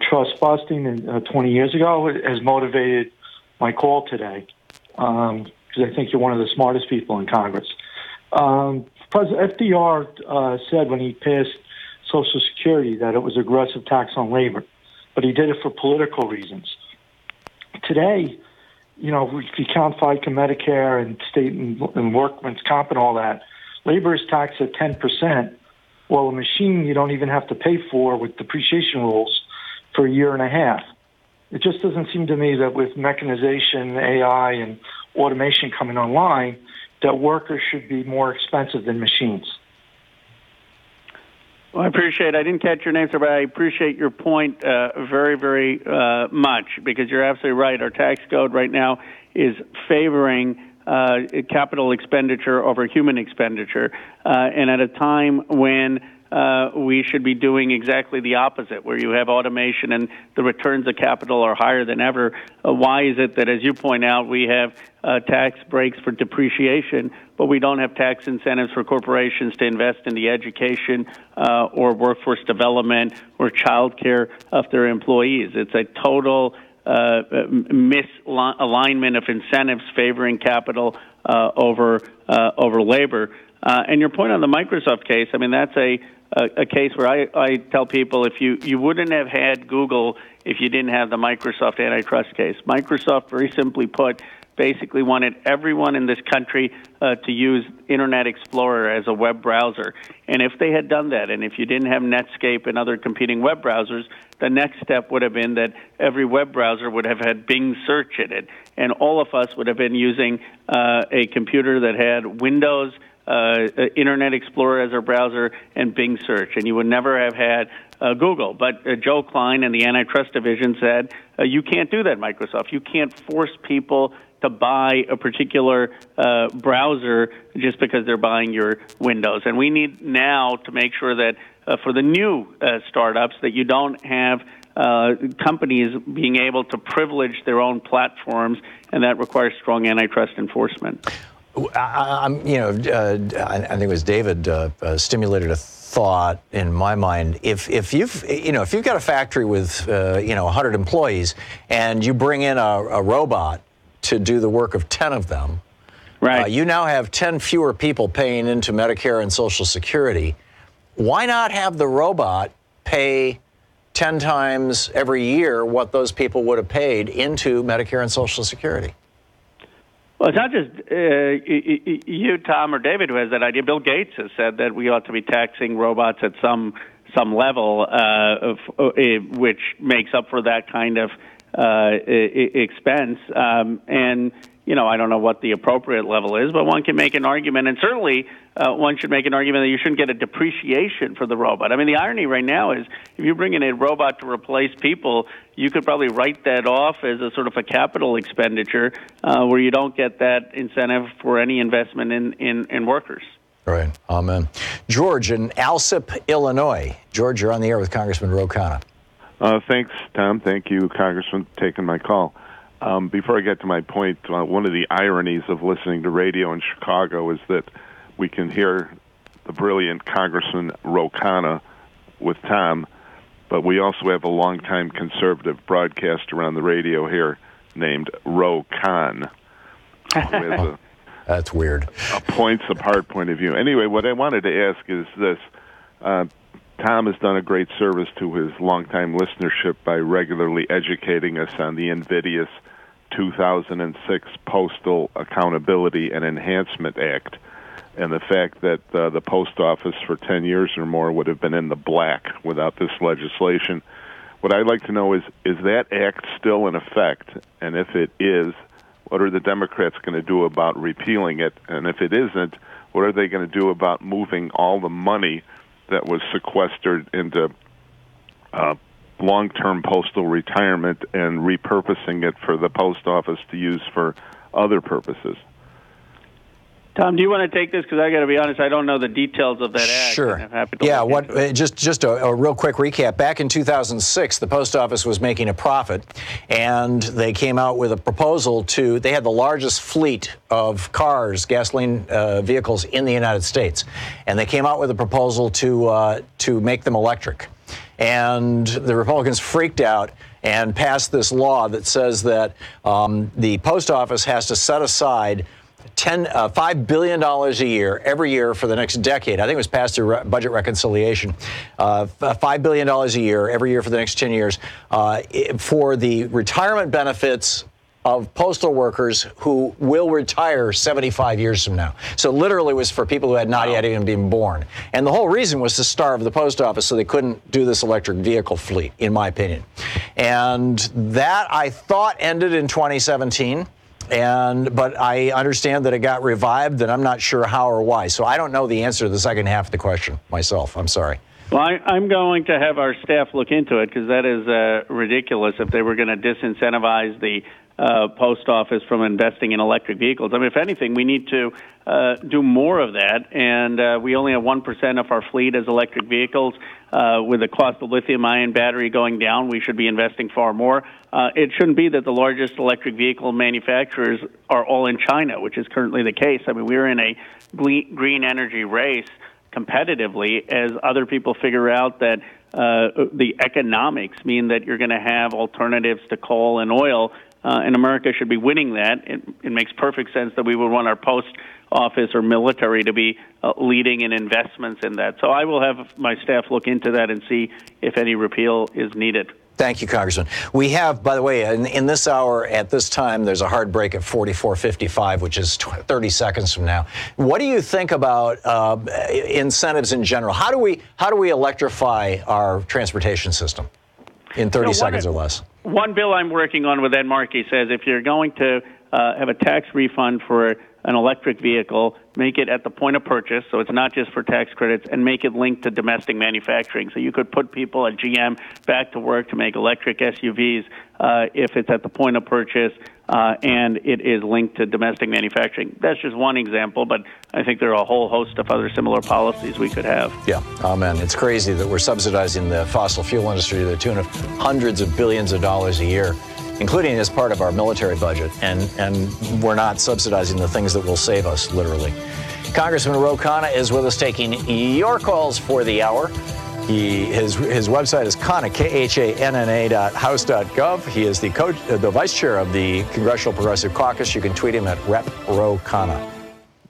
trust busting 20 years ago has motivated my call today. Because I think you're one of the smartest people in Congress. President FDR said when he passed Social Security that it was aggressive tax on labor, but he did it for political reasons. Today, if you count FICA, Medicare, and state and workman's comp and all that, labor is taxed at 10%, while a machine you don't even have to pay for with depreciation rules for a year and a half. It just doesn't seem to me that with mechanization, AI, and automation coming online, that workers should be more expensive than machines. Well, I didn't catch your name, sir, but I appreciate your point very, very much, because you're absolutely right. Our tax code right now is favoring capital expenditure over human expenditure, and at a time when we should be doing exactly the opposite, where you have automation and the returns of capital are higher than ever. Why is it that, as you point out, we have tax breaks for depreciation, but we don't have tax incentives for corporations to invest in the education or workforce development or child care of their employees? It's a total misalignment of incentives favoring capital over labor. And your point on the Microsoft case, I mean, that's a case where I tell people if you wouldn't have had Google if you didn't have the Microsoft antitrust case. Microsoft, very simply put, basically wanted everyone in this country to use Internet Explorer as a web browser. And if they had done that, and if you didn't have Netscape and other competing web browsers, the next step would have been that every web browser would have had Bing search in it. And all of us would have been using a computer that had Windows, Internet Explorer as our browser, and Bing search. And you would never have had Google. But Joe Klein and the antitrust division said, you can't do that, Microsoft. You can't force people to buy a particular browser just because they're buying your Windows. And we need now to make sure that for the new startups that you don't have companies being able to privilege their own platforms, and that requires strong antitrust enforcement. I think it was David stimulated a thought in my mind. If you've got a factory with 100 employees and you bring in a robot to do the work of 10 of them, right? You now have 10 fewer people paying into Medicare and Social Security. Why not have the robot pay 10 times every year what those people would have paid into Medicare and Social Security? Well, it's not just you, Tom, or David who has that idea. Bill Gates has said that we ought to be taxing robots at some level, which makes up for that kind of expense. And I don't know what the appropriate level is, but one can make an argument, and certainly one should make an argument that you shouldn't get a depreciation for the robot. I mean, the irony right now is if you bring in a robot to replace people, you could probably write that off as a sort of a capital expenditure where you don't get that incentive for any investment in workers. Right. Amen. George in Alsip, Illinois. George, you're on the air with Congressman Ro Khanna. Thanks, Tom. Thank you, Congressman, for taking my call. Before I get to my point, one of the ironies of listening to radio in Chicago is that we can hear the brilliant Congressman Ro Khanna with Tom, but we also have a longtime conservative broadcaster on the radio here named Ro Khan. That's weird. A points apart point of view. Anyway, what I wanted to ask is this. Tom has done a great service to his longtime listenership by regularly educating us on the invidious 2006 Postal Accountability and Enhancement Act, and the fact that the post office for 10 years or more would have been in the black without this legislation. What I'd like to know is that act still in effect? And if it is, what are the Democrats going to do about repealing it? And if it isn't, what are they going to do about moving all the money that was sequestered into long-term postal retirement and repurposing it for the post office to use for other purposes? Tom, do you want to take this? Because I got to be honest, I don't know the details of that act. Sure. I'm happy to Just a real quick recap. Back in 2006, the post office was making a profit, and they came out with a proposal they had the largest fleet of cars, gasoline vehicles in the United States, and they came out with a proposal to make them electric. And the Republicans freaked out and passed this law that says that the post office has to set aside $5 billion a year, every year for the next decade. I think it was passed through budget reconciliation. $5 billion a year, every year for the next 10 years, for the retirement benefits of postal workers who will retire 75 years from now. So literally it was for people who had not yet even been born. And the whole reason was to starve the post office so they couldn't do this electric vehicle fleet, in my opinion. And that, I thought, ended in 2017. But I understand that it got revived, and I'm not sure how or why. So I don't know the answer to the second half of the question myself. I'm sorry. Well, I'm going to have our staff look into it, because that is ridiculous if they were going to disincentivize the post office from investing in electric vehicles. I mean, if anything, we need to do more of that, and we only have 1% of our fleet as electric vehicles. With the cost of lithium-ion battery going down, we should be investing far more. It shouldn't be that the largest electric vehicle manufacturers are all in China, which is currently the case. I mean, we're in a green energy race competitively as other people figure out that the economics mean that you're going to have alternatives to coal and oil, and America should be winning that. It makes perfect sense that we would want our post office or military to be leading in investments in that. So I will have my staff look into that and see if any repeal is needed. Thank you, Congressman. We have, by the way, in this hour at this time, there's a hard break at 44:55, which is 30 seconds from now. What do you think about incentives in general? How do we electrify our transportation system in 30 seconds or less? One bill I'm working on with Ed Markey says if you're going to have a tax refund for an electric vehicle, make it at the point of purchase, so it's not just for tax credits, and make it linked to domestic manufacturing. So you could put people at GM back to work to make electric SUVs if it's at the point of purchase and it is linked to domestic manufacturing. That's just one example, but I think there are a whole host of other similar policies we could have. Yeah, amen. It's crazy that we're subsidizing the fossil fuel industry to the tune of hundreds of billions of dollars a year, including as part of our military budget, and we're not subsidizing the things that will save us, literally. Congressman Ro Khanna is with us taking your calls for the hour. His website is Khanna, KHANNA.house.gov. He is the vice chair of the Congressional Progressive Caucus. You can tweet him at Rep. Ro Khanna.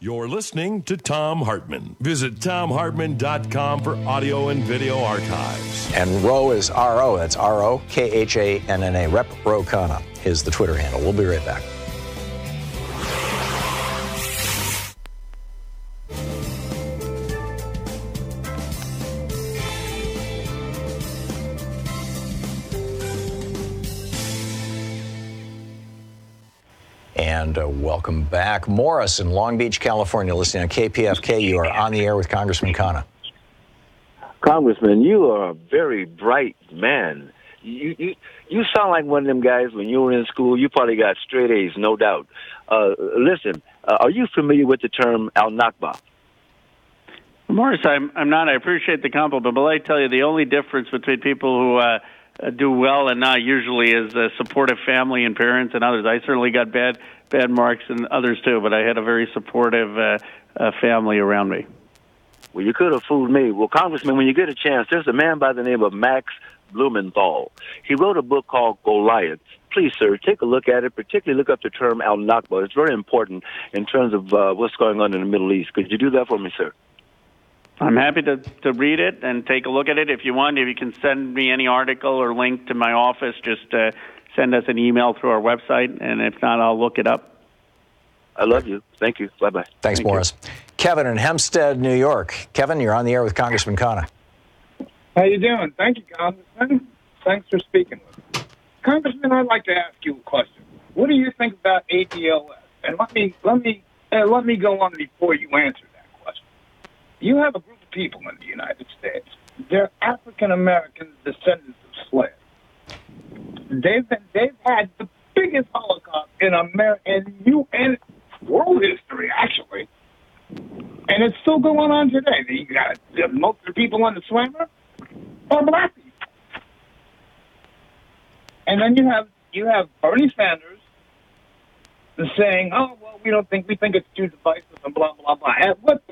You're listening to Thom Hartmann. Visit ThomHartmann.com for audio and video archives. And Ro is R-O. That's R-O, Khanna. Rep. Ro Khanna is the Twitter handle. We'll be right back. And welcome back. Morris in Long Beach, California, listening on KPFK. You are on the air with Congressman Khanna. Congressman, you are a very bright man. You sound like one of them guys when you were in school. You probably got straight A's, no doubt. Listen, are you familiar with the term al-Nakba? Morris, I'm not. I appreciate the compliment, but I tell you, the only difference between people who do well and not usually is supportive family and parents and others. I certainly got bad marks and others too, but I had a very supportive family around me. Well, you could have fooled me. Well, Congressman, when you get a chance, there's a man by the name of Max Blumenthal. He wrote a book called Goliath. Please, sir, take a look at it, particularly look up the term al-Nakba. It's very important in terms of what's going on in the Middle East. Could you do that for me, sir? I'm happy to read it and take a look at it. If you want, if you can send me any article or link to my office, just send us an email through our website, and if not, I'll look it up. I love you. Thank you. Bye-bye. Thanks, Morris. Kevin in Hempstead, New York. Kevin, you're on the air with Congressman Khanna. How you doing? Thank you, Congressman. Thanks for speaking with me. Congressman, I'd like to ask you a question. What do you think about ADLS? And let me go on before you answer that question. You have a group of people in the United States. They're African American descendants of slaves. They've had the biggest Holocaust in in world history, actually, and it's still going on today. Most of the people on the slammer are black people, and then you have Bernie Sanders saying, "Oh well, we think it's too divisive," and blah blah blah. At what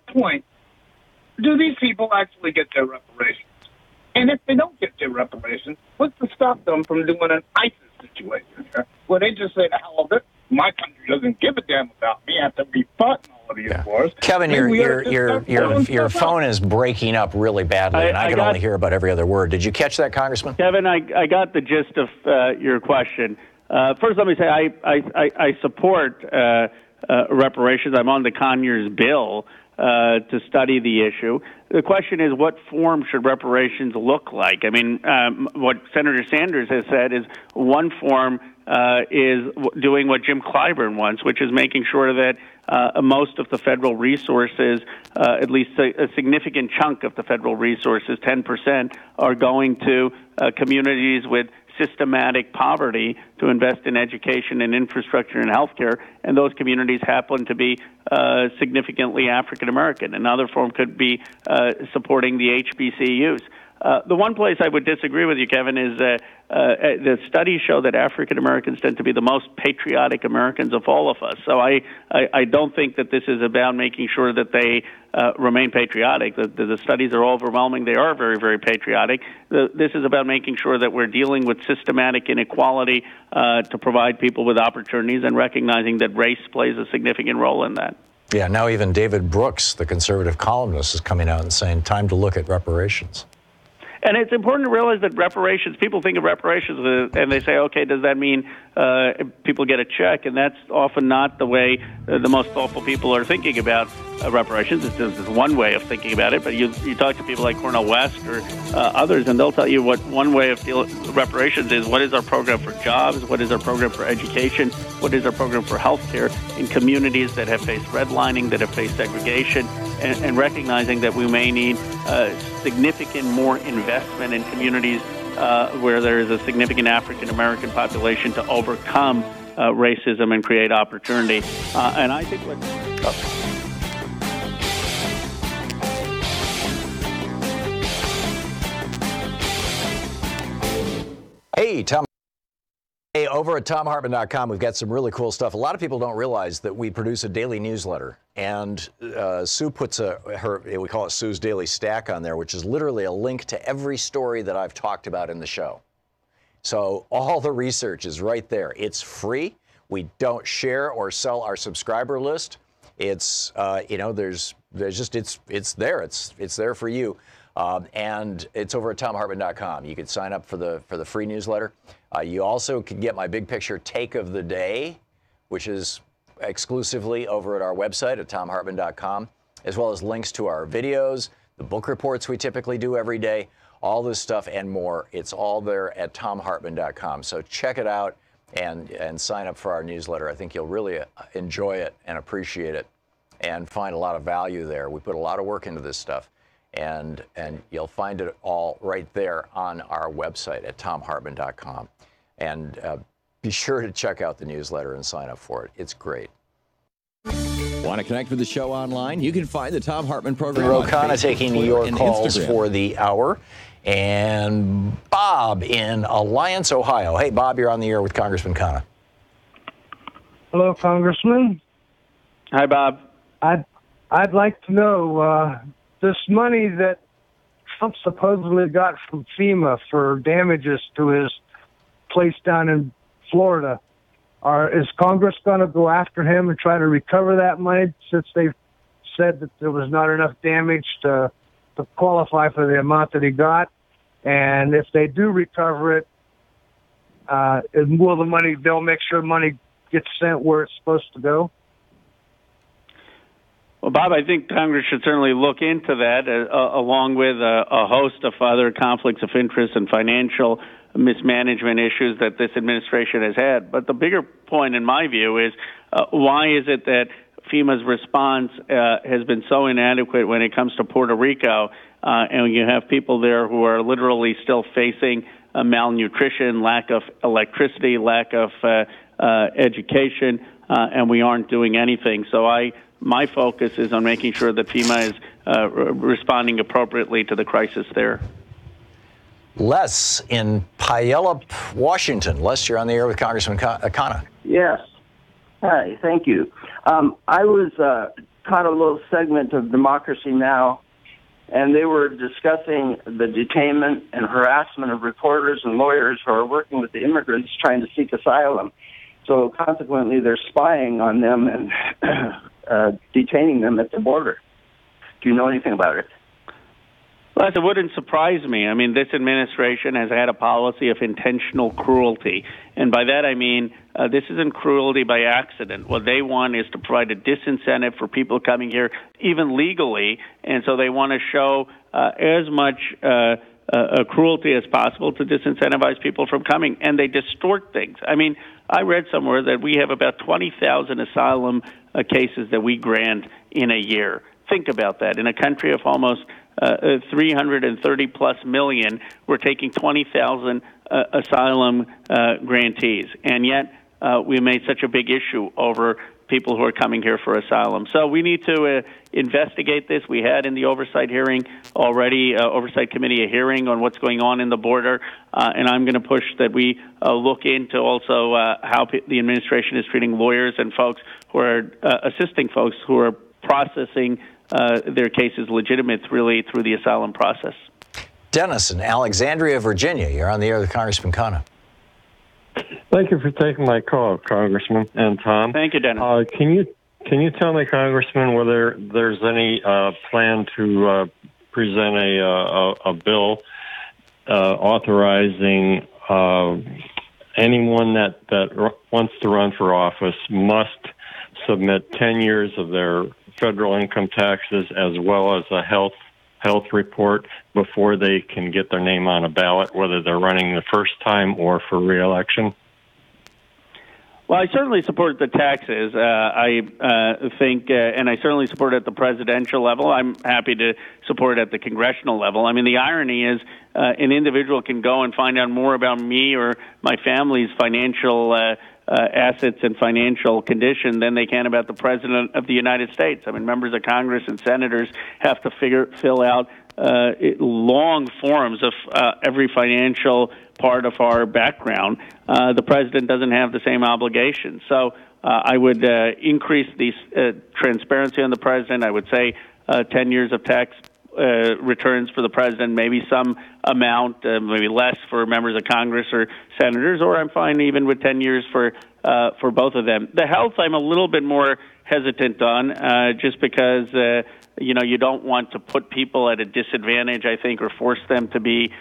point do these people actually get their reparations? And if they don't get their reparations, what's to stop them from doing an ISIS situation here, where they just say, "The hell of it, my country doesn't give a damn about me after we fought in all of these wars." Kevin, your phone is breaking up really badly, and I can only hear about every other word. Did you catch that, Congressman? Kevin, I got the gist of your question. First, let me say I support reparations. I'm on the Conyers bill to study the issue. The question is, what form should reparations look like? I mean, what Senator Sanders has said is one form is doing what Jim Clyburn wants, which is making sure that most of the federal resources, at least a significant chunk of the federal resources, 10%, are going to communities with systematic poverty to invest in education and infrastructure and healthcare, and those communities happen to be significantly African American. Another form could be supporting the HBCUs. The one place I would disagree with you, Kevin, is the studies show that African Americans tend to be the most patriotic Americans of all of us. So I don't think that this is about making sure that they remain patriotic. The studies are overwhelming. They are very, very patriotic. This is about making sure that we're dealing with systematic inequality to provide people with opportunities and recognizing that race plays a significant role in that. Yeah, now even David Brooks, the conservative columnist, is coming out and saying, time to look at reparations. And it's important to realize that reparations, people think of reparations and they say, okay, does that mean people get a check? And that's often not the way the most thoughtful people are thinking about reparations. It's one way of thinking about it, but you talk to people like Cornel West or others, and they'll tell you what one way of reparations is. What is our program for jobs? What is our program for education? What is our program for health care in communities that have faced redlining, that have faced segregation, and recognizing that we may need significant more investment in communities where there is a significant African American population to overcome racism and create opportunity. And I think what... Hey, Tom. Hey, over at ThomHartmann.com, we've got some really cool stuff. A lot of people don't realize that we produce a daily newsletter, and Sue puts we call it Sue's Daily Stack on there, which is literally a link to every story that I've talked about in the show. So all the research is right there. It's free. We don't share or sell our subscriber list. It's there's just it's there. It's there for you. And it's over at ThomHartmann.com. You can sign up for the free newsletter. You also can get my big picture take of the day, which is exclusively over at our website at ThomHartmann.com, as well as links to our videos, the book reports we typically do every day, all this stuff and more. It's all there at ThomHartmann.com. So check it out and sign up for our newsletter. I think you'll really enjoy it and appreciate it and find a lot of value there. We put a lot of work into this stuff. And you'll find it all right there on our website at ThomHartmann.com. And be sure to check out the newsletter and sign up for it. It's great. Want to connect with the show online? You can find the Thom Hartmann Program on Facebook, taking your calls Instagram. For the hour. And Bob in Alliance, Ohio. Hey, Bob, you're on the air with Congressman Khanna. Hello, Congressman. Hi, Bob. I'd like to know this money that Trump supposedly got from FEMA for damages to his place down in Florida. Is Congress going to go after him and try to recover that money since they've said that there was not enough damage to qualify for the amount that he got. And if they do recover it, they'll make sure money gets sent where it's supposed to go? Well, Bob, I think Congress should certainly look into that, along with a host of other conflicts of interest and financial mismanagement issues that this administration has had. But the bigger point, in my view, is why is it that FEMA's response has been so inadequate when it comes to Puerto Rico, and you have people there who are literally still facing malnutrition, lack of electricity, lack of education, and we aren't doing anything. So my focus is on making sure that FEMA is responding appropriately to the crisis there. Les in Puyallup, Washington. Les, you're on the air with Congressman Khanna. Yes. Hi, thank you. I was caught a little segment of Democracy Now!, and they were discussing the detainment and harassment of reporters and lawyers who are working with the immigrants trying to seek asylum. So consequently, they're spying on them and detaining them at the border. Do you know anything about it? Well, it wouldn't surprise me. I mean, this administration has had a policy of intentional cruelty. And by that I mean this isn't cruelty by accident. What they want is to provide a disincentive for people coming here, even legally. And so they want to show as much cruelty as possible to disincentivize people from coming. And they distort things. I mean, I read somewhere that we have about 20,000 asylum cases that we grant in a year. Think about that. In a country of almost 330 plus million, we're taking 20,000 asylum grantees, and yet we made such a big issue over people who are coming here for asylum. So we need to investigate this. We had in the oversight hearing already, oversight committee, a hearing on what's going on in the border, and I'm going to push that we look into also how the administration is treating lawyers and folks who are assisting folks who are processing their cases legitimate really through the asylum process. Dennis in Alexandria, Virginia. You're on the air with Congressman Khanna. Thank you for taking my call, Congressman and Tom. Thank you, Dennis. Can you tell me, Congressman, whether there's any plan to present a bill authorizing anyone that wants to run for office must submit 10 years of their federal income taxes as well as a health report before they can get their name on a ballot, whether they're running the first time or for re-election? Well, I certainly support the taxes. I think, and I certainly support it at the presidential level. I'm happy to support it at the congressional level. I mean, the irony is an individual can go and find out more about me or my family's financial assets and financial condition than they can about the President of the United States. I mean, members of Congress and senators have to fill out long forms of every financial part of our background. The President doesn't have the same obligation. So I would increase the transparency on the President. I would say 10 years of tax returns for the President, maybe some amount, maybe less for members of Congress or senators, or I'm fine even with 10 years for both of them. The health, I'm a little bit more hesitant on, just because you don't want to put people at a disadvantage, I think, or force them to be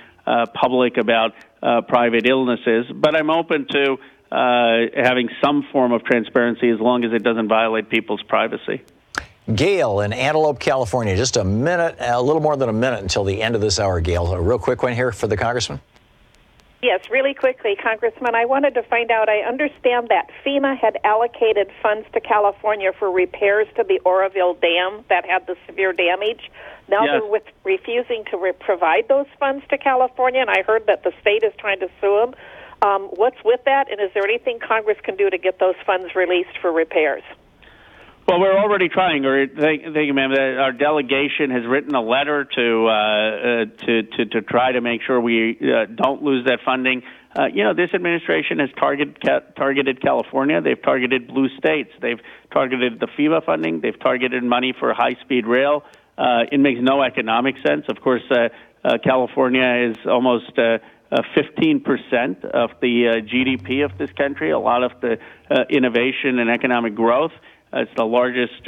public about private illnesses. But I'm open to having some form of transparency as long as it doesn't violate people's privacy. Gail in Antelope, California. Just a minute, a little more than a minute until the end of this hour, Gail. A real quick one here for the Congressman. Yes, really quickly, Congressman. I wanted to find out, I understand that FEMA had allocated funds to California for repairs to the Oroville Dam that had the severe damage. Now Yes. they're refusing to provide those funds to California, and I heard that the state is trying to sue them. What's with that, and is there anything Congress can do to get those funds released for repairs? Well, we're already trying. Thank you, ma'am. Our delegation has written a letter to try to make sure we don't lose that funding. This administration has targeted California. They've targeted blue states. They've targeted the FEMA funding. They've targeted money for high-speed rail. It makes no economic sense. Of course, California is almost 15% of the GDP of this country, a lot of the innovation and economic growth. It's the largest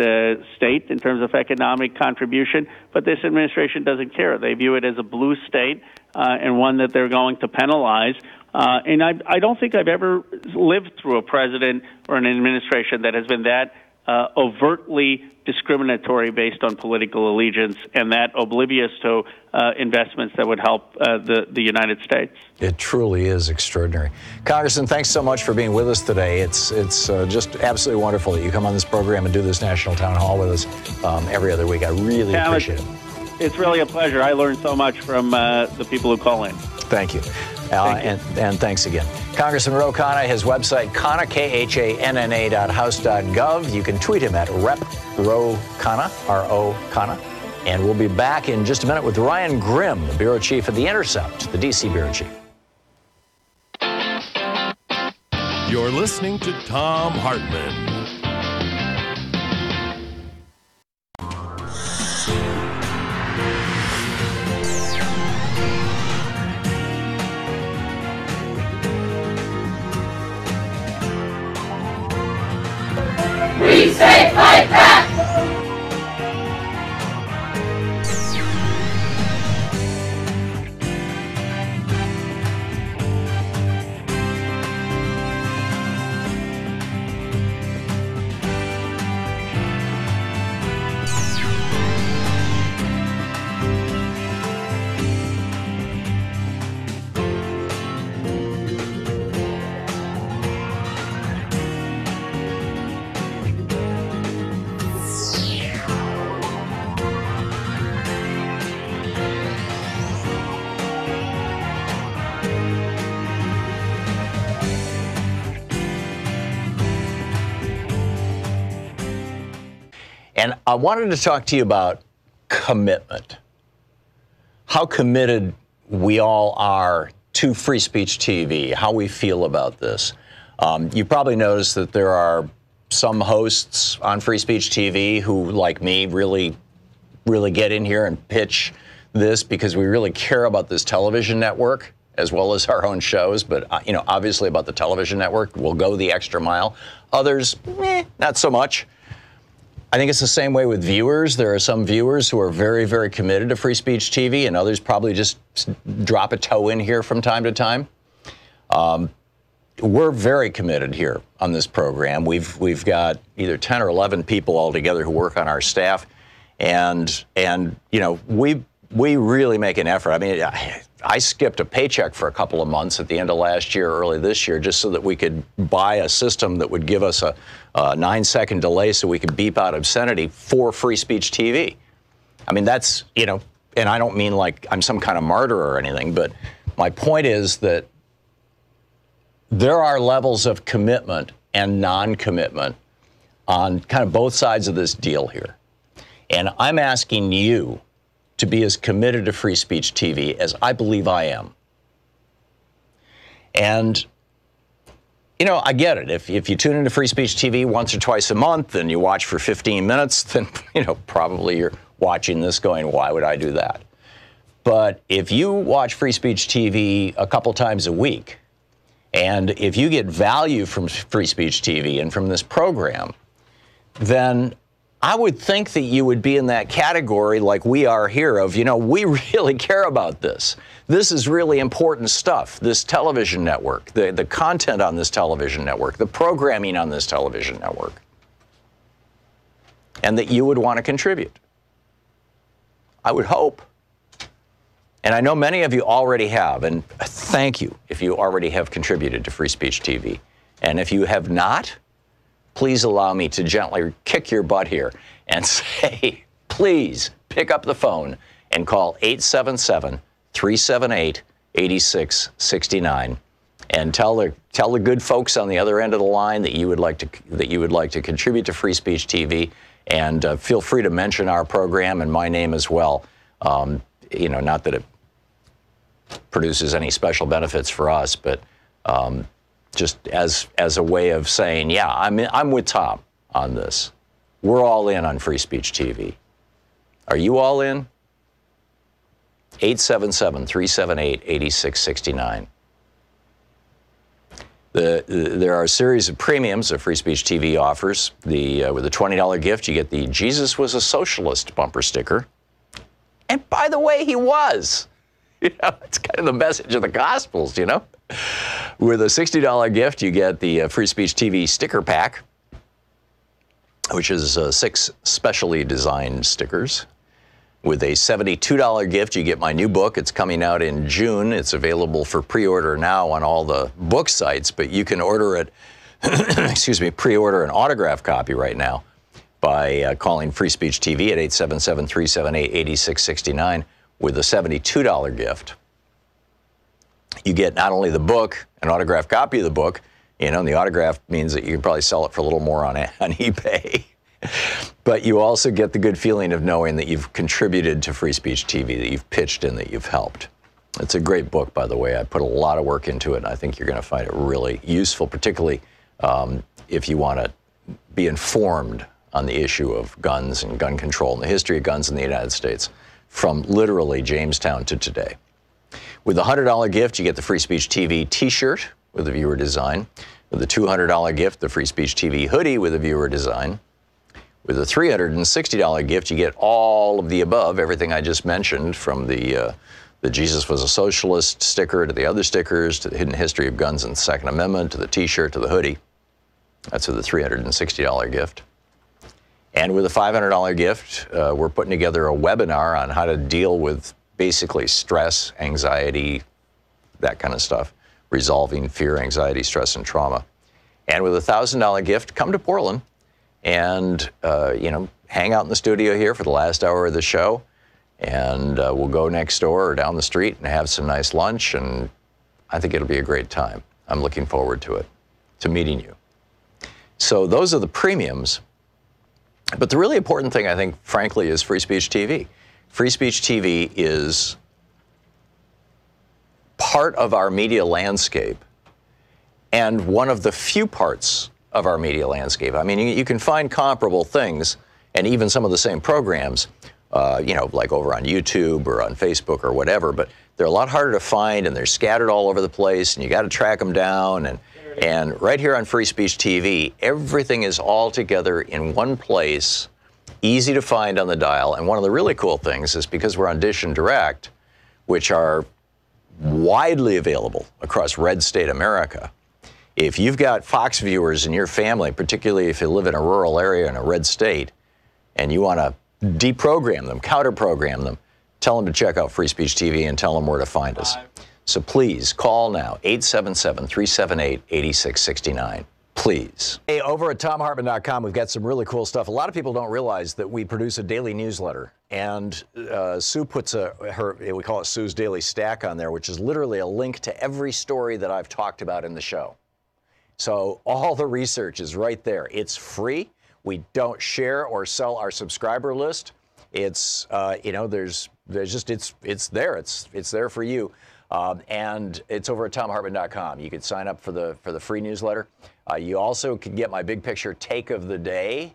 state in terms of economic contribution, but this administration doesn't care. They view it as a blue state and one that they're going to penalize. And I don't think I've ever lived through a president or an administration that has been that overtly discriminatory based on political allegiance and that oblivious to investments that would help the United States. It truly is extraordinary. Congressman, thanks so much for being with us today. It's just absolutely wonderful that you come on this program and do this national town hall with us every other week. I really appreciate it. It's really a pleasure. I learned so much from the people who call in. Thank you. And thanks again. Congressman Ro Khanna, his website, Khanna, KHANNA.house.gov. You can tweet him at Rep. Ro Khanna, R-O Khanna. And we'll be back in just a minute with Ryan Grimm, the bureau chief of The Intercept, the D.C. bureau chief. You're listening to Thom Hartmann. We say fight back! And I wanted to talk to you about commitment. How committed we all are to free speech TV, how we feel about this. You probably noticed that there are some hosts on free speech TV who, like me, really get in here and pitch this because we really care about this television network as well as our own shows. But, obviously about the television network, we'll go the extra mile. Others, not so much. I think it's the same way with viewers. There are some viewers who are very, very committed to free speech TV, and others probably just drop a toe in here from time to time. We're very committed here on this program. We've got either 10 or 11 people altogether who work on our staff, and we really make an effort. I mean, I skipped a paycheck for a couple of months at the end of last year, early this year, just so that we could buy a system that would give us a 9-second delay so we could beep out obscenity for free speech TV. I mean, that's, and I don't mean like I'm some kind of martyr or anything, but my point is that there are levels of commitment and non-commitment on kind of both sides of this deal here. And I'm asking you to be as committed to free speech TV as I believe I am. And, I get it. If you tune into free speech TV once or twice a month and you watch for 15 minutes, then, probably you're watching this going, why would I do that? But if you watch free speech TV a couple times a week, and if you get value from free speech TV and from this program, then I would think that you would be in that category like we are here of, we really care about this. This is really important stuff, this television network, the content on this television network, the programming on this television network, and that you would want to contribute. I would hope. And I know many of you already have, and thank you if you already have contributed to Free Speech TV. And if you have not, please allow me to gently kick your butt here and say, please pick up the phone and call 877-378-8669 and tell the good folks on the other end of the line that you would like to contribute to Free Speech TV, and feel free to mention our program and my name as well. Not that it produces any special benefits for us, but just as a way of saying, yeah, I'm with Tom on this. We're all in on Free Speech TV. Are you all in? 877-378-8669. There are a series of premiums that Free Speech TV offers. With a $20 gift, you get the Jesus Was a Socialist bumper sticker. And by the way, he was. It's kind of the message of the Gospels, With a $60 gift, you get the Free Speech TV sticker pack, which is 6 specially designed stickers. With a $72 gift, you get my new book. It's coming out in June. It's available for pre-order now on all the book sites, but you can order it, pre-order an autograph copy right now by calling Free Speech TV at 877-378-8669 with a $72 gift. You get not only the book, an autographed copy of the book, and the autograph means that you can probably sell it for a little more on eBay. But you also get the good feeling of knowing that you've contributed to Free Speech TV, that you've pitched in, that you've helped. It's a great book, by the way. I put a lot of work into it, and I think you're going to find it really useful, particularly if you want to be informed on the issue of guns and gun control and the history of guns in the United States from literally Jamestown to today. With a $100 gift, you get the Free Speech TV T-shirt with a viewer design. With a $200 gift, the Free Speech TV hoodie with a viewer design. With a $360 gift, you get all of the above, everything I just mentioned, from the Jesus Was a Socialist sticker to the other stickers, to the hidden history of guns and the Second Amendment, to the T-shirt, to the hoodie. That's with a $360 gift. And with a $500 gift, we're putting together a webinar on how to deal with basically stress, anxiety, that kind of stuff, resolving fear, anxiety, stress, and trauma. And with a $1,000 gift, come to Portland and, hang out in the studio here for the last hour of the show. And we'll go next door or down the street and have some nice lunch. And I think it'll be a great time. I'm looking forward to it, to meeting you. So those are the premiums. But the really important thing, I think, frankly, is Free Speech TV. Free Speech TV is part of our media landscape and one of the few parts of our media landscape. I mean, you can find comparable things and even some of the same programs, like over on YouTube or on Facebook or whatever, but they're a lot harder to find and they're scattered all over the place and you got to track them down. And right here on Free Speech TV, everything is all together in one place, easy to find on the dial. And one of the really cool things is because we're on Dish and Direct, which are widely available across red state America. If you've got Fox viewers in your family, particularly if you live in a rural area in a red state, and you want to deprogram them, counter-program them, tell them to check out Free Speech TV and tell them where to find us. So please call now, 877-378-8669. Please. Hey, over at ThomHartmann.com, we've got some really cool stuff. A lot of people don't realize that we produce a daily newsletter. And Sue puts we call it Sue's Daily Stack on there, which is literally a link to every story that I've talked about in the show. So all the research is right there. It's free. We don't share or sell our subscriber list. It's, it's there. It's there for you. And it's over at ThomHartmann.com. You can sign up for the free newsletter. You also can get my big picture take of the day,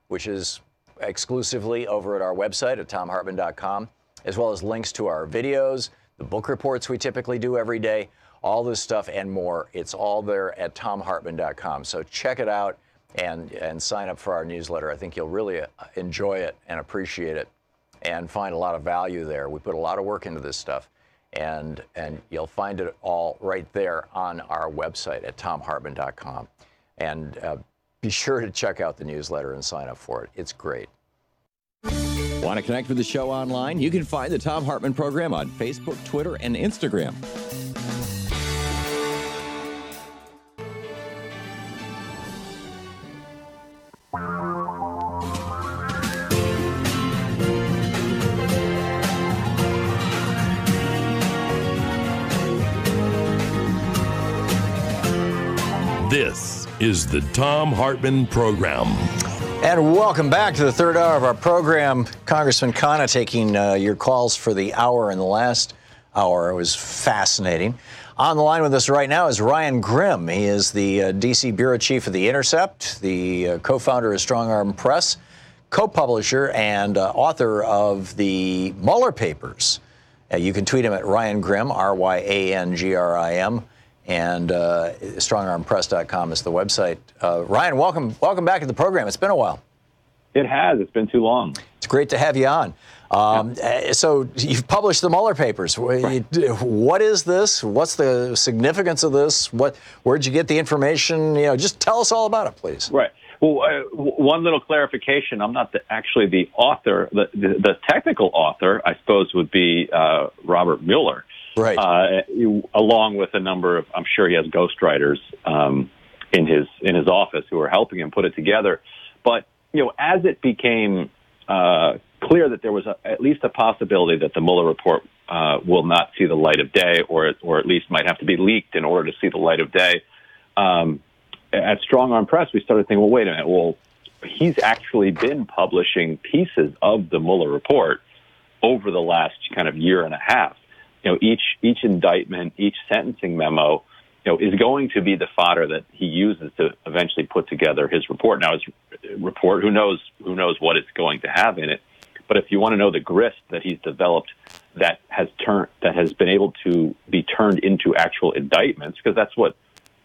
which is exclusively over at our website at ThomHartmann.com, as well as links to our videos, the book reports we typically do every day, all this stuff and more. It's all there at ThomHartmann.com. So check it out and sign up for our newsletter. I think you'll really enjoy it and appreciate it and find a lot of value there. We put a lot of work into this stuff. And you'll find it all right there on our website at ThomHartmann.com. And be sure to check out the newsletter and sign up for it. It's great. Want to connect with the show online? You can find the Thom Hartmann Program on Facebook, Twitter, and Instagram. This is the Thom Hartmann Program. And welcome back to the third hour of our program. Congressman Khanna taking your calls for the hour and the last hour. It was fascinating. On the line with us right now is Ryan Grim. He is the D.C. Bureau Chief of The Intercept, the co-founder of Strong Arm Press, co-publisher and author of the Mueller Papers. You can tweet him at Ryan Grim, R-Y-A-N-G-R-I-M. And strongarmpress.com is the website. Ryan, welcome back to the program. It's been a while. It has. It's been too long. It's great to have you on. So you've published the Mueller papers. Right. What is this? What's the significance of this? Where'd you get the information? Just tell us all about it, please. Right. Well, one little clarification. I'm not actually the author. The technical author, I suppose, would be Robert Mueller. Right. Along with a number of, I'm sure he has ghostwriters in his office who are helping him put it together. But as it became clear that there was at least a possibility that the Mueller report will not see the light of day, or at least might have to be leaked in order to see the light of day, at Strong Arm Press, we started thinking, well, wait a minute. Well, he's actually been publishing pieces of the Mueller report over the last kind of year and a half. Each indictment, each sentencing memo, is going to be the fodder that he uses to eventually put together his report. Now, his report, who knows what it's going to have in it. But if you want to know the grist that he's developed that has been able to be turned into actual indictments, because that's what,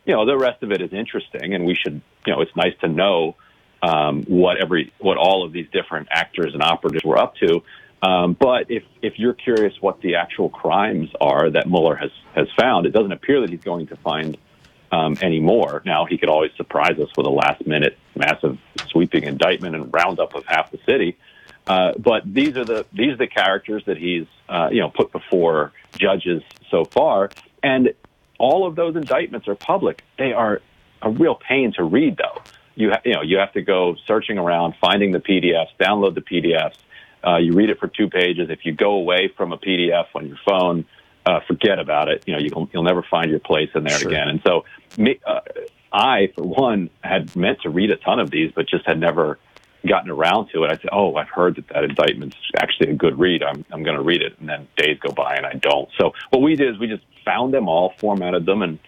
the rest of it is interesting, and we should, it's nice to know what all of these different actors and operatives were up to. But if you're curious what the actual crimes are that Mueller has found, it doesn't appear that he's going to find any more. Now, he could always surprise us with a last-minute, massive, sweeping indictment and roundup of half the city. But these are the characters that he's put before judges so far, and all of those indictments are public. They are a real pain to read, though. You have to go searching around, finding the PDFs, download the PDFs. You read it for 2 pages. If you go away from a PDF on your phone, forget about it. You'll never find your place in there again. And so, I, for one, had meant to read a ton of these, but just had never gotten around to it. I said, I've heard that indictment's actually a good read. I'm going to read it. And then days go by and I don't. So what we did is we just found them all, formatted them, and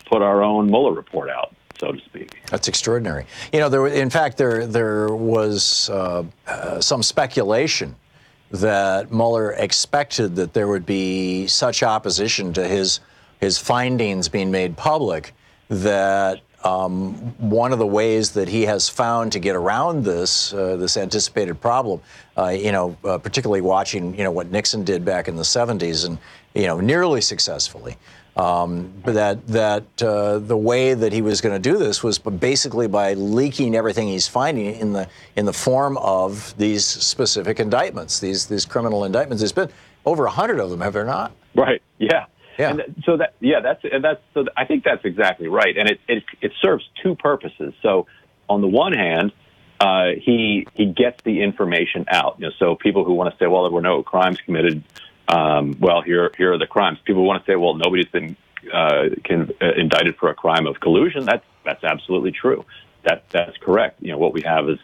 put our own Mueller report out, so to speak. That's extraordinary. There was some speculation that Mueller expected that there would be such opposition to his findings being made public that one of the ways that he has found to get around this anticipated problem, particularly watching what Nixon did back in the 70s and nearly successfully. But the way that he was going to do this was basically by leaking everything he's finding in the form of these specific indictments, these criminal indictments. There's been over 100 of them, have there not? Right. Yeah. Yeah. And I think that's exactly right, and it serves 2 purposes. So, on the one hand, he gets the information out. So people who want to say, well, there were no crimes committed. Well, here are the crimes. People want to say, well, nobody's been indicted for a crime of collusion. That's absolutely true. That's correct. What we have is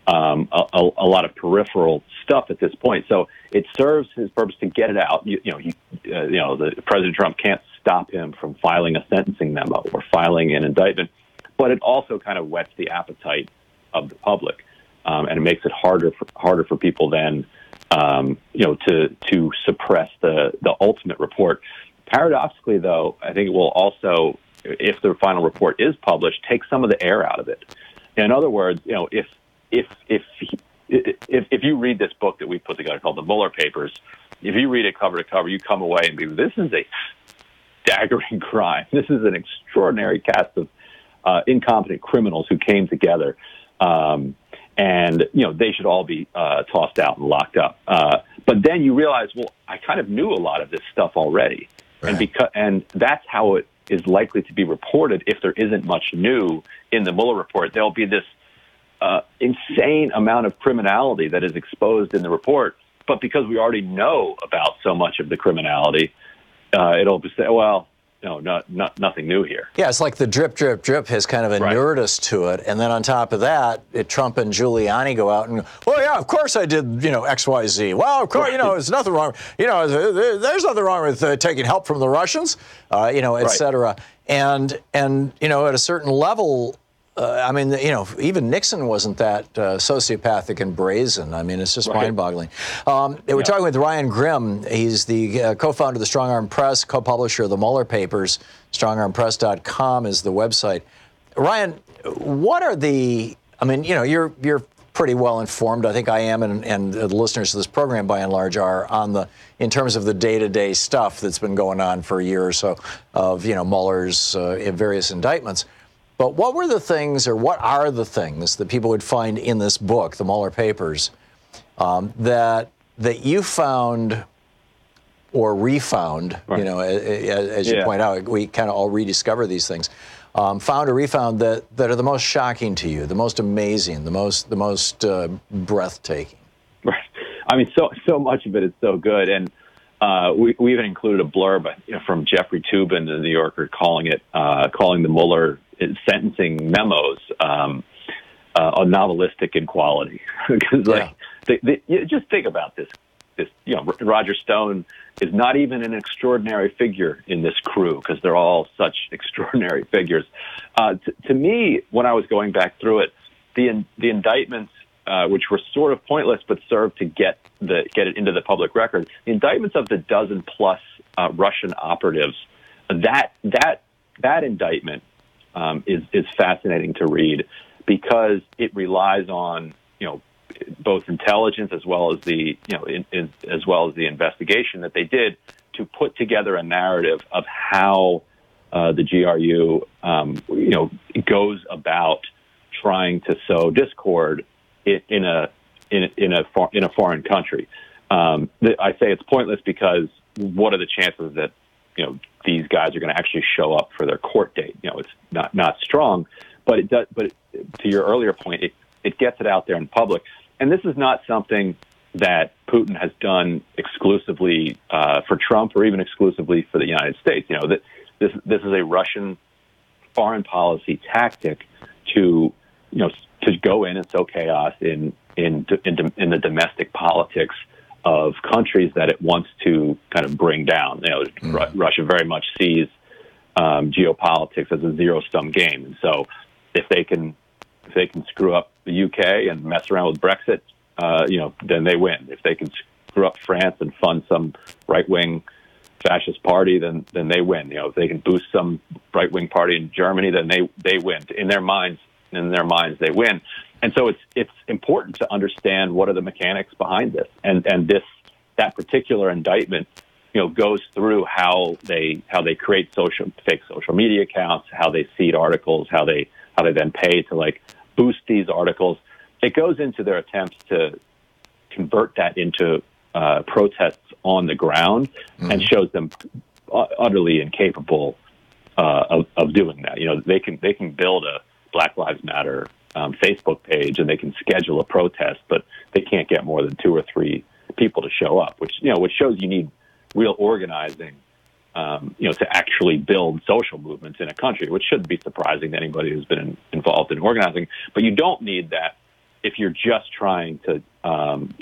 a lot of peripheral stuff at this point. So it serves his purpose to get it out. The President Trump can't stop him from filing a sentencing memo or filing an indictment, but it also kind of whets the appetite of the public, and it makes it harder for people then, to suppress the ultimate report. Paradoxically, though, I think it will also, if the final report is published, take some of the air out of it. In other words, if you read this book that we put together called the Mueller Papers, if you read it cover to cover, you come away and be, this is a staggering crime. This is an extraordinary cast of incompetent criminals who came together, and they should all be tossed out and locked up. But then you realize, well, I kind of knew a lot of this stuff already, right. and that's how it is likely to be reported. If there isn't much new in the Mueller report, there'll be this insane amount of criminality that is exposed in the report. But because we already know about so much of the criminality, it'll just say, well, no, nothing new here. Yeah, it's like the drip, drip, drip has kind of inured us to it. And then on top of that, Trump and Giuliani go out and, well, yeah, of course I did, X, Y, Z. Well, of course, there's nothing wrong. There's nothing wrong with taking help from the Russians, et cetera. And at a certain level, I mean, even Nixon wasn't that sociopathic and brazen. I mean, it's just mind-boggling. We're talking with Ryan Grimm. He's the co-founder of the Strong Arm Press, co-publisher of the Mueller Papers. StrongArmPress.com is the website. Ryan, what are the? I mean, you're pretty well informed. I think I am, and the listeners to this program, by and large, are in terms of the day-to-day stuff that's been going on for a year or so of Mueller's various indictments. But what were the things, or what are the things that people would find in this book, the Mueller Papers, that you found or refound? As you point out, we kind of all rediscover these things. Found or refound that are the most shocking to you, the most amazing, the most breathtaking. Right. I mean, so much of it is so good, and we even included a blurb from Jeffrey Toobin in the New Yorker calling the Mueller sentencing memos a novelistic in quality. Because just think about this. Roger Stone is not even an extraordinary figure in this crew because they're all such extraordinary figures. To me, when I was going back through it, the indictments, which were sort of pointless but served to get it into the public record, the indictments of the dozen-plus Russian operatives, that indictment is fascinating to read because it relies on both intelligence as well as the as well as the investigation that they did to put together a narrative of how the GRU goes about trying to sow discord in a foreign country. I say it's pointless because what are the chances that these guys are going to actually show up for their court date? It's not strong, but it does. But to your earlier point, it gets it out there in public. And this is not something that Putin has done exclusively for Trump or even exclusively for the United States. This is a Russian foreign policy tactic to go in and sow chaos in the domestic politics of countries that it wants to kind of bring down. Russia very much sees geopolitics as a zero-sum game, and so if they can screw up the UK and mess around with Brexit, then they win. If they can screw up France and fund some right-wing fascist party, then they win. If they can boost some right-wing party in Germany, then they win. In their minds, they win. And so it's important to understand what are the mechanics behind this. And that particular indictment, goes through how they create fake social media accounts, how they seed articles, how they then pay to boost these articles. It goes into their attempts to convert that into protests on the ground and shows them utterly incapable of doing that. They can build a Black Lives Matter Facebook page and they can schedule a protest, but they can't get more than 2 or 3 people to show up, which shows you need real organizing, to actually build social movements in a country, which shouldn't be surprising to anybody who's been involved in organizing. But you don't need that if you're just trying to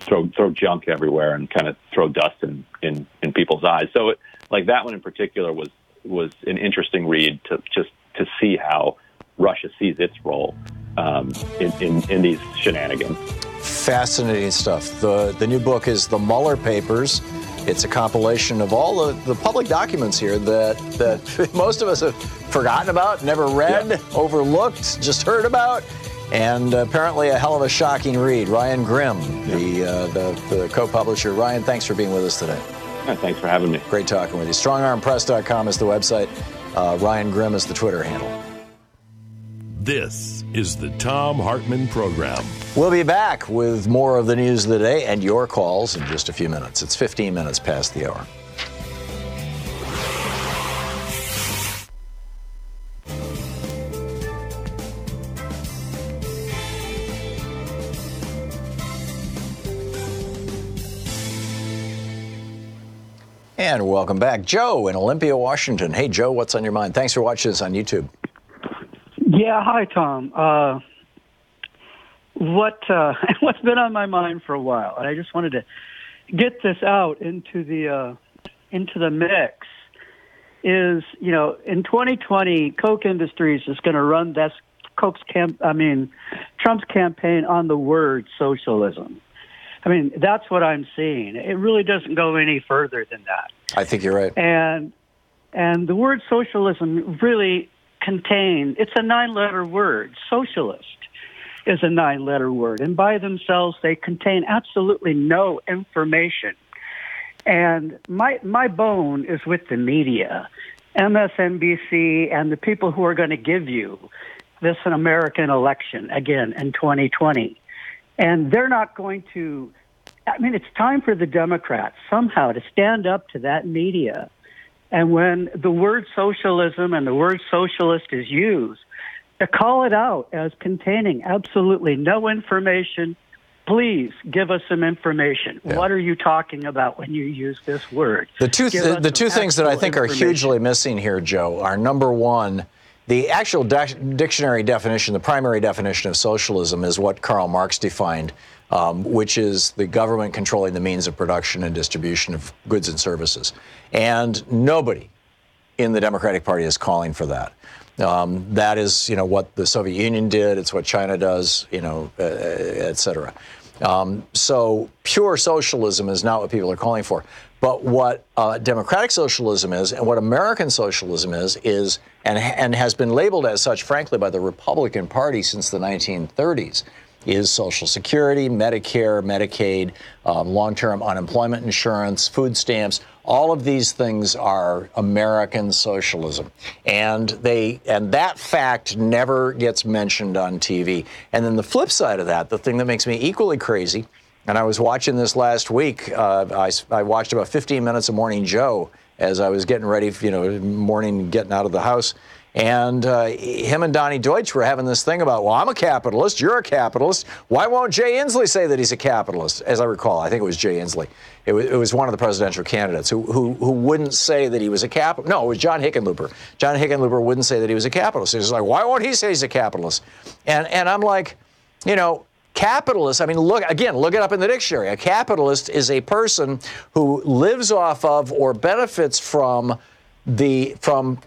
throw junk everywhere and kind of throw dust in people's eyes. So that one in particular was an interesting read to see how Russia sees its role in these shenanigans. Fascinating stuff. The new book is The Mueller Papers. It's a compilation of all the public documents here that most of us have forgotten about, never read, overlooked, just heard about, and apparently a hell of a shocking read. Ryan Grimm, the co-publisher. Ryan, thanks for being with us today. Yeah, thanks for having me. Great talking with you. StrongArmPress.com is the website. Ryan Grimm is the Twitter handle. This is the Thom Hartmann Program. We'll be back with more of the news of the day and your calls in just a few minutes. It's 15 minutes past the hour. And welcome back. Joe in Olympia, Washington. Hey, Joe, what's on your mind? Thanks for watching us on YouTube. Yeah, hi, Tom. What's been on my mind for a while, and I just wanted to get this out into the mix, is, in 2020, Koch Industries is going to run this Trump's campaign on the word socialism. I mean, that's what I'm seeing. It really doesn't go any further than that. I think you're right. And the word socialism really it's a 9-letter word. Socialist is a 9-letter word. And by themselves, they contain absolutely no information. And my bone is with the media, MSNBC, and the people who are going to give you this an American election again in 2020. And they're not going to, it's time for the Democrats somehow to stand up to that media. And when the word socialism and the word socialist is used, to call it out as containing absolutely no information. Please give us some information. Yeah. What are you talking about when you use this word? The two things that I think are hugely missing here, Joe, are number one, the actual dictionary definition, the primary definition of socialism is what Karl Marx defined, which is the government controlling the means of production and distribution of goods and services. And nobody in the Democratic Party is calling for that. That is, what the Soviet Union did. It's what China does, et cetera. So pure socialism is not what people are calling for. But what democratic socialism is and what American socialism is and has been labeled as such, frankly, by the Republican Party since the 1930s, is Social Security, Medicare, Medicaid, long-term unemployment insurance, food stamps. All of these things are American socialism. And that fact never gets mentioned on TV. And then the flip side of that, the thing that makes me equally crazy, and I was watching this last week, I watched about 15 minutes of Morning Joe as I was getting ready, morning getting out of the house. And him and Donnie Deutsch were having this thing about, well, I'm a capitalist, you're a capitalist. Why won't Jay Inslee say that he's a capitalist? As I recall, I think it was Jay Inslee. It was one of the presidential candidates who wouldn't say that he was a capitalist. No, it was John Hickenlooper. John Hickenlooper wouldn't say that he was a capitalist. He was like, why won't he say he's a capitalist? And I'm like, capitalist, look it up in the dictionary. A capitalist is a person who lives off of or benefits from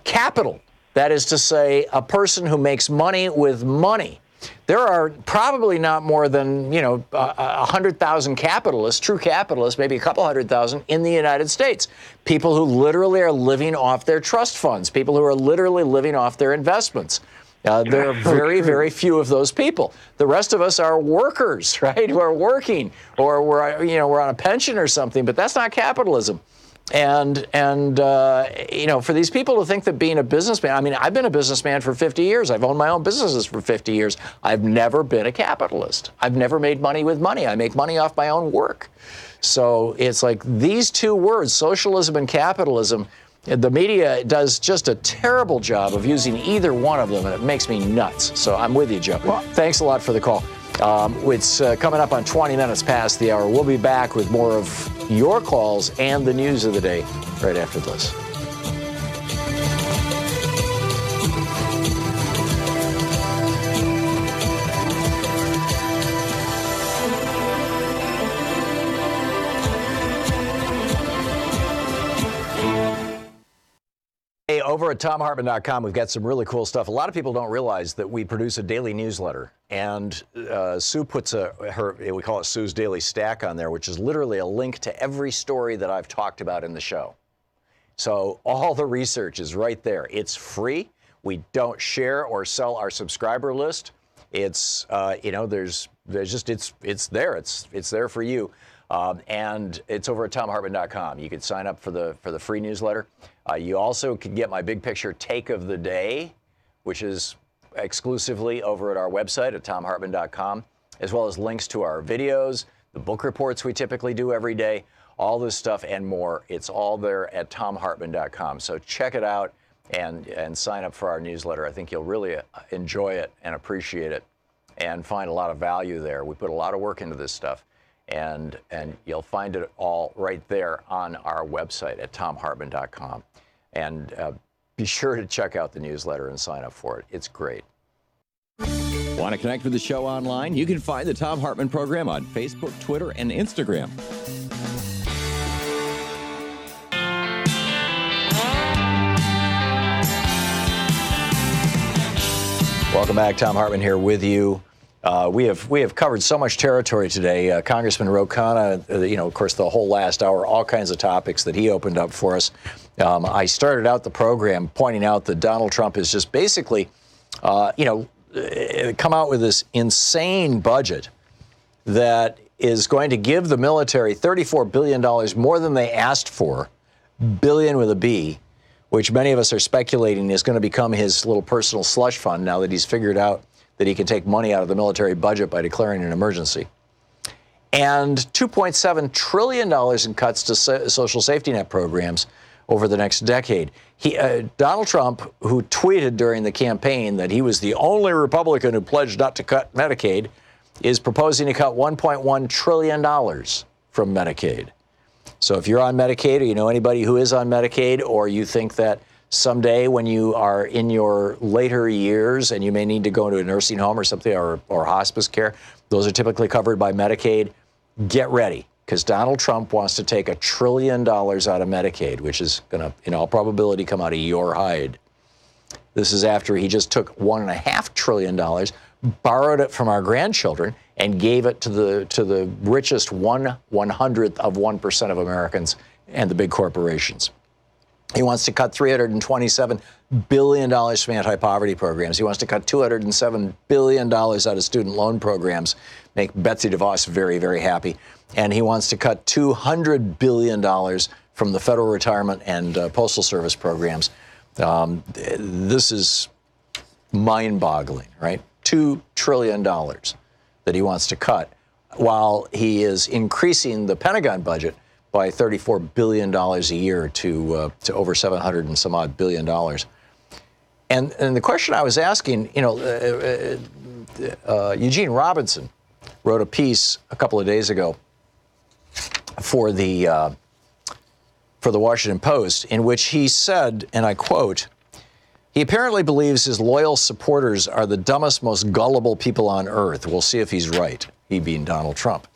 capital. That is to say, a person who makes money with money. There are probably not more than, 100,000 capitalists, true capitalists, maybe a couple 100,000 in the United States. People who literally are living off their trust funds, people who are literally living off their investments. There are very, very few of those people. The rest of us are workers, right, who are working, or we're on a pension or something, but that's not capitalism. And for these people to think that being a businessman, I've been a businessman for 50 years. I've owned my own businesses for 50 years. I've never been a capitalist. I've never made money with money. I make money off my own work. So it's like these two words, socialism and capitalism, the media does just a terrible job of using either one of them, and it makes me nuts. So I'm with you, Joe. Thanks a lot for the call. It's coming up on 20 minutes past the hour. We'll be back with more of your calls and the news of the day right after this. Over at ThomHartmann.com, we've got some really cool stuff. A lot of people don't realize that we produce a daily newsletter, and Sue puts we call it Sue's Daily Stack on there, which is literally a link to every story that I've talked about in the show. So all the research is right there. It's free. We don't share or sell our subscriber list. It's there's just it's there. It's there for you. And it's over at ThomHartmann.com. You can sign up for the free newsletter. You also can get my big picture take of the day, which is exclusively over at our website at ThomHartmann.com, as well as links to our videos, the book reports we typically do every day, all this stuff and more. It's all there at ThomHartmann.com. So check it out and sign up for our newsletter. I think you'll really enjoy it and appreciate it and find a lot of value there. We put a lot of work into this stuff. And you'll find it all right there on our website at ThomHartmann.com. And be sure to check out the newsletter and sign up for it. It's great. Want to connect with the show online? You can find the Thom Hartmann Program on Facebook, Twitter, and Instagram. Welcome back. Thom Hartmann here with you. We have covered so much territory today. Congressman Ro Khanna, of course, the whole last hour, all kinds of topics that he opened up for us. I started out the program pointing out that Donald Trump is just basically, come out with this insane budget that is going to give the military $34 billion more than they asked for, billion with a B, which many of us are speculating is going to become his little personal slush fund now that he's figured out that he can take money out of the military budget by declaring an emergency. And $2.7 trillion in cuts to social safety net programs over the next decade. Donald Trump, who tweeted during the campaign that he was the only Republican who pledged not to cut Medicaid, is proposing to cut $1.1 trillion from Medicaid. So if you're on Medicaid, or you know anybody who is on Medicaid, or you think that someday when you are in your later years and you may need to go to a nursing home or something, or hospice care, those are typically covered by Medicaid, get ready, because Donald Trump wants to take $1 trillion out of Medicaid, which is going to, in all probability, come out of your hide. This is after he just took $1.5 trillion, borrowed it from our grandchildren, and gave it to the richest 1/100th of 1% of Americans and the big corporations. He wants to cut $327 billion from anti-poverty programs. He wants to cut $207 billion out of student loan programs, make Betsy DeVos very, very happy. And he wants to cut $200 billion from the federal retirement and postal service programs. This is mind-boggling, right? $2 trillion that he wants to cut, while he is increasing the Pentagon budget by $34 billion a year to over $700 and some odd billion dollars. And the question I was asking, Eugene Robinson wrote a piece a couple of days ago for the Washington Post, in which he said, and I quote, "He apparently believes his loyal supporters are the dumbest, most gullible people on earth. We'll see if he's right," he being Donald Trump.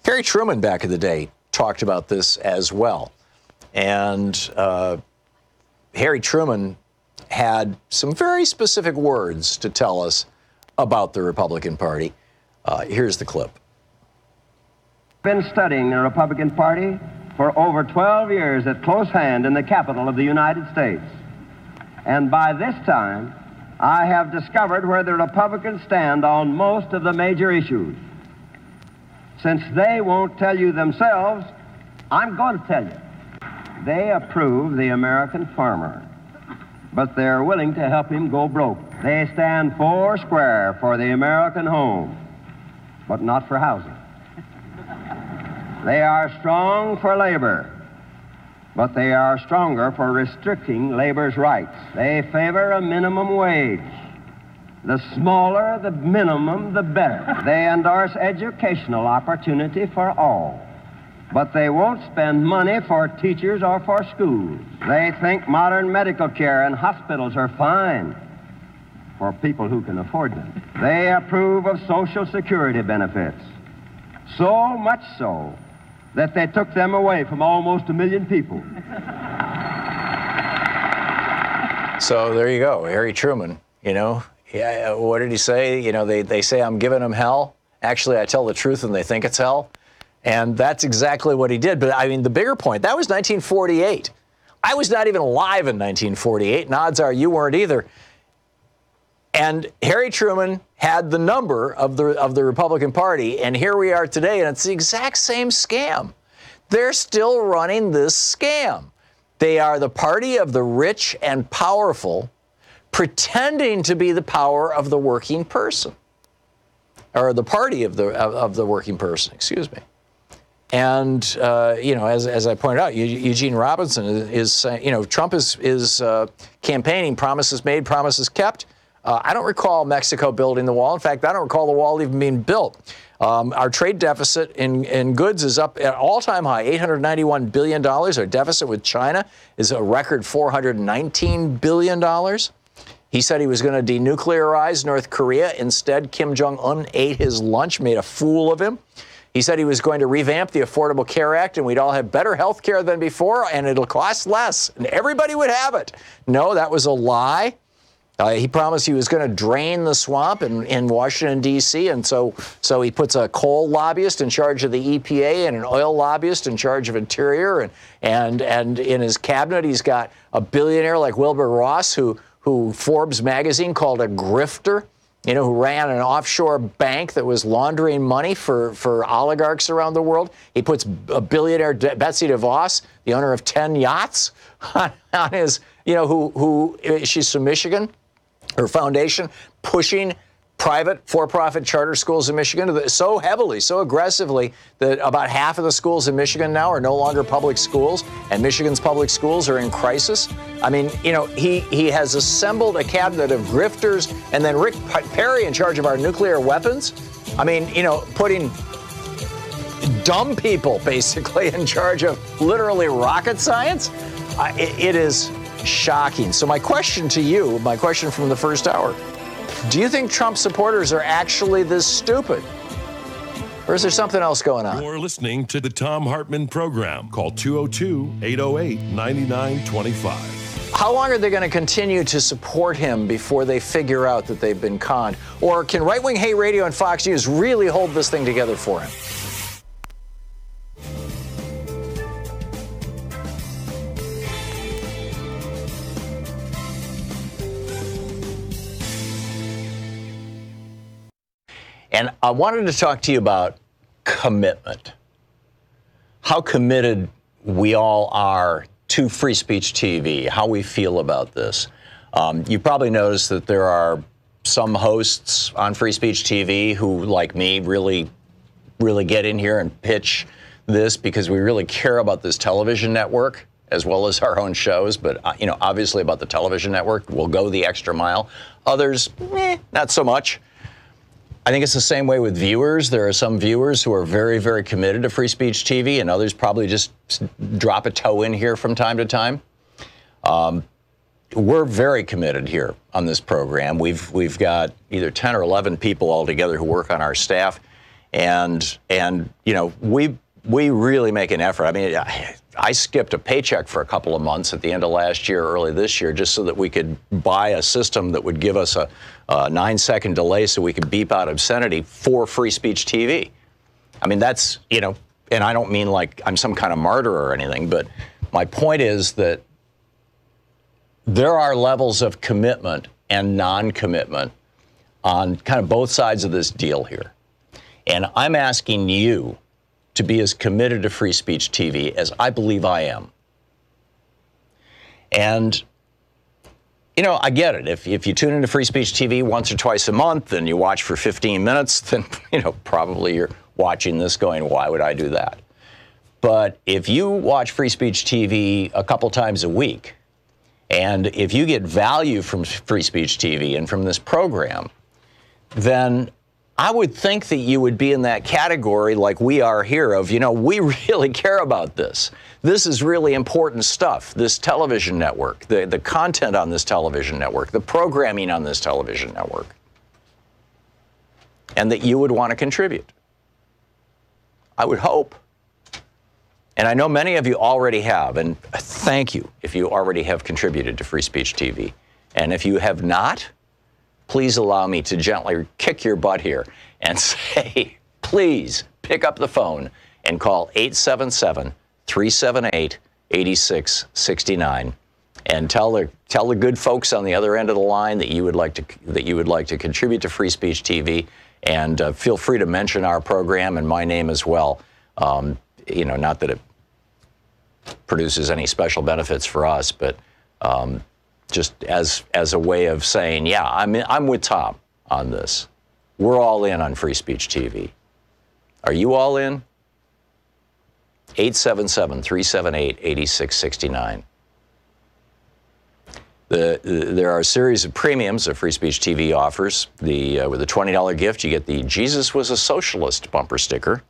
Harry Truman back in the day talked about this as well. And Harry Truman had some very specific words to tell us about the Republican Party. Here's the clip. Been studying the Republican Party for over 12 years at close hand in the capital of the United States. And by this time, I have discovered where the Republicans stand on most of the major issues. Since they won't tell you themselves, I'm going to tell you. They approve the American farmer, but they're willing to help him go broke. They stand four square for the American home, but not for housing. They are strong for labor, but they are stronger for restricting labor's rights. They favor a minimum wage. The smaller the minimum, the better. They endorse educational opportunity for all, but they won't spend money for teachers or for schools. They think modern medical care and hospitals are fine for people who can afford them. They approve of Social Security benefits, so much so that they took them away from almost 1 million people. So there you go, Harry Truman, Yeah, what did he say? They say I'm giving them hell. Actually, I tell the truth and they think it's hell. And that's exactly what he did. But I mean, the bigger point, that was 1948. I was not even alive in 1948, and odds are you weren't either. And Harry Truman had the number of the Republican Party, and here we are today, and it's the exact same scam. They're still running this scam. They are the party of the rich and powerful, pretending to be the power of the working person, or the party of the working person, excuse me. And as I pointed out, Eugene Robinson is saying, Trump is campaigning, promises made, promises kept. I don't recall Mexico building the wall. In fact, I don't recall the wall even being built. Our trade deficit in goods is up at all-time high, $891 billion. Our deficit with China is a record $419 billion. He said he was going to denuclearize North Korea. Instead, Kim Jong-un ate his lunch, made a fool of him. He said he was going to revamp the Affordable Care Act, and we'd all have better health care than before, and it'll cost less, and everybody would have it. No, that was a lie. He promised he was going to drain the swamp in Washington, D.C., and so he puts a coal lobbyist in charge of the EPA and an oil lobbyist in charge of Interior, and in his cabinet he's got a billionaire like Wilbur Ross, who Forbes magazine called a grifter, who ran an offshore bank that was laundering money for oligarchs around the world. He puts a billionaire, Betsy DeVos, the owner of 10 yachts, on his, she's from Michigan, her foundation, pushing private for-profit charter schools in Michigan so heavily, so aggressively, that about half of the schools in Michigan now are no longer public schools, and Michigan's public schools are in crisis. I mean, he has assembled a cabinet of grifters, and then Rick Perry in charge of our nuclear weapons. I mean, putting dumb people basically in charge of literally rocket science. It is shocking. So my question to you, my question from the first hour, do you think Trump supporters are actually this stupid? Or is there something else going on? You're listening to the Thom Hartmann Program. Call 202-808-9925. How long are they going to continue to support him before they figure out that they've been conned? Or can Right Wing Hate Radio and Fox News really hold this thing together for him? And I wanted to talk to you about commitment. How committed we all are to free speech TV, how we feel about this. You probably noticed that there are some hosts on free speech TV who, like me, really get in here and pitch this because we really care about this television network as well as our own shows. But, obviously about the television network, we'll go the extra mile. Others, not so much. I think it's the same way with viewers. There are some viewers who are very, very committed to free speech TV, and others probably just drop a toe in here from time to time. We're very committed here on this program. We've got either 10 or 11 people altogether who work on our staff, and we really make an effort. I mean, I skipped a paycheck for a couple of months at the end of last year, early this year, just so that we could buy a system that would give us a 9-second delay so we could beep out obscenity for free speech TV. I mean, that's, and I don't mean like I'm some kind of martyr or anything, but my point is that there are levels of commitment and non-commitment on kind of both sides of this deal here. And I'm asking you to be as committed to free speech TV as I believe I am. And, I get it. If you tune into free speech TV once or twice a month and you watch for 15 minutes, then, probably you're watching this going, why would I do that? But if you watch free speech TV a couple times a week, and if you get value from free speech TV and from this program, then I would think that you would be in that category like we are here of, we really care about this. This is really important stuff, this television network, the content on this television network, the programming on this television network, and that you would want to contribute. I would hope. And I know many of you already have, and thank you if you already have contributed to Free Speech TV. And if you have not, please allow me to gently kick your butt here and say, please pick up the phone and call 877-378-8669 and tell the good folks on the other end of the line that you would like to contribute to Free Speech TV, and feel free to mention our program and my name as well. Not that it produces any special benefits for us, but just as a way of saying, yeah, I'm with Tom on this. We're all in on Free Speech TV. Are you all in? 877-378-8669. There are a series of premiums that Free Speech TV offers. With a $20 gift, you get the Jesus Was a Socialist bumper sticker.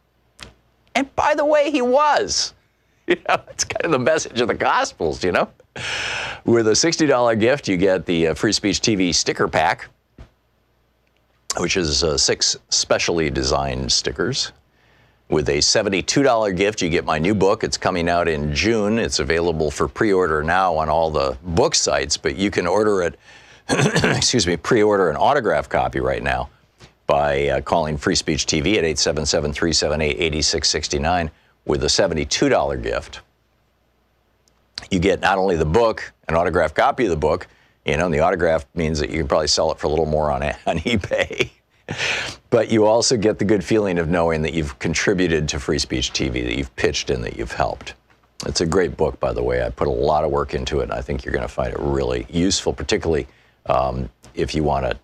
And by the way, he was. It's kind of the message of the Gospels, With a $60 gift, you get the Free Speech TV sticker pack, which is 6 specially designed stickers. With a $72 gift, you get my new book. It's coming out in June. It's available for pre-order now on all the book sites, but you can order it pre-order an autograph copy right now by calling Free Speech TV at 877-378-8669 with a $72 gift. You get not only the book, an autographed copy of the book, and the autograph means that you can probably sell it for a little more on eBay. But you also get the good feeling of knowing that you've contributed to Free Speech TV, that you've pitched in, that you've helped. It's a great book, by the way. I put a lot of work into it, and I think you're going to find it really useful, particularly if you want to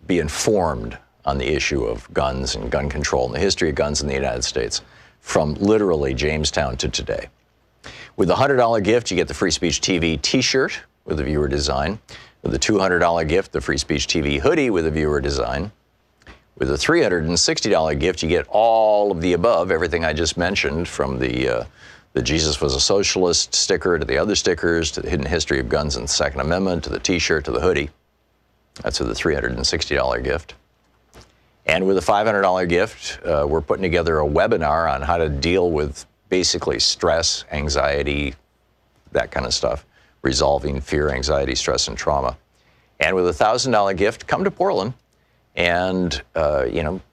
be informed on the issue of guns and gun control and the history of guns in the United States from literally Jamestown to today. With a $100 gift, you get the Free Speech TV t-shirt with a viewer design. With a $200 gift, the Free Speech TV hoodie with a viewer design. With a $360 gift, you get all of the above, everything I just mentioned, from the Jesus Was a Socialist sticker to the other stickers, to the hidden history of guns and the Second Amendment, to the t-shirt, to the hoodie. That's with a $360 gift. And with a $500 gift, we're putting together a webinar on how to deal with basically stress, anxiety, that kind of stuff, resolving fear, anxiety, stress, and trauma. And with a $1,000 gift, come to Portland and,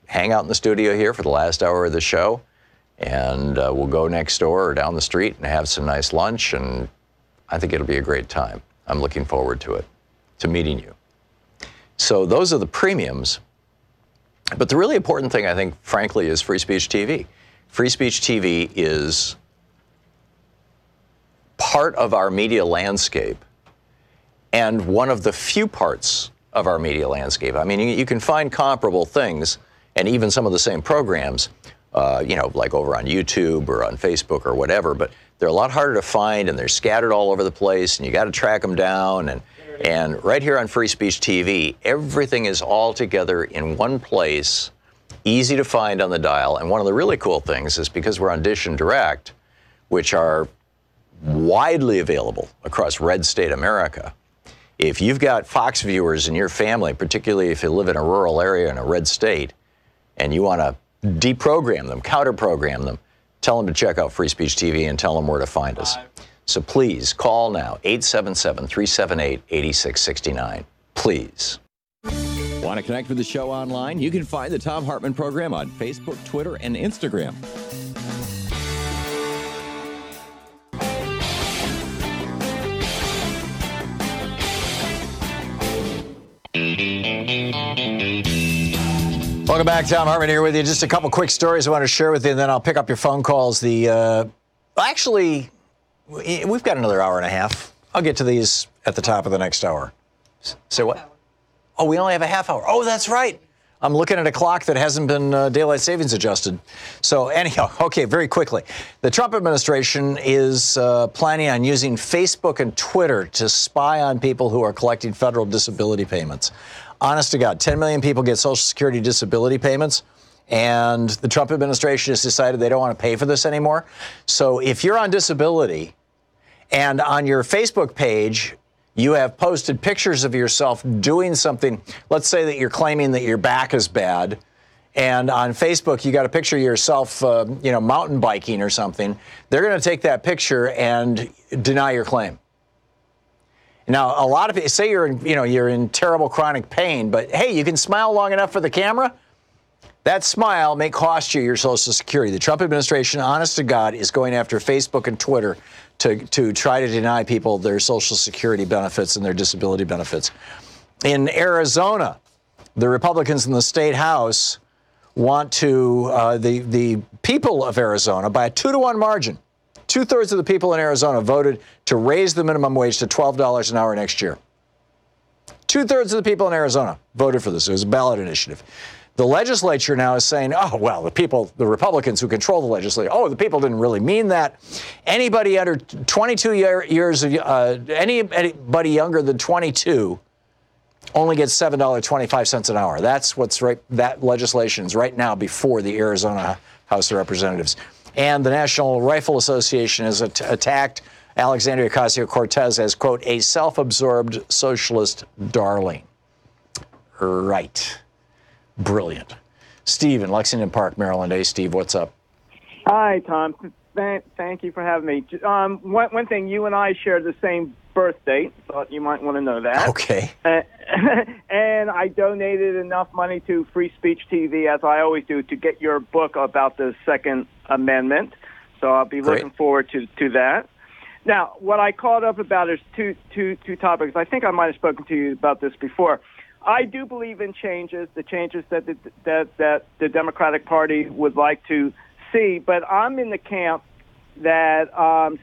hang out in the studio here for the last hour of the show. And we'll go next door or down the street and have some nice lunch. And I think it'll be a great time. I'm looking forward to it, to meeting you. So those are the premiums. But the really important thing, I think, frankly, is Free Speech TV. Free Speech TV is part of our media landscape and one of the few parts of our media landscape. I mean, you can find comparable things and even some of the same programs, like over on YouTube or on Facebook or whatever, but they're a lot harder to find and they're scattered all over the place and you got to track them down. And right here on Free Speech TV, everything is all together in one place, easy to find on the dial. And one of the really cool things is because we're on Dish and Direct, which are widely available across red state America, if you've got Fox viewers in your family, particularly if you live in a rural area in a red state, and you want to deprogram them, counter-program them, tell them to check out Free Speech TV and tell them where to find us. So please call now, 877-378-8669. Please. Want to connect with the show online? You can find the Thom Hartmann Program on Facebook, Twitter, and Instagram. Welcome back. Thom Hartmann here with you. Just a couple quick stories I want to share with you, and then I'll pick up your phone calls. Actually, we've got another hour and a half. I'll get to these at the top of the next hour. Say what? Oh, we only have a half hour. Oh, that's right. I'm looking at a clock that hasn't been daylight savings adjusted. So anyhow, okay, very quickly. The Trump administration is planning on using Facebook and Twitter to spy on people who are collecting federal disability payments. Honest to God, 10 million people get Social Security disability payments, and the Trump administration has decided they don't want to pay for this anymore. So if you're on disability and on your Facebook page, you have posted pictures of yourself doing something, let's say that you're claiming that your back is bad, and on Facebook you got a picture of yourself, mountain biking or something, they're going to take that picture and deny your claim. Now, a lot of people say you're in terrible chronic pain, but hey, you can smile long enough for the camera. That smile may cost you your Social Security. The Trump administration, honest to God, is going after Facebook and Twitter to try to deny people their Social Security benefits and their disability benefits. In Arizona, the Republicans in the state house want to, the people of Arizona, by a 2-to-1 margin, 2/3 of the people in Arizona voted to raise the minimum wage to $12 an hour next year. 2/3 of the people in Arizona voted for this. It was a ballot initiative. The legislature now is saying, oh, well, the Republicans who control the legislature, the people didn't really mean that. Anybody under 22 years of, anybody younger than 22 only gets $7.25 an hour. That's what's right. That legislation is right now before the Arizona House of Representatives. And the National Rifle Association has attacked Alexandria Ocasio-Cortez as, quote, a self-absorbed socialist darling. Right. Brilliant. Steve in Lexington Park, Maryland. Hey, Steve, what's up? Hi, Tom. Thank you for having me. One thing, you and I share the same birthday. Thought you might want to know that. Okay. And I donated enough money to Free Speech TV, as I always do, to get your book about the Second Amendment. So I'll be looking forward to that. Now, what I called up about is two topics. I think I might have spoken to you about this before. I do believe in changes, the changes that the Democratic Party would like to see, but I'm in the camp that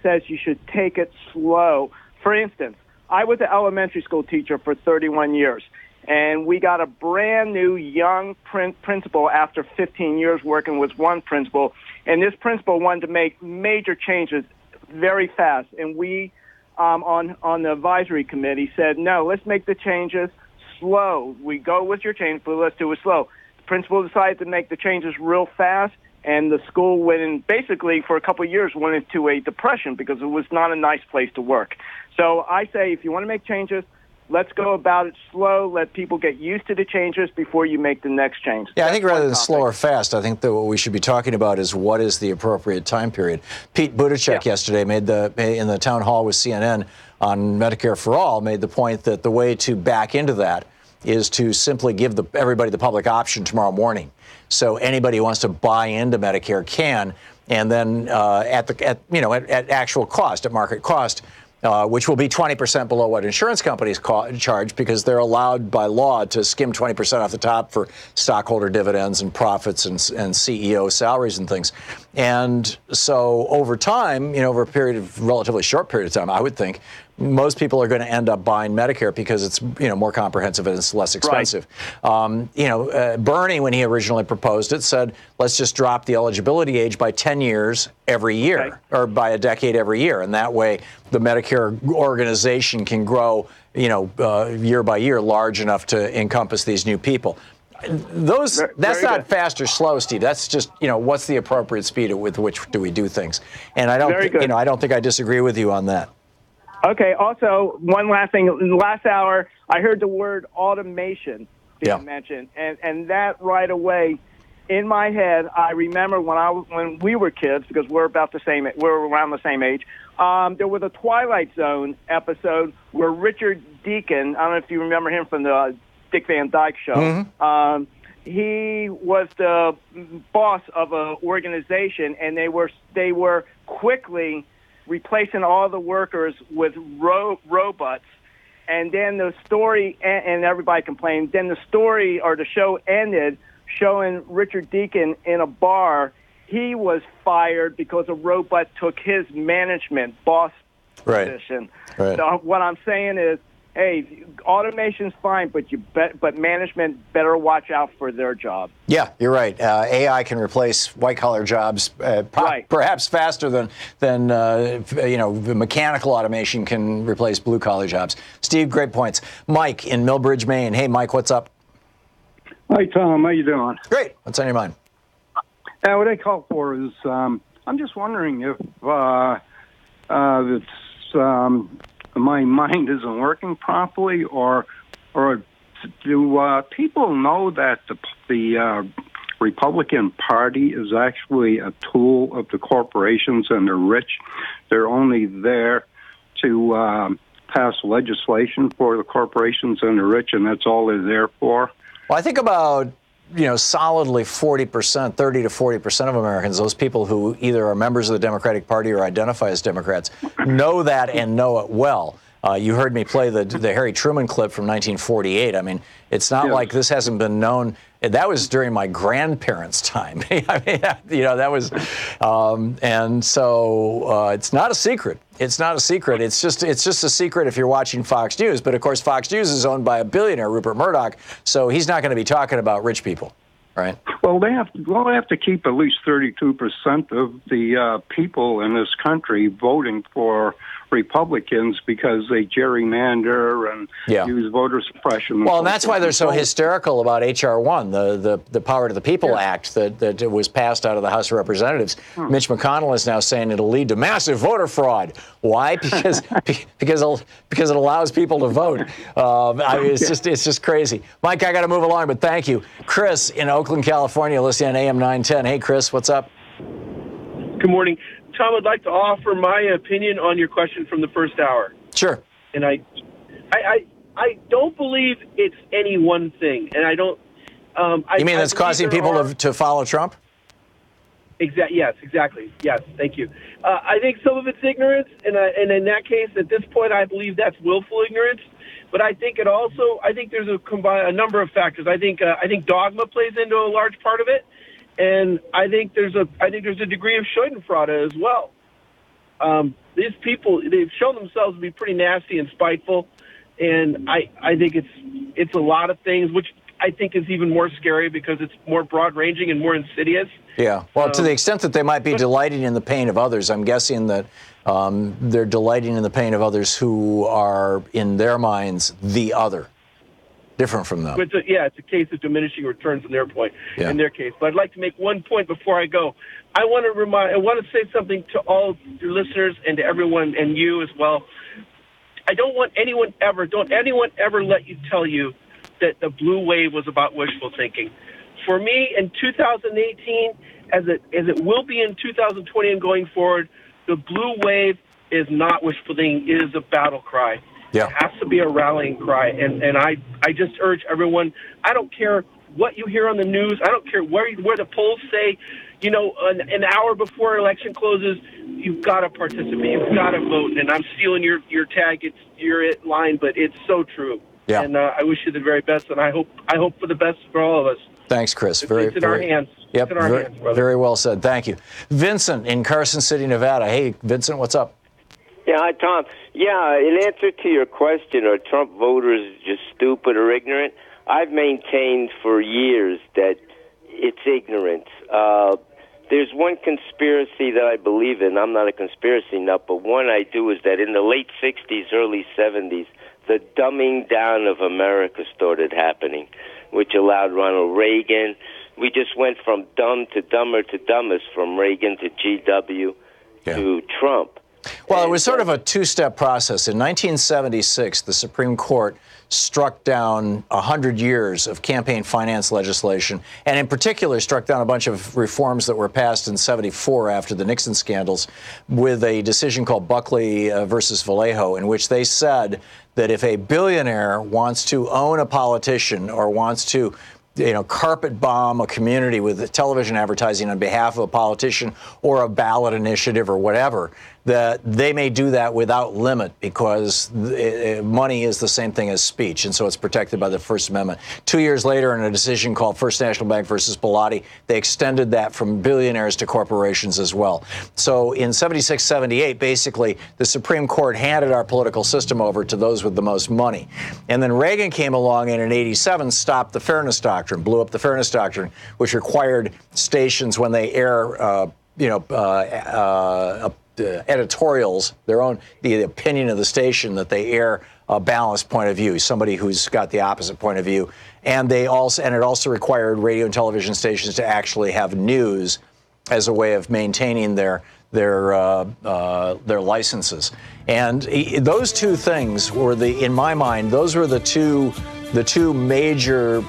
says you should take it slow. For instance, I was an elementary school teacher for 31 years, and we got a brand new young principal after 15 years working with one principal, and this principal wanted to make major changes very fast, and we on the advisory committee said, no, let's make the changes slow. We go with your change, but let's do it slow. The principal decided to make the changes real fast, and the school went in, basically for a couple of years, went into a depression because it was not a nice place to work. So I say, if you want to make changes, let's go about it slow. Let people get used to the changes before you make the next change. Yeah, I think rather than slow or fast, I think that what we should be talking about is what is the appropriate time period. Pete Buttigieg yesterday in the town hall with CNN on Medicare for All made the point that the way to back into that is to simply give everybody the public option tomorrow morning. So anybody who wants to buy into Medicare can, and then at actual cost, at market cost, which will be 20% below what insurance companies charge, because they're allowed by law to skim 20% off the top for stockholder dividends and profits and CEO salaries and things. And so over time, over a relatively short period of time, I would think, most people are going to end up buying Medicare because it's more comprehensive and it's less expensive. Right. Bernie, when he originally proposed it, said let's just drop the eligibility age by 10 years every year, or by a decade every year, and that way the Medicare organization can grow year by year large enough to encompass these new people. That's not fast or slow, Steve. That's just what's the appropriate speed with which do we do things, and I don't think I disagree with you on that. Okay. Also, one last thing. In the last hour, I heard the word automation being mentioned, and that right away, in my head, I remember when we were kids, because we're around the same age. There was a Twilight Zone episode where Richard Deacon, I don't know if you remember him from the Dick Van Dyke Show. Mm-hmm. He was the boss of an organization, and they were quickly replacing all the workers with robots. And then the story, and everybody complained, then the story or the show ended showing Richard Deacon in a bar. He was fired because a robot took his management boss position. Right. So what I'm saying is, hey, automation's fine, but management better watch out for their job. Yeah, you're right. AI can replace white-collar jobs perhaps faster than mechanical automation can replace blue-collar jobs. Steve, great points. Mike in Millbridge, Maine. Hey, Mike, what's up? Hi, Tom. How you doing? Great. What's on your mind? What I call for is I'm just wondering if my mind isn't working properly, or do people know that the Republican Party is actually a tool of the corporations and the rich? They're only there to pass legislation for the corporations and the rich, and that's all they're there for. Well, I think about solidly 40%, 30 to 40% of Americans, those people who either are members of the Democratic Party or identify as Democrats, know that and know it well. You heard me play the Harry Truman clip from 1948. I mean, it's not like this hasn't been known. That was during my grandparents' time. I mean, that was, and so it's not a secret. It's not a secret. It's just a secret if you're watching Fox News. But of course, Fox News is owned by a billionaire, Rupert Murdoch, so he's not going to be talking about rich people, right? Well, they have to keep at least 32% of the people in this country voting for Republicans because they gerrymander and use voter suppression. Well, and that's why they're so hysterical about H.R. 1, the Power to the People Act that was passed out of the House of Representatives. Mitch McConnell is now saying it'll lead to massive voter fraud. Why? Because it allows people to vote. I mean, it's just crazy. Mike, I got to move along, but thank you. Chris in Oakland, California, listening on AM 910. Hey, Chris, what's up? Good morning. Tom, I'd like to offer my opinion on your question from the first hour. Sure. And I don't believe it's any one thing, and I don't. You mean that's causing people to follow Trump? Yes, exactly. Yes, thank you. I think some of it's ignorance, and in that case, at this point, I believe that's willful ignorance. But I think there's a number of factors. I think dogma plays into a large part of it, and I think there's a degree of Schadenfreude as well. These people, they've shown themselves to be pretty nasty and spiteful, and I think it's a lot of things, which I think is even more scary because it's more broad-ranging and more insidious. Yeah. Well, to the extent that they might be delighting in the pain of others, I'm guessing that they're delighting in the pain of others who are, in their minds, the other, different from them. It's a case of diminishing returns in their case. But I'd like to make one point before I go. I want to say something to all your listeners and to everyone and you as well. I don't want anyone ever let you tell you that the blue wave was about wishful thinking. For me, in 2018, as it will be in 2020 and going forward, the blue wave is not wishful thinking. It is a battle cry. Yeah. It has to be a rallying cry. And I just urge everyone, I don't care what you hear on the news. I don't care where the polls say, an hour before election closes, you've got to participate. You've got to vote. And I'm stealing your tag. It's your line, but it's so true. Yeah. And I wish you the very best, and I hope for the best for all of us. Thanks, Chris. It's in our hands. Yep, it's in our hands, brother. Very well said. Thank you. Vincent in Carson City, Nevada. Hey, Vincent, what's up? Yeah, hi, Tom. Yeah, in answer to your question, are Trump voters just stupid or ignorant? I've maintained for years that it's ignorance. There's one conspiracy that I believe in. I'm not a conspiracy nut, but one I do is that in the late 60s, early 70s, the dumbing down of America started happening, which allowed Ronald Reagan. We just went from dumb to dumber to dumbest, from Reagan to GW to Trump. Well, it was sort of a two-step process. In 1976, the Supreme Court struck down 100 years of campaign finance legislation, and in particular struck down a bunch of reforms that were passed in 74 after the Nixon scandals with a decision called Buckley versus Vallejo, in which they said that if a billionaire wants to own a politician or wants to carpet bomb a community with television advertising on behalf of a politician or a ballot initiative or whatever, that they may do that without limit because money is the same thing as speech, and so it's protected by the First Amendment. 2 years later, in a decision called First National Bank versus Bellotti, they extended that from billionaires to corporations as well. So in 76, 78, basically, the Supreme Court handed our political system over to those with the most money. And then Reagan came along and in 87 stopped the Fairness Doctrine, blew up the Fairness Doctrine, which required stations when they air, editorials, the opinion of the station, that they air a balanced point of view, somebody who's got the opposite point of view. And it also required radio and television stations to actually have news as a way of maintaining their licenses. And those two things were in my mind, those were the two major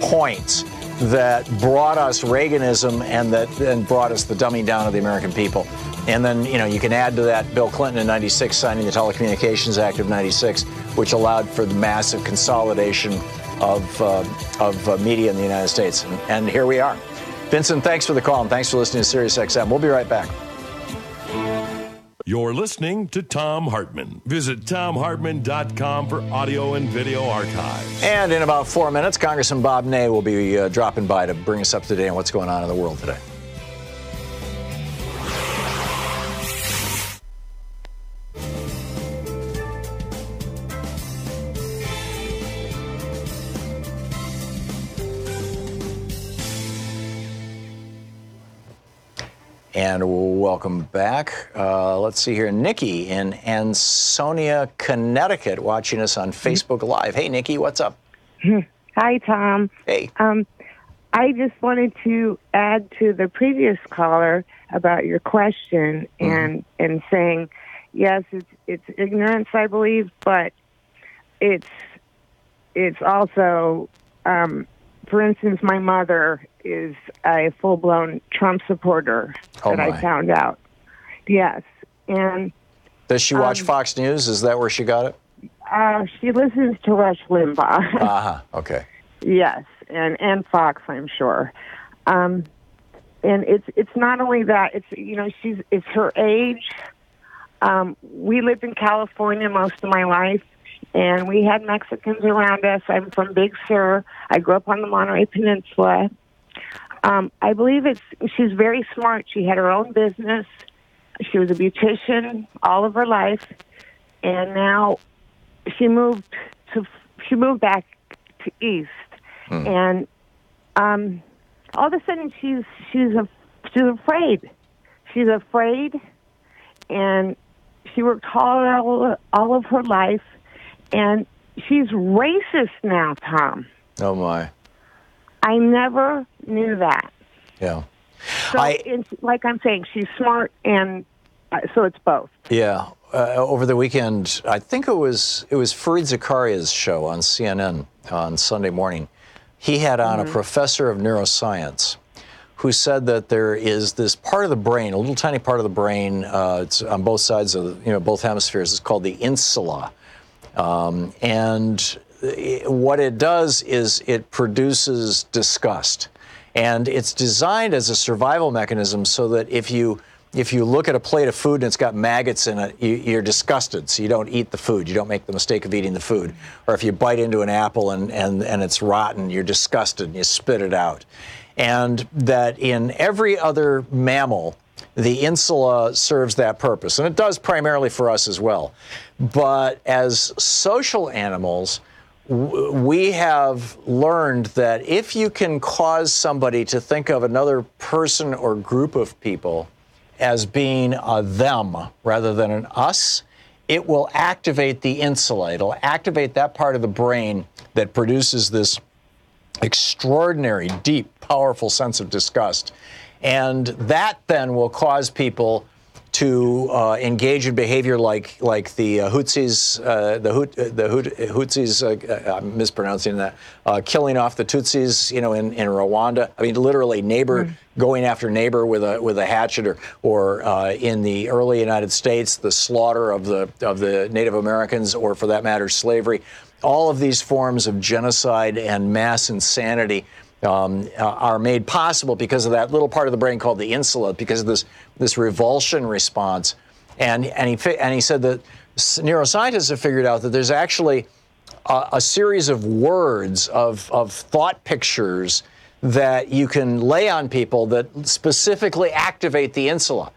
points that brought us Reaganism and brought us the dumbing down of the American people. And then, you can add to that Bill Clinton in 96 signing the Telecommunications Act of 96, which allowed for the massive consolidation of media in the United States. And here we are. Vincent, thanks for the call, and thanks for listening to Sirius XM. We'll be right back. You're listening to Thom Hartmann. Visit ThomHartmann.com for audio and video archives. And in about 4 minutes, Congressman Bob Ney will be dropping by to bring us up to date on what's going on in the world today. And welcome back. Let's see here. Nikki in Ansonia, Connecticut, watching us on Facebook Live. Hey, Nikki, what's up? Hi, Tom. Hey. I just wanted to add to the previous caller about your question and saying, yes, it's ignorance, I believe, but it's also, for instance, my mother is a full-blown Trump supporter that I found out. Yes. And does she watch Fox News? Is that where she got it? She listens to Rush Limbaugh. Okay. Yes, and Fox, I'm sure. And it's not only that. It's her age. We lived in California most of my life, and we had Mexicans around us. I'm from Big Sur. I grew up on the Monterey Peninsula. I believe she's very smart. She had her own business. She was a beautician all of her life, and now she moved back to East, and all of a sudden she's afraid. She's afraid, and she worked hard all of her life, and she's racist now, Tom. Oh my! I never knew that. Yeah. So it's like I'm saying, she's smart, and so it's both. Yeah. Over the weekend, I think it was Fareed Zakaria's show on CNN on Sunday morning. He had on a professor of neuroscience who said that there is this part of the brain, a little tiny part of the brain, it's on both sides of both hemispheres. It's called the insula, and what it does is it produces disgust. And it's designed as a survival mechanism so that if you look at a plate of food and it's got maggots in it, you're disgusted, so you don't eat the food. You don't make the mistake of eating the food. Or if you bite into an apple and it's rotten, you're disgusted and you spit it out. And that in every other mammal, the insula serves that purpose. And it does primarily for us as well. But as social animals, we have learned that if you can cause somebody to think of another person or group of people as being a them rather than an us, it will activate the insula. It'll activate that part of the brain that produces this extraordinary, deep, powerful sense of disgust. And that then will cause people to engage in behavior like the Hutsis, I'm mispronouncing that, killing off the Tutsis, in Rwanda. I mean, literally neighbor going after neighbor with a hatchet, or in the early United States, the slaughter of the Native Americans, or for that matter, slavery. All of these forms of genocide and mass insanity are made possible because of that little part of the brain called the insula, because of this revulsion response. And he said that neuroscientists have figured out that there's actually a series of words, of thought pictures that you can lay on people that specifically activate the insula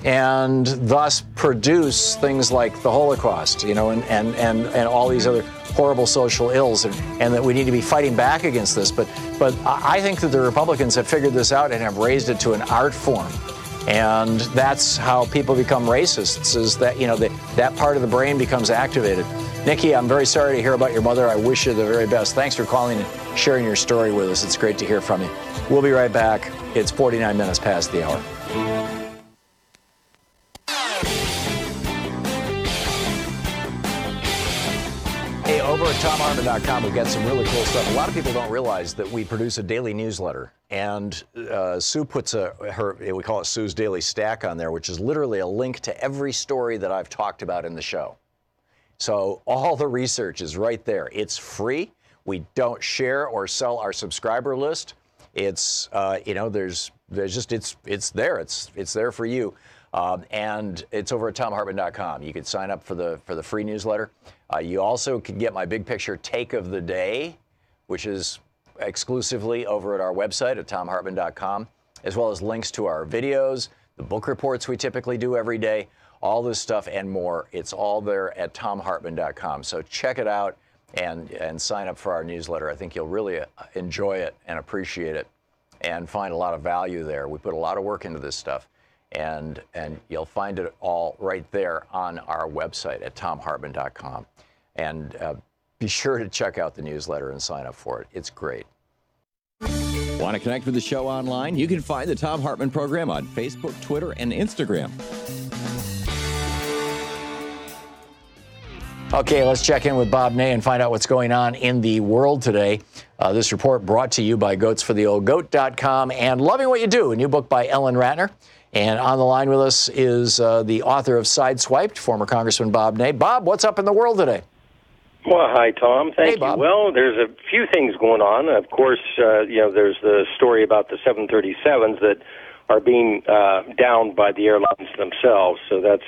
and thus produce things like the Holocaust, and all these other horrible social ills, and that we need to be fighting back against this. But I think that the Republicans have figured this out and have raised it to an art form. And that's how people become racists, is that, that part of the brain becomes activated. Nikki, I'm very sorry to hear about your mother. I wish you the very best. Thanks for calling and sharing your story with us. It's great to hear from you. We'll be right back. It's 49 minutes past the hour. Hey, over at ThomHartmann.com, we've got some really cool stuff. A lot of people don't realize that we produce a daily newsletter, and Sue puts we call it Sue's Daily Stack on there, which is literally a link to every story that I've talked about in the show. So all the research is right there. It's free. We don't share or sell our subscriber list. It's there's just it's there. It's there for you. And it's over at ThomHartmann.com. You can sign up for the free newsletter. You also can get my big picture take of the day, which is exclusively over at our website at ThomHartmann.com, as well as links to our videos, the book reports we typically do every day, all this stuff and more. It's all there at ThomHartmann.com. So check it out and sign up for our newsletter. I think you'll really enjoy it and appreciate it and find a lot of value there. We put a lot of work into this stuff. And you'll find it all right there on our website at ThomHartmann.com. And be sure to check out the newsletter and sign up for it. It's great. Want to connect with the show online? You can find the Thom Hartmann Program on Facebook, Twitter, and Instagram. Okay, let's check in with Bob Ney and find out what's going on in the world today. This report brought to you by GoatsForTheOldGoat.com and Loving What You Do, a new book by Ellen Ratner. And on the line with us is the author of Sideswiped, former Congressman Bob Ney. Bob, what's up in the world today? Well, hi, Tom. Thank you. Bob. Well, there's a few things going on. Of course, there's the story about the 737s that are being downed by the airlines themselves. So that's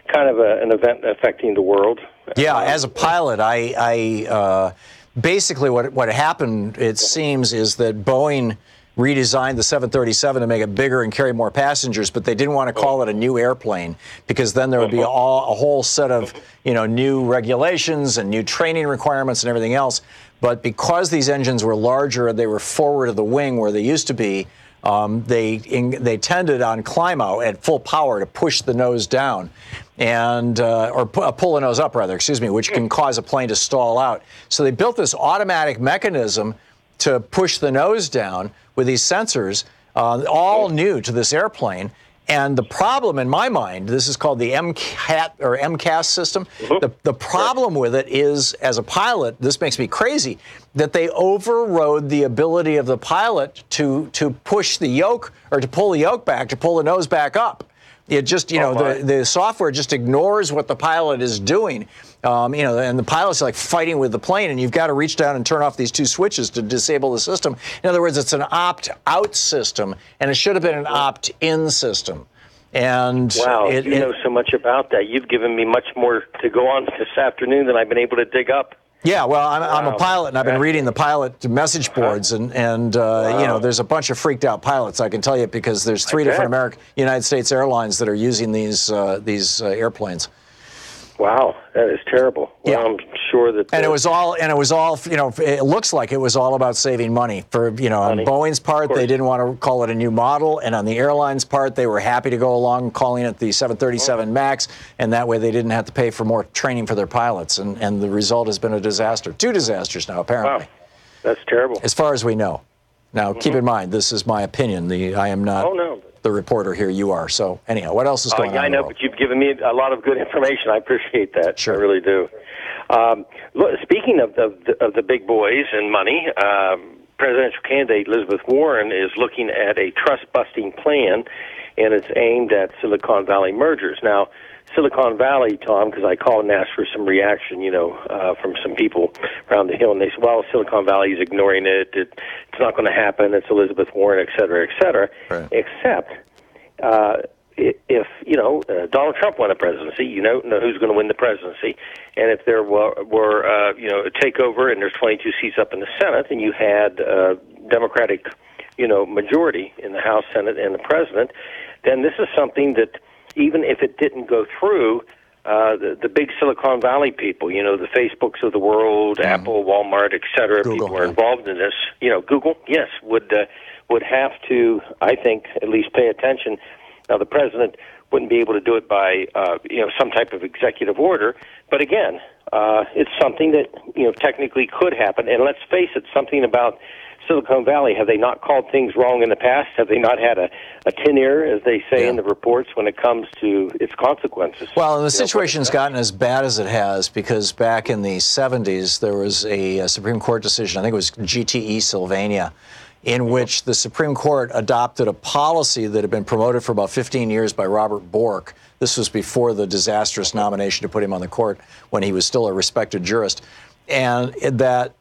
kind of an event affecting the world. Yeah, as a pilot, I basically what happened, it seems, is that Boeing redesigned the 737 to make it bigger and carry more passengers, but they didn't want to call it a new airplane because then there would be a whole set of new regulations and new training requirements and everything else. But because these engines were larger and they were forward of the wing where they used to be, they tended on climb out at full power to push the nose down and or pull the nose up rather, which can cause a plane to stall out. So they built this automatic mechanism to push the nose down with these sensors, all new to this airplane. And the problem in my mind, this is called the MCAT or MCAS system. The problem with it is, as a pilot, this makes me crazy, that they overrode the ability of the pilot to push the yoke or to pull the yoke back, to pull the nose back up. It just, the software just ignores what the pilot is doing. And the pilot's like fighting with the plane, and you've got to reach down and turn off these two switches to disable the system. In other words, it's an opt-out system, and it should have been an opt-in system. And wow, you know so much about that. You've given me much more to go on this afternoon than I've been able to dig up. Yeah, well, I'm a pilot, and I've been reading the pilot message boards, and there's a bunch of freaked out pilots. I can tell you because there's three different United States airlines that are using these airplanes. Wow, that is terrible. Well, yeah. I'm sure that. And it was all. It looks like it was all about saving money. On Boeing's part, they didn't want to call it a new model, and on the airline's part, they were happy to go along calling it the 737 MAX, and that way they didn't have to pay for more training for their pilots. And the result has been a disaster. 2 disasters now, apparently. Wow, that's terrible. As far as we know. Now, keep in mind, this is my opinion. I am not the reporter here. You are. So, anyhow, what else is going on? I know, but you've given me a lot of good information. I appreciate that. Sure. I really do. Speaking of the big boys and money, presidential candidate Elizabeth Warren is looking at a trust-busting plan, and it's aimed at Silicon Valley mergers. Now, Silicon Valley, Tom, because I called and asked for some reaction, from some people around the Hill, and they said, well, Silicon Valley is ignoring it. It's not going to happen. It's Elizabeth Warren, et cetera, et cetera. Right. Except if Donald Trump won the presidency, you know who's going to win the presidency. And if there were a takeover and there's 22 seats up in the Senate, and you had Democratic, majority in the House, Senate, and the president, then this is something that, even if it didn't go through, the big Silicon Valley people, the Facebooks of the world, Apple, Walmart, et cetera, Google, people are involved in this. Google, yes, would have to, I think, at least pay attention. Now, the president wouldn't be able to do it by, some type of executive order. But again, it's something that, technically could happen. And let's face it, something about Silicon Valley, have they not called things wrong in the past? Have they not had a tin ear, as they say in the reports, when it comes to its consequences? Well, and the situation's gotten as bad as it has because back in the 70s, there was a Supreme Court decision, I think it was GTE Sylvania, in which the Supreme Court adopted a policy that had been promoted for about 15 years by Robert Bork. This was before the disastrous nomination to put him on the court when he was still a respected jurist. And that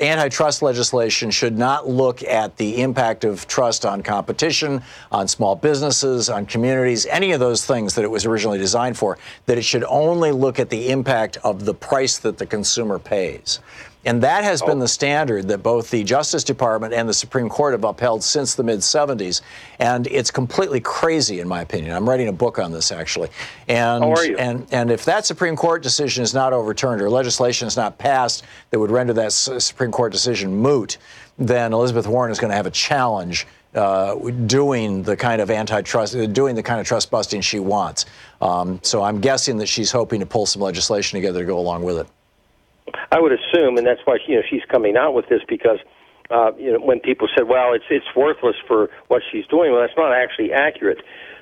antitrust legislation should not look at the impact of trust on competition, on small businesses, on communities, any of those things that it was originally designed for, that it should only look at the impact of the price that the consumer pays. And that has been the standard that both the Justice Department and the Supreme Court have upheld since the mid-'70s. And it's completely crazy, in my opinion. I'm writing a book on this, actually. And, How are you? And if that Supreme Court decision is not overturned or legislation is not passed that would render that Supreme Court decision moot, then Elizabeth Warren is going to have a challenge doing the kind of trust busting she wants. So I'm guessing that she's hoping to pull some legislation together to go along with it. I would assume, and that's why she's coming out with this, because when people said, "Well, it's worthless for what she's doing," well, that's not actually accurate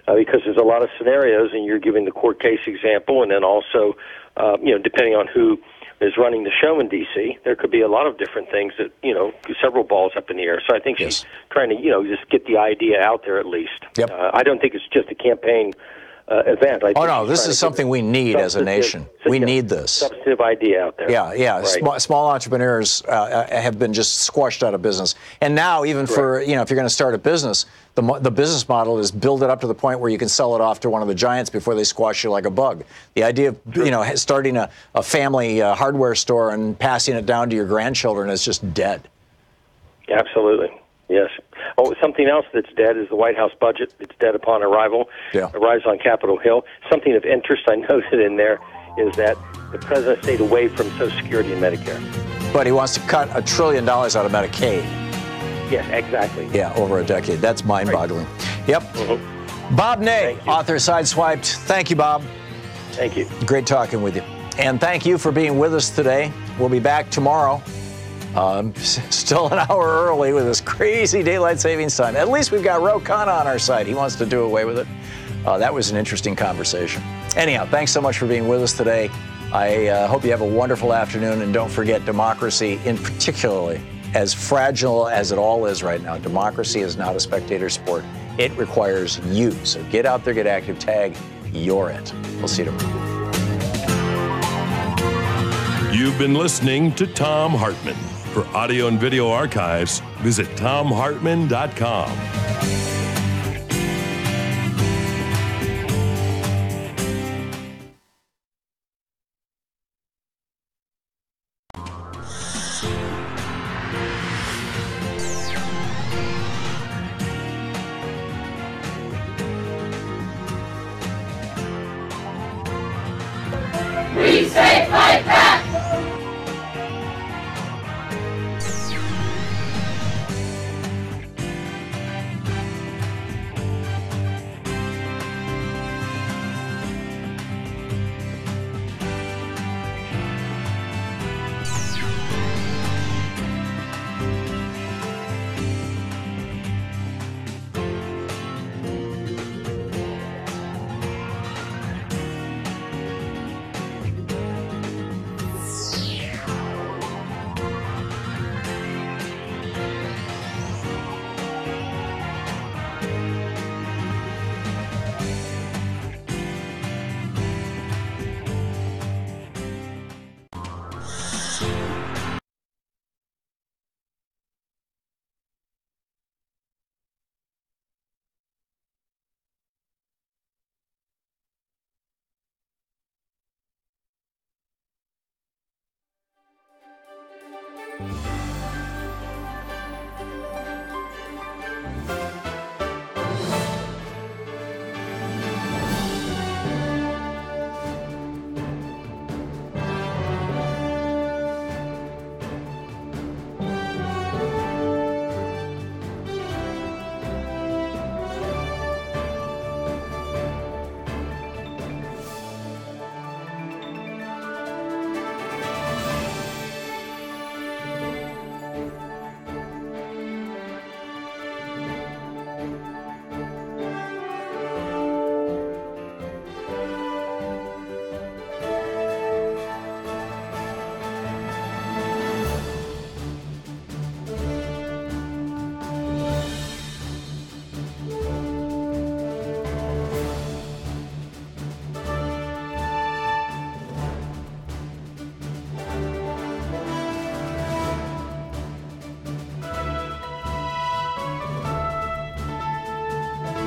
because there's a lot of scenarios, and you're giving the court case example, and then also, depending on who is running the show in D.C., there could be a lot of different things that several balls up in the air. So I think she's trying to just get the idea out there at least. Yep. I don't think it's just a campaign event. I think no, this is something we need as a nation. We need this. Substantive idea out there. Yeah. Right. Small entrepreneurs have been just squashed out of business. And now, even for, if you're going to start a business, the business model is build it up to the point where you can sell it off to one of the giants before they squash you like a bug. The idea of, starting a family hardware store and passing it down to your grandchildren is just dead. Absolutely. Yes. Oh, something else that's dead is the White House budget. It's dead upon arrival. Arrives on Capitol Hill. Something of interest I noted in there is that the president stayed away from Social Security and Medicare. But he wants to cut $1 trillion out of Medicaid. Yes, exactly. Yeah, over a decade. That's mind-boggling. Right. Yep. Mm-hmm. Bob Ney, author of Sideswiped. Thank you, Bob. Thank you. Great talking with you. And thank you for being with us today. We'll be back tomorrow. Still an hour early with this crazy daylight savings time. At least we've got Ro Khanna on our side. He wants to do away with it. That was an interesting conversation. Anyhow, thanks so much for being with us today. I hope you have a wonderful afternoon. And don't forget, democracy, in particularly, as fragile as it all is right now, democracy is not a spectator sport. It requires you. So get out there, get active, tag, you're it. We'll see you tomorrow. You've been listening to Thom Hartmann. For audio and video archives, visit thomhartmann.com. We say fight back!